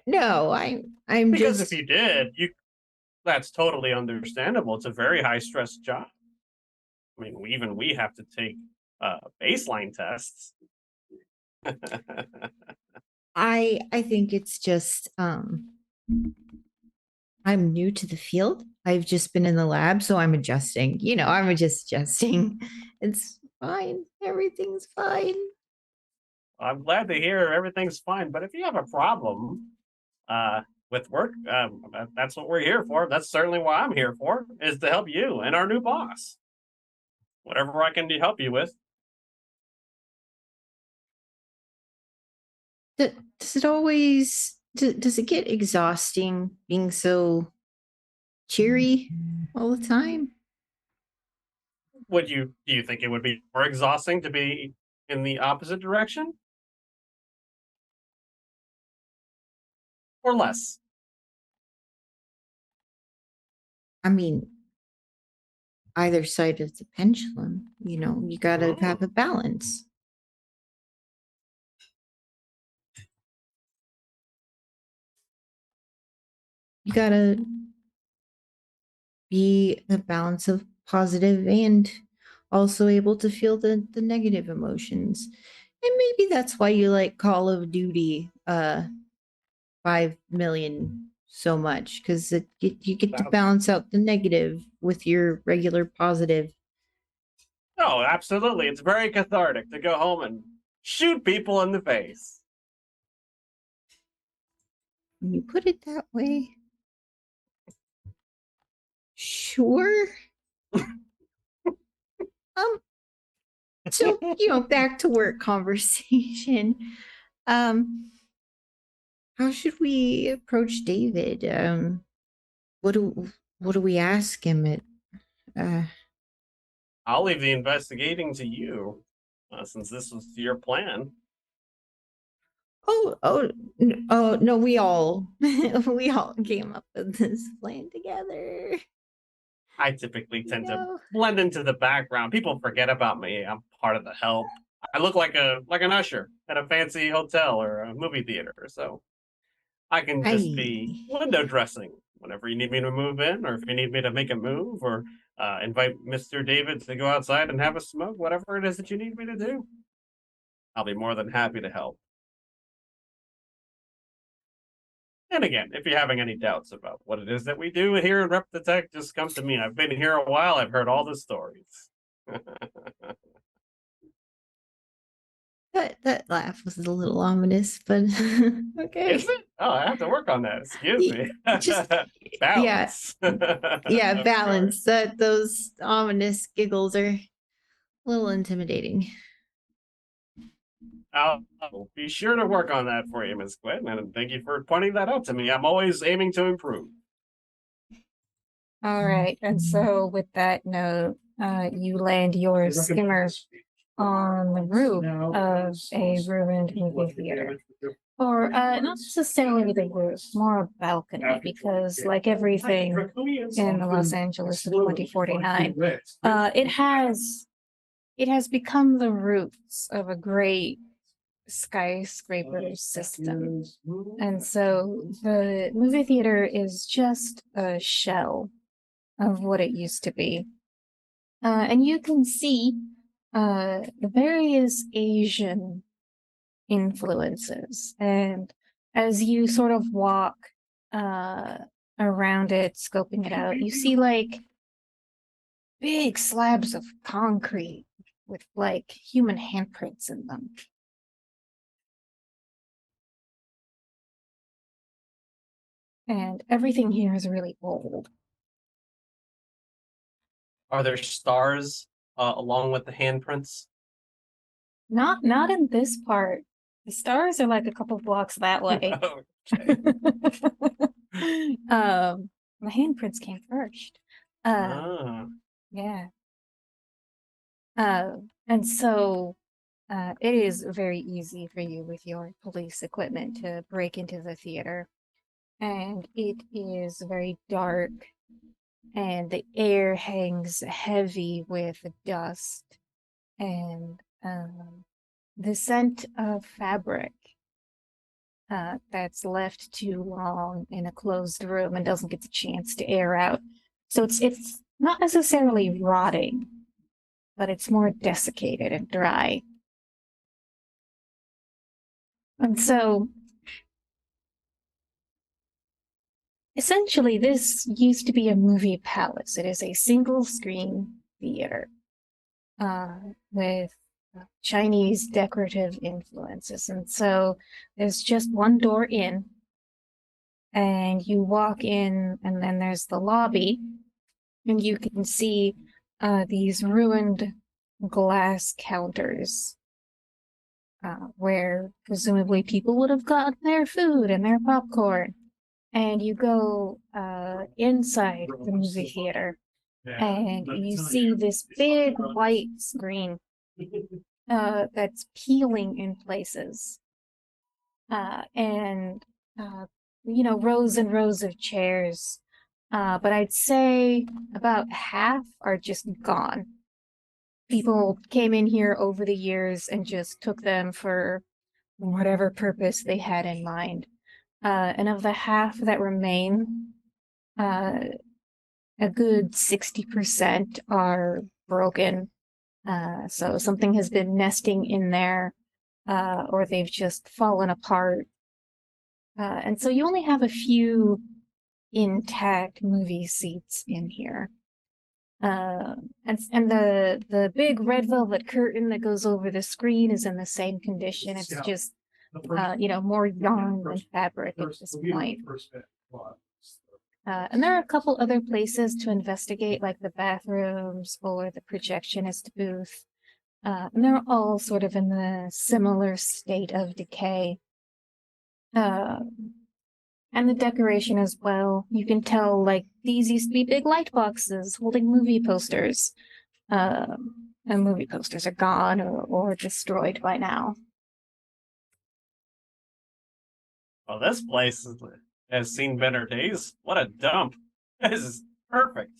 No, I'm Because if just you did, you that's totally understandable. It's a very high stress job. I mean, even we have to take baseline tests. I think it's just I'm new to the field. I've just been in the lab, so I'm adjusting. I'm just adjusting. It's fine. Everything's fine. I'm glad to hear everything's fine, but if you have a problem with work, that's what we're here for. That's certainly what I'm here for, is to help you and our new boss. Whatever I can help you with. Does it always does it get exhausting being so cheery all the time? Do you think it would be more exhausting to be in the opposite direction? Or less? I mean, either side of the pendulum, you got to have a balance. You got to be a balance of positive and also able to feel the negative emotions. And maybe that's why you like Call of Duty 5 million so much, because you get to balance out the negative with your regular positive. No, absolutely. It's very cathartic to go home and shoot people in the face. When you put it that way, sure. um so back to work conversation. um how should we approach David? What do we ask him? Uh, I'll leave the investigating to you, since this was your plan. oh no, we all we all came up with this plan together. I typically tend to No. blend into the background. People forget about me. I'm part of the help. I look like an usher at a fancy hotel or a movie theater, so I can just be I window dressing whenever you need me to move in, or if you need me to make a move, or invite Mr. David to go outside and have a smoke, whatever it is that you need me to do. I'll be more than happy to help. And again, if you're having any doubts about what it is that we do here in Rep the Tech, just come to me. I've been here a while. I've heard all the stories. that laugh was a little ominous, but okay. Is it? Oh, I have to work on that. Excuse me. Just Balance. yeah, Of balance. course. That those ominous giggles are a little intimidating. I'll be sure to work on that for you, Miss Quinn, and thank you for pointing that out to me. I'm always aiming to improve. All right. And so with that note, you land your skimmer on the roof of a ruined movie theater. Or not necessarily the roof, more a balcony, because like everything in the Los Angeles of 2049, it has become the roots of a great skyscraper system. And so the movie theater is just a shell of what it used to be. And you can see the various Asian influences. And as you sort of walk around it, scoping it out, you see like big slabs of concrete with like human handprints in them. And everything here is really old. Are there stars along with the handprints? Not in this part. The stars are like a couple blocks that way. Okay. The handprints came first. Ah. Yeah. And so it is very easy for you with your police equipment to break into the theater. And it is very dark, and the air hangs heavy with dust and the scent of fabric that's left too long in a closed room and doesn't get the chance to air out. So it's not necessarily rotting, but it's more desiccated and dry. And so essentially this used to be a movie palace. It is a single screen theater with Chinese decorative influences. And so there's just one door in, and you walk in, and then there's the lobby, and you can see these ruined glass counters where presumably people would have gotten their food and their popcorn. And you go inside the movie theater, and you see this big white screen that's peeling in places. And rows and rows of chairs. But I'd say about half are just gone. People came in here over the years and just took them for whatever purpose they had in mind. And of the half that remain, a good 60% are broken. So something has been nesting in there, or they've just fallen apart. And so you only have a few intact movie seats in here. And the big red velvet curtain that goes over the screen is in the same condition. It's just more yarn than fabric at this point. And there are a couple other places to investigate, like the bathrooms or the projectionist booth. And they're all sort of in the similar state of decay. And the decoration as well. You can tell, like, these used to be big light boxes holding movie posters. And movie posters are gone or destroyed by now. Well, this place has seen better days. What a dump. This is perfect.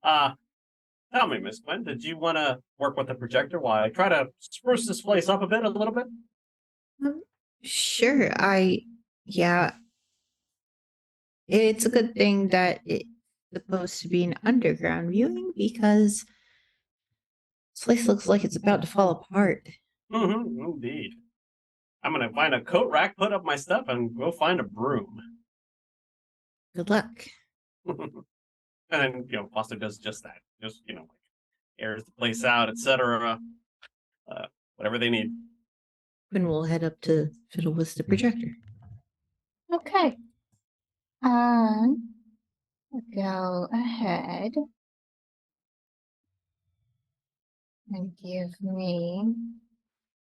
Tell me, Miss Quinn, did you want to work with the projector while I try to spruce this place up a little bit? Sure. Yeah. It's a good thing that it's supposed to be an underground viewing because this place looks like it's about to fall apart. Mm-hmm, indeed. I'm gonna find a coat rack, put up my stuff, and go find a broom. Good luck. And then, Foster does just that. Just, airs the place out, etc. Whatever they need. Quinn will head up to fiddle with the projector. Okay. Go ahead and give me.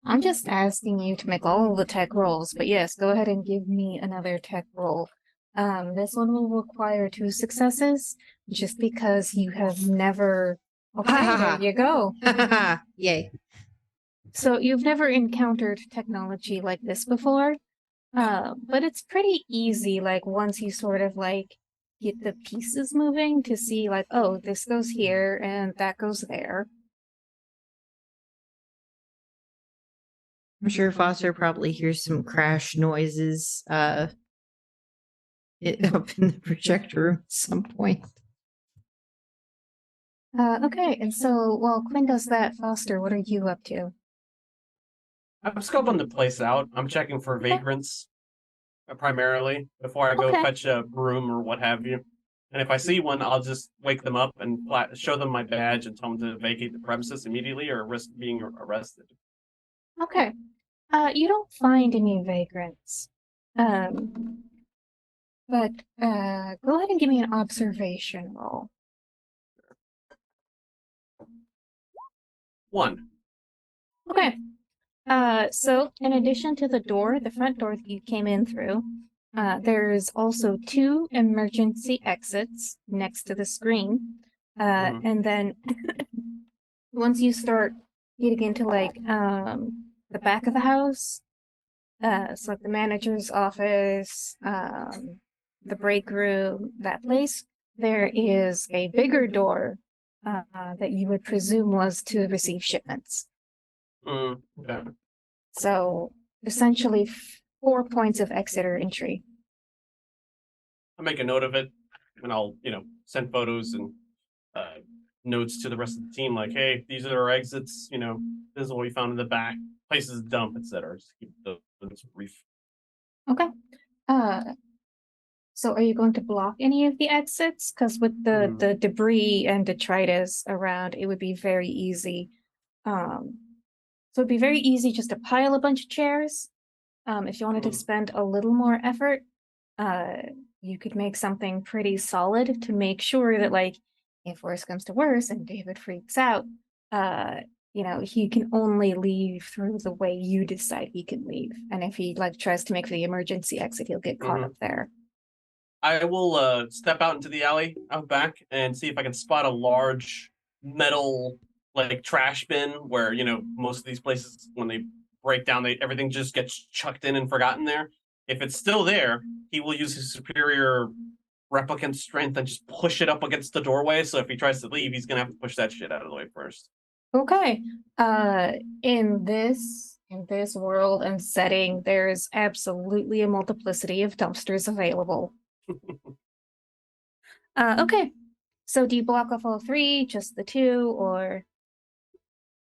I'm just asking you to make all the tech rolls, but yes, go ahead and give me another tech roll. This one will require 2 successes, just because you have never. Okay, there you go. Yay. So you've never encountered technology like this before, but it's pretty easy. Like once you sort of like get the pieces moving to see, like, oh, this goes here and that goes there. I'm sure Foster probably hears some crash noises up in the projector room at some point. Okay, and so while Quinn does that, Foster, what are you up to? I'm scoping the place out. I'm checking for vagrants, primarily, before I go Okay. fetch a broom or what have you. And if I see one, I'll just wake them up and show them my badge and tell them to vacate the premises immediately or risk being arrested. Okay. You don't find any vagrants. But go ahead and give me an observation roll. 1. Okay. So in addition to the front door that you came in through, There's also 2 emergency exits next to the screen. And then once you start getting into like the back of the house, so like the manager's office, the break room, that place, there is a bigger door that you would presume was to receive shipments. Yeah. So essentially 4 points of exit or entry. I'll make a note of it, and I'll send photos and notes to the rest of the team, like, hey, these are our exits. This is what we found in the back. Places to dump, etc. Just keep those brief. Okay. So are you going to block any of the exits? Because with the debris and detritus around, it would be very easy. So it'd be very easy just to pile a bunch of chairs. If you wanted to spend a little more effort, you could make something pretty solid to make sure that, like, if worse comes to worse and David freaks out, he can only leave through the way you decide he can leave. And if he like tries to make for the emergency exit, he'll get caught up there. I will step out into the alley out back and see if I can spot a large metal like trash bin where most of these places, when they break down, everything just gets chucked in and forgotten there. If it's still there, he will use his superior replicant strength and just push it up against the doorway. So if he tries to leave, he's gonna have to push that shit out of the way first. Okay. In this world and setting, there's absolutely a multiplicity of dumpsters available. Okay. So do you block off all 3, just the 2, or?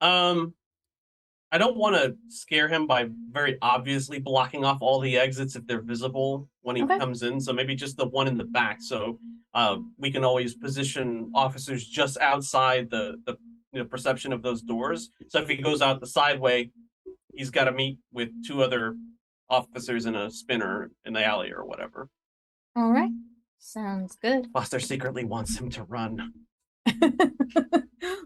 I don't want to scare him by very obviously blocking off all the exits if they're visible when he comes in. So maybe just the one in the back. So we can always position officers just outside the perception of those doors. So if he goes out the side way, he's got to meet with 2 other officers in a spinner in the alley or whatever. All right. Sounds good. Foster secretly wants him to run.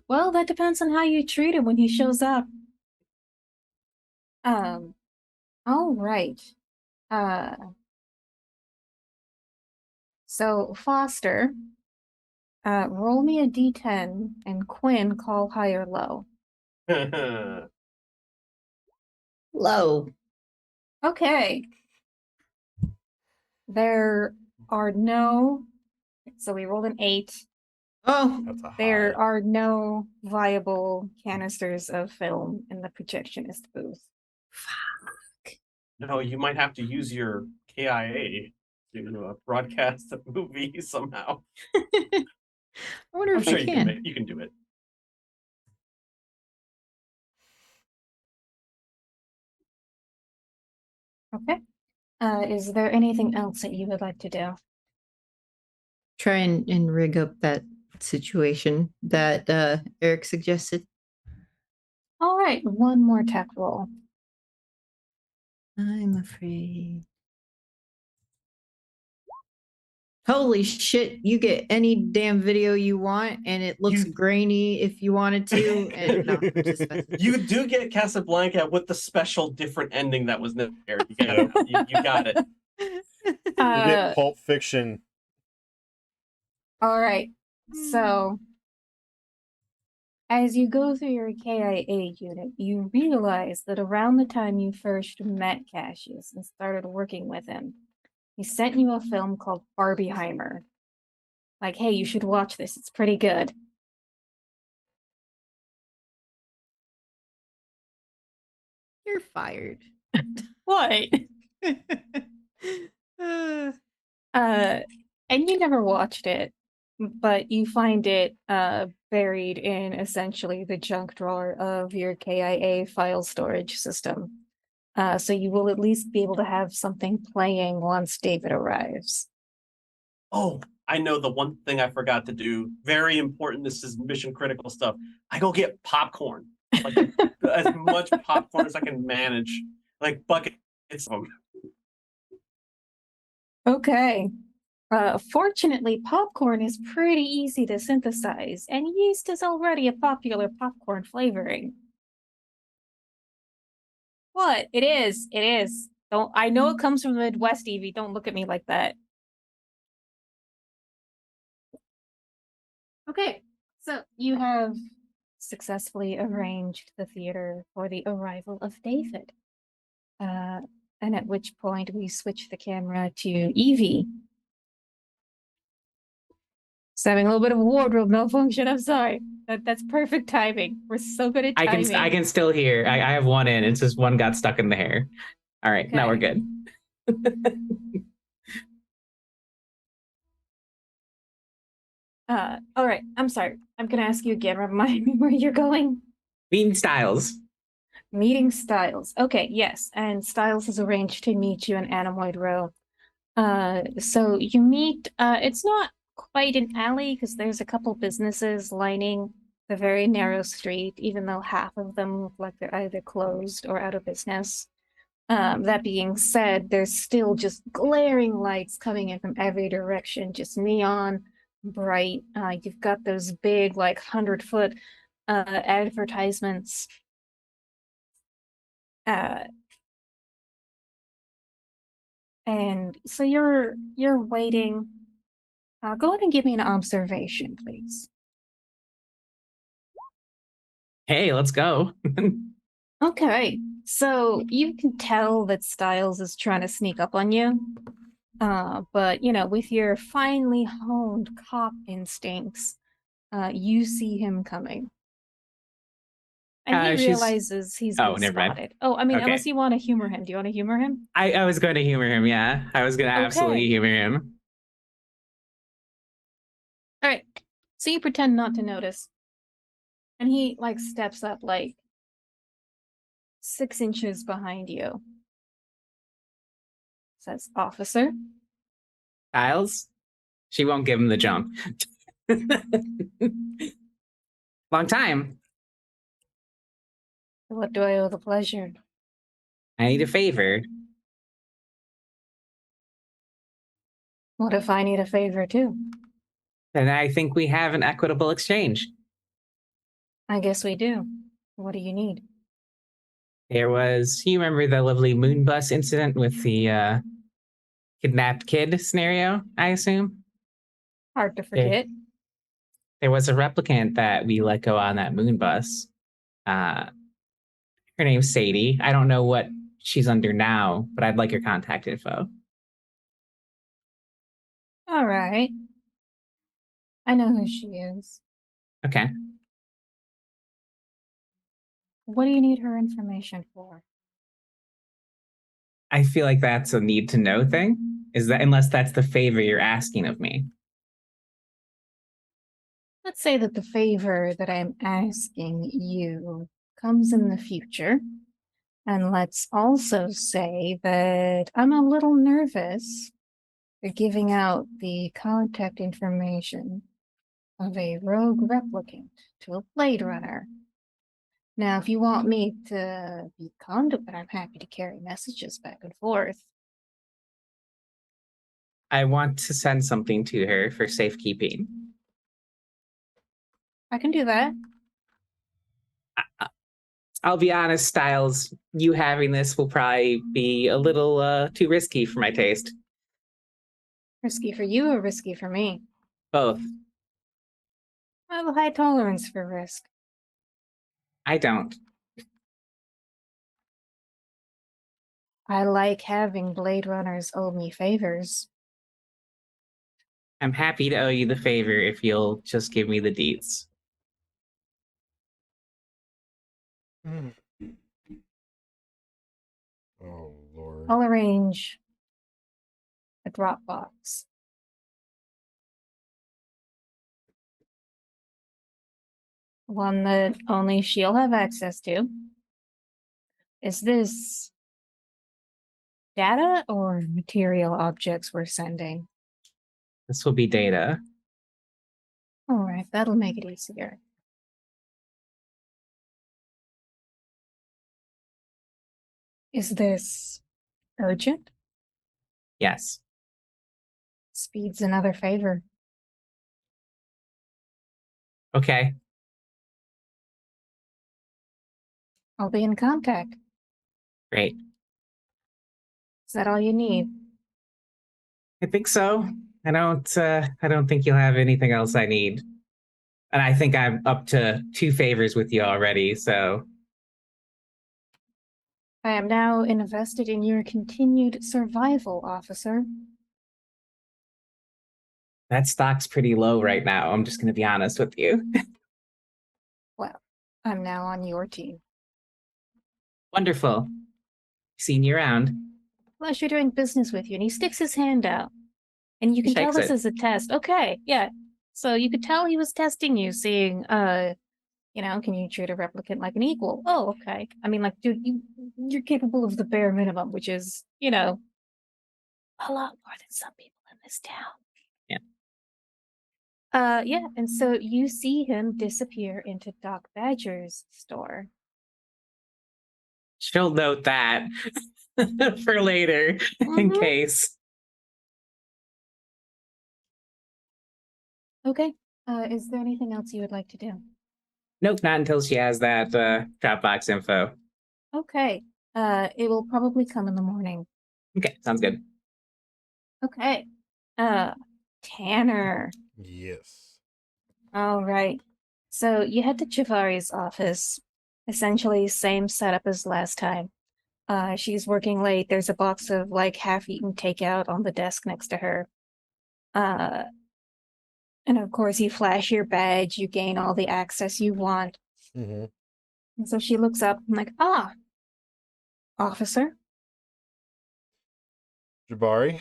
Well, that depends on how you treat him when he shows up. All right. So Foster, roll me a d10 and Quinn call high or low. Low. Okay. There are no, so we rolled an 8. Oh, That's a There high. are no viable canisters of film in the projectionist booth. No, you might have to use your KIA to broadcast a movie somehow. I wonder I'm if sure I you can. you can do it. Okay. Is there anything else that you would like to do? Try and rig up that situation that Eric suggested. All right, one more tech roll. I'm afraid. Holy shit, you get any damn video you want, and it looks grainy if you wanted to. And no, just You do get Casablanca with the special different ending that was there. You got it. You got it. You get Pulp Fiction. All right, so as you go through your KIA unit, you realize that around the time you first met Cassius and started working with him, he sent you a film called Barbieheimer. Like, hey, you should watch this. It's pretty good. You're fired. What? And you never watched it, but you find it buried in essentially the junk drawer of your KIA file storage system. So you will at least be able to have something playing once David arrives. Oh, I know the one thing I forgot to do. Very important. This is mission critical stuff. I go get popcorn. Like as much popcorn as I can manage. Like buckets of them. Okay. Fortunately, popcorn is pretty easy to synthesize, and yeast is already a popular popcorn flavoring. What? It is. Don't. I know it comes from the Midwest, Evie. Don't look at me like that. Okay, so you have successfully arranged the theater for the arrival of David. And at which point we switch the camera to Evie. It's having a little bit of a wardrobe malfunction. I'm sorry. That's perfect timing. We're so good at I timing. can still hear. I have one in. It's just one got stuck in the hair. All right, now we're Okay. good. All right. I'm sorry. I'm gonna ask you again. Remind me where you're going. Bean Styles. Meeting Styles. Okay, yes. And Styles has arranged to meet you in Anemoid Row. So you meet, it's not quite an alley because there's a couple businesses lining the very narrow street, even though half of them look like they're either closed or out of business. That being said, there's still just glaring lights coming in from every direction, just neon bright. You've got those big, like 100-foot advertisements. And so you're waiting. Go ahead and give me an observation, please. Hey, let's go. Okay, so you can tell that Styles is trying to sneak up on you. But you know, with your finely honed cop instincts, you see him coming. And he She's- realizes he's Oh, been never mind. spotted. Oh, I mean, Okay. unless you want to humor him. Do you want to humor him? I was going to humor him. Yeah, I was going to absolutely Okay. humor him. All right. So you pretend not to notice. And he like steps up like 6 inches behind you. Says, "Officer." Styles, she won't give him the jump. Long time. "What do I owe the pleasure?" I need a favor. "What if I need a favor too?" And I think we have an equitable exchange. "I guess we do. What do you need?" There was, you remember the lovely moon bus incident with the kidnapped kid scenario, I assume? Hard to forget. There was a replicant that we let go on that moon bus. Her name's Sadie. I don't know what she's under now, but I'd like her contact info. All right. I know who she is. Okay. What do you need her information for? I feel like that's a need to know thing. Is that unless that's the favor you're asking of me? Let's say that the favor that I'm asking you comes in the future. And let's also say that I'm a little nervous for giving out the contact information of a rogue replicant to a Blade Runner. Now, if you want me to be conduit, I'm happy to carry messages back and forth. I want to send something to her for safekeeping. I can do that. I'll be honest, Styles, you having this will probably be a little too risky for my taste. Risky for you or risky for me? Both. I have a high tolerance for risk. I don't. I like having Blade Runners owe me favors. I'm happy to owe you the favor if you'll just give me the deets. Oh Lord. I'll arrange a Dropbox. One that only she'll have access to. Is this data or material objects we're sending? This will be data. All right, that'll make it easier. Is this urgent? Yes. Speed's another favor. Okay. I'll be in contact. Great. Is that all you need? I think so. I don't think you'll have anything else I need. And I think I'm up to 2 favors with you already, so I am now invested in your continued survival, officer. that stock's pretty low right now. I'm just gonna be honest with you. Well, I'm now on your team. Wonderful. Seen you around. Pleasure doing business with you. And he sticks his hand out. And you can tell Shakes this it. is a test. Okay, yeah. So you could tell he was testing you, seeing, can you treat a replicant like an equal? Oh, okay. I mean, like, dude, you're capable of the bare minimum, which is, a lot more than some people in this town. Yeah. Yeah, and so you see him disappear into Doc Badger's store. She'll note that for later in Mhm. case. Okay. Is there anything else you would like to do? Nope, not until she has that Dropbox info. Okay. It will probably come in the morning. Okay, sounds good. Okay. Tanner. Yes. All right. So you head to Javari's office. Essentially, same setup as last time. She's working late. There's a box of like half-eaten takeout on the desk next to her. And of course, you flash your badge, you gain all the access you want. Mm-hmm. And so she looks up and like, officer. Jabari,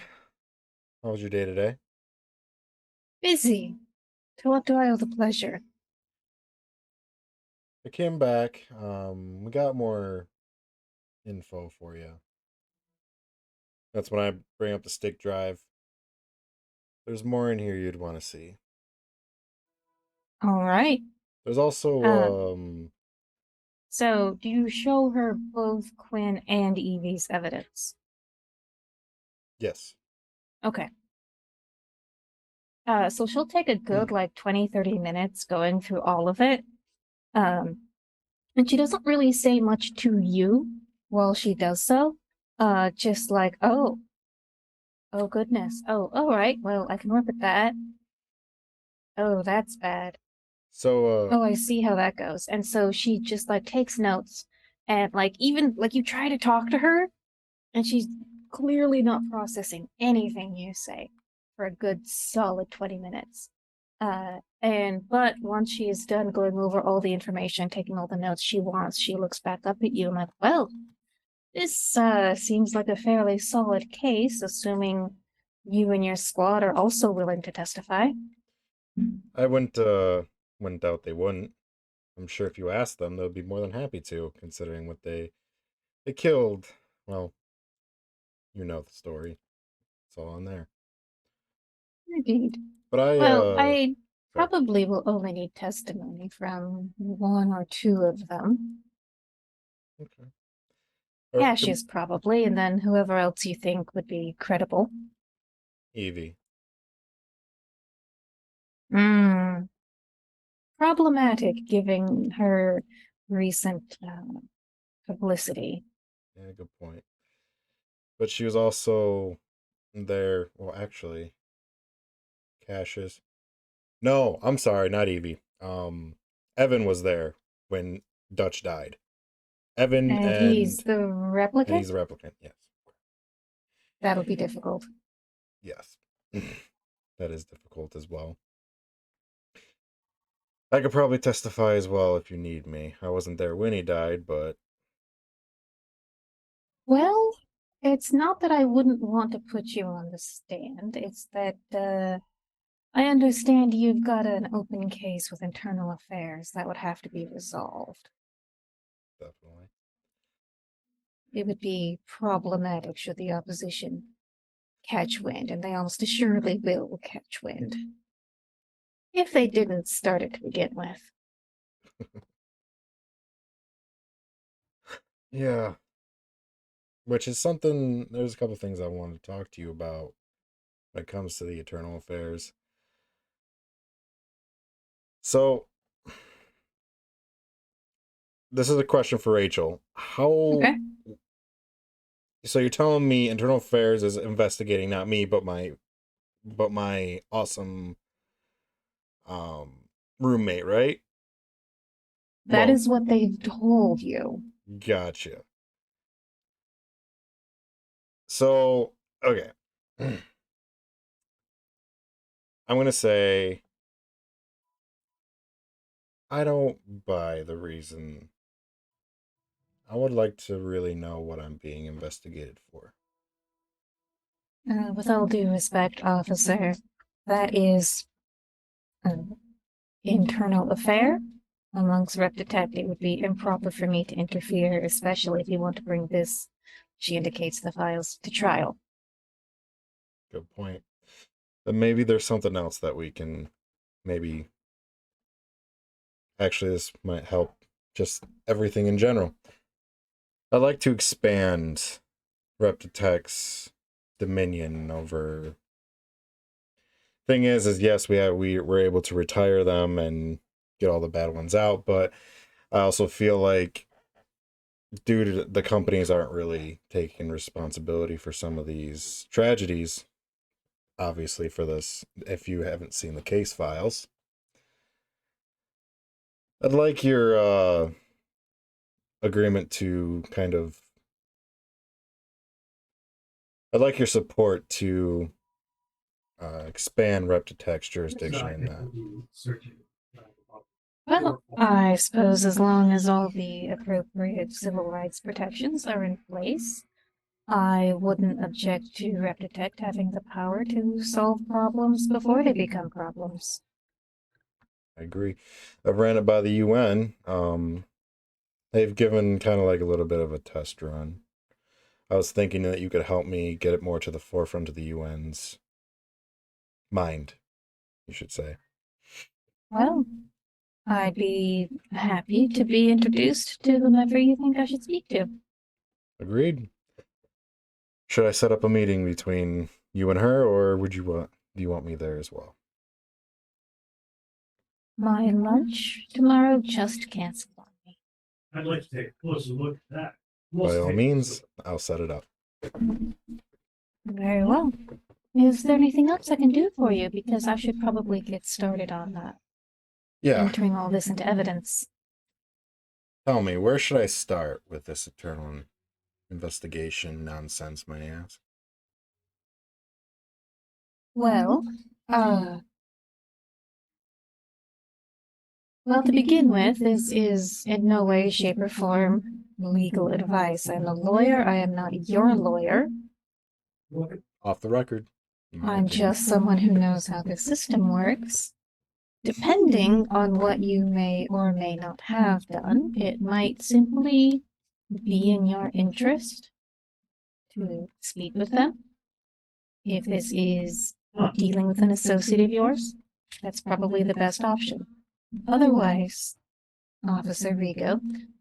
how was your day today? Busy. To what do I owe the pleasure? I came back. We got more info for you. That's when I bring up the stick drive. There's more in here you'd want to see. All right. There's also So do you show her both Quinn and Evie's evidence? yes. Okay. So she'll take a good 20, 30 minutes going through all of it. And she doesn't really say much to you while she does so. Just like, oh goodness. Oh, all right. Well, I can work with that. Oh, that's bad. So Oh, I see how that goes. And so she just like takes notes and like even like you try to talk to her and she's clearly not processing anything you say for a good solid 20 minutes. But once she is done going over all the information, taking all the notes she wants, she looks back up at you and like, well, this seems like a fairly solid case, assuming you and your squad are also willing to testify. I wouldn't doubt they wouldn't. I'm sure if you asked them, they'll be more than happy to, considering what they killed. Well, you know the story. It's all on there. Indeed. But I Well, I sorry. probably will only need testimony from one or two of them. Okay. Or Cassius probably, and then whoever else you think would be credible. Evie. Problematic given her recent publicity. Yeah, good point. But she was also there. Well, actually, Cassius. No, I'm sorry, not Evie. Evan was there when Dutch died. Evan And he's the and he's replicant? the replicant. Yes, That'll be difficult. yes, that is difficult as well. I could probably testify as well if you need me. I wasn't there when he died, but Well, it's not that I wouldn't want to put you on the stand. It's that I understand you've got an open case with internal affairs that would have to be resolved. definitely. It would be problematic should the opposition catch wind, and they almost assuredly will catch wind. If they didn't start it to begin with. Yeah. Which is something, there's a couple things I wanted to talk to you about when it comes to the Eternal Affairs. So, this is a question for Rachel. How Okay. So you're telling me Internal Affairs is investigating not me, but my awesome roommate, right? That Well, is what they've told you. Gotcha. So, okay. I'm gonna say I don't buy the reason. I would like to really know what I'm being investigated for. With all due respect, officer, that is an internal affair amongst Reptitech. It would be improper for me to interfere, especially if you want to bring this, she indicates the files, to trial. Good point. Then maybe there's something else that we can maybe. Actually, this might help just everything in general. I'd like to expand Reptitech's dominion over. Thing is yes, we were able to retire them and get all the bad ones out, but I also feel like due to the companies aren't really taking responsibility for some of these tragedies. Obviously, for this, if you haven't seen the case files, I'd like your agreement to kind of. I'd like your support to expand Reptitech's jurisdiction in that. Searching. Well, I suppose as long as all the appropriate civil rights protections are in place, I wouldn't object to Reptitech having the power to solve problems before they become problems. I agree. I've ran it by the UN. They've given kind of like a little bit of a test run. I was thinking that you could help me get it more to the forefront of the UN's mind, you should say. Well, I'd be happy to be introduced to whomever you think I should speak to. Agreed. Should I set up a meeting between you and her, or do you want me there as well? My lunch tomorrow just canceled on me. I'd like to take a closer look at that. By all means, I'll set it up. Very well. Is there anything else I can do for you? Because I should probably get started on that. Yeah. Entering all this into evidence. Tell me, where should I start with this eternal investigation nonsense, may I ask? Well, well, to begin with, this is in no way, shape, or form legal advice. I'm a lawyer. I am not your lawyer. Off the record. I'm just someone who knows how the system works. Depending on what you may or may not have done, it might simply be in your interest to speak with them. If this is dealing with an associate of yours, that's probably the best option. Otherwise, Officer Rigo,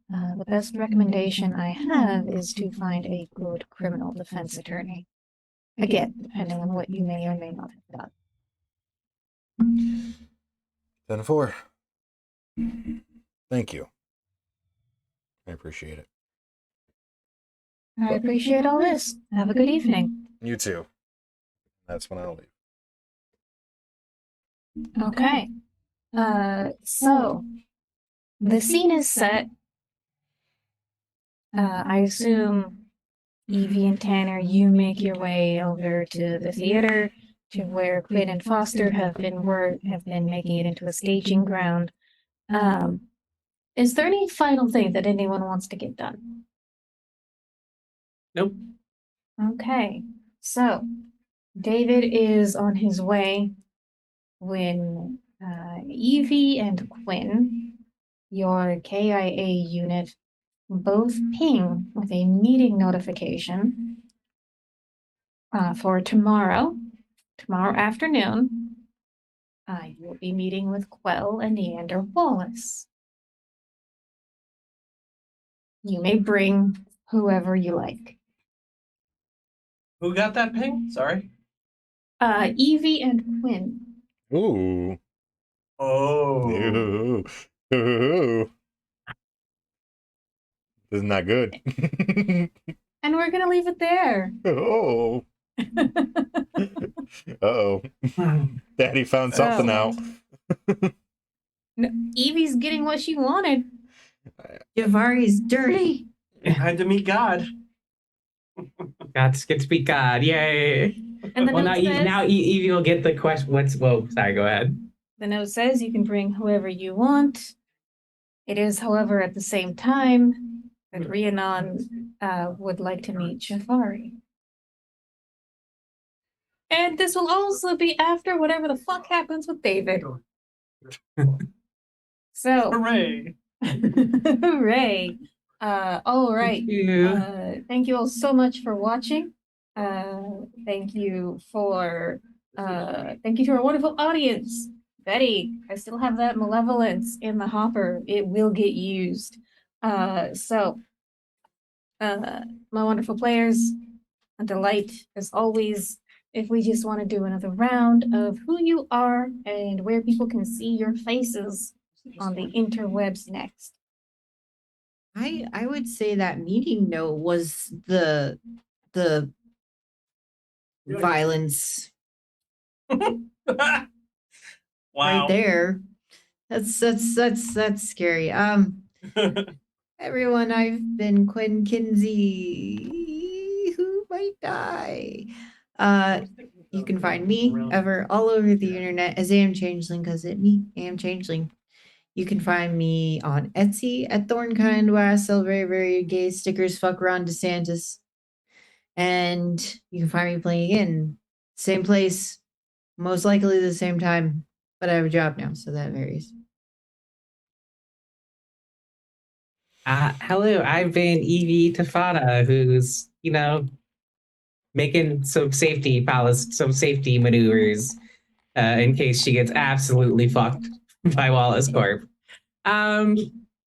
the best recommendation I have is to find a good criminal defense attorney. Again, depending on what you may or may not have done. 10-4. Thank you. I appreciate it. I appreciate all this. Have a good evening. You too. That's when I'll leave. Okay. So the scene is set. I assume Evie and Tanner, you make your way over to the theater, to where Quinn and Foster have been making it into a staging ground. Is there any final thing that anyone wants to get done? Nope. Okay, so David is on his way when Evie and Quinn, your KIA unit, both ping with a meeting notification for tomorrow afternoon. You will be meeting with Quell and Neander Wallace. You may bring whoever you like. Who got that ping? Sorry. Evie and Quinn. Ooh. Oh. Ooh. Ooh. This is not good. And we're gonna leave it there. Oh. Uh-oh. Daddy found something out. No, Evie's getting what she wanted. Javari's dirty. I had to meet God. God's get to be God. Yay. And the Well, note says, now Evie will get the question. Whoa, sorry, go ahead. the note says you can bring whoever you want. It is, however, at the same time that Rhiannon would like to meet Jafari. And this will also be after whatever the fuck happens with David. So, Hooray! hooray. All right. Yeah. Thank you all so much for watching. Thank you to our wonderful audience. Betty, I still have that malevolence in the hopper. It will get used. My wonderful players, a delight as always. If we just want to do another round of who you are and where people can see your faces on the interwebs next. I would say that meeting note was the violence Wow. right there. That's scary. Everyone, I've been Quinn Kinsey, who might die. You can find me ever all over the internet as Am Changeling, because it me, Am Changeling. You can find me on Etsy at Thornkind, where I sell very, very gay stickers, fuck Ron DeSantis. And you can find me playing again, same place, most likely the same time, but I have a job now, so that varies. Hello, I've been Evie Tafana, who's, making some safety maneuvers in case she gets absolutely fucked by Wallace Corp. And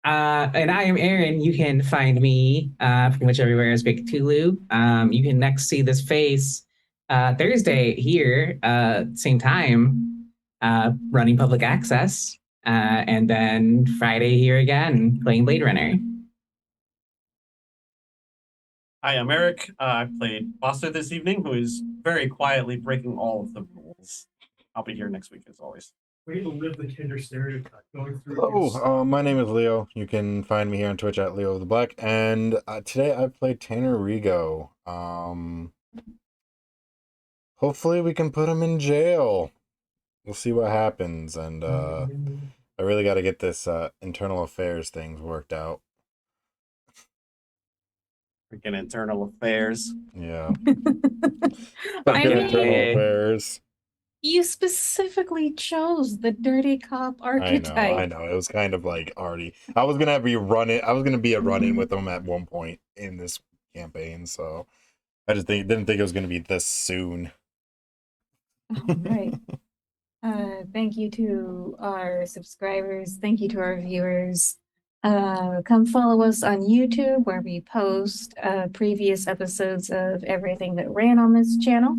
I am Aaron. You can find me pretty much everywhere as Big Cthulhu. You can next see this face Thursday here, same time, running public access. And then Friday here again, playing Blade Runner. Hi, I'm Eric. I played Foster this evening, who is very quietly breaking all of the rules. I'll be here next week, as always. Way to live the Kinder stereotype. Going through. Hello, my name is Leo. You can find me here on Twitch at Leo the Black, and today I played Tanner Rigo. Hopefully we can put him in jail. We'll see what happens, and I really got to get this internal affairs things worked out. Freaking internal affairs. Yeah. I mean, Internal affairs. you specifically chose the dirty cop archetype. I know. It was kind of like already. I was gonna be a run-in with him at one point in this campaign, so I just didn't think it was gonna be this soon. All right. Thank you to our subscribers. Thank you to our viewers. Come follow us on YouTube, where we post previous episodes of everything that ran on this channel.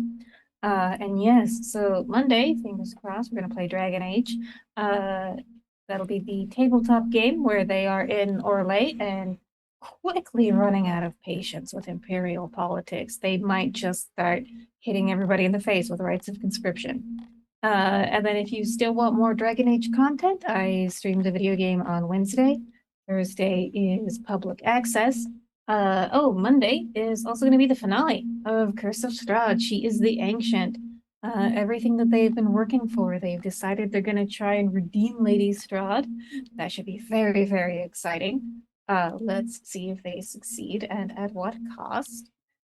And yes, so Monday, fingers crossed, we're going to play Dragon Age. That'll be the tabletop game where they are in Orlais and quickly running out of patience with imperial politics. They might just start hitting everybody in the face with rights of conscription. And then if you still want more Dragon Age content, I streamed the video game on Wednesday. Thursday is public access. Monday is also going to be the finale of Curse of Strahd. She is the Ancient. Everything that they've been working for, they've decided they're going to try and redeem Lady Strahd. That should be very, very exciting. Let's see if they succeed and at what cost.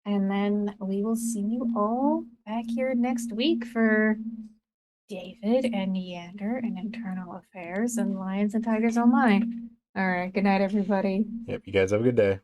And then we will see you all back here next week for David and Neander and Internal Affairs and Lions and Tigers Online. All right, good night, everybody. Yep, you guys have a good day.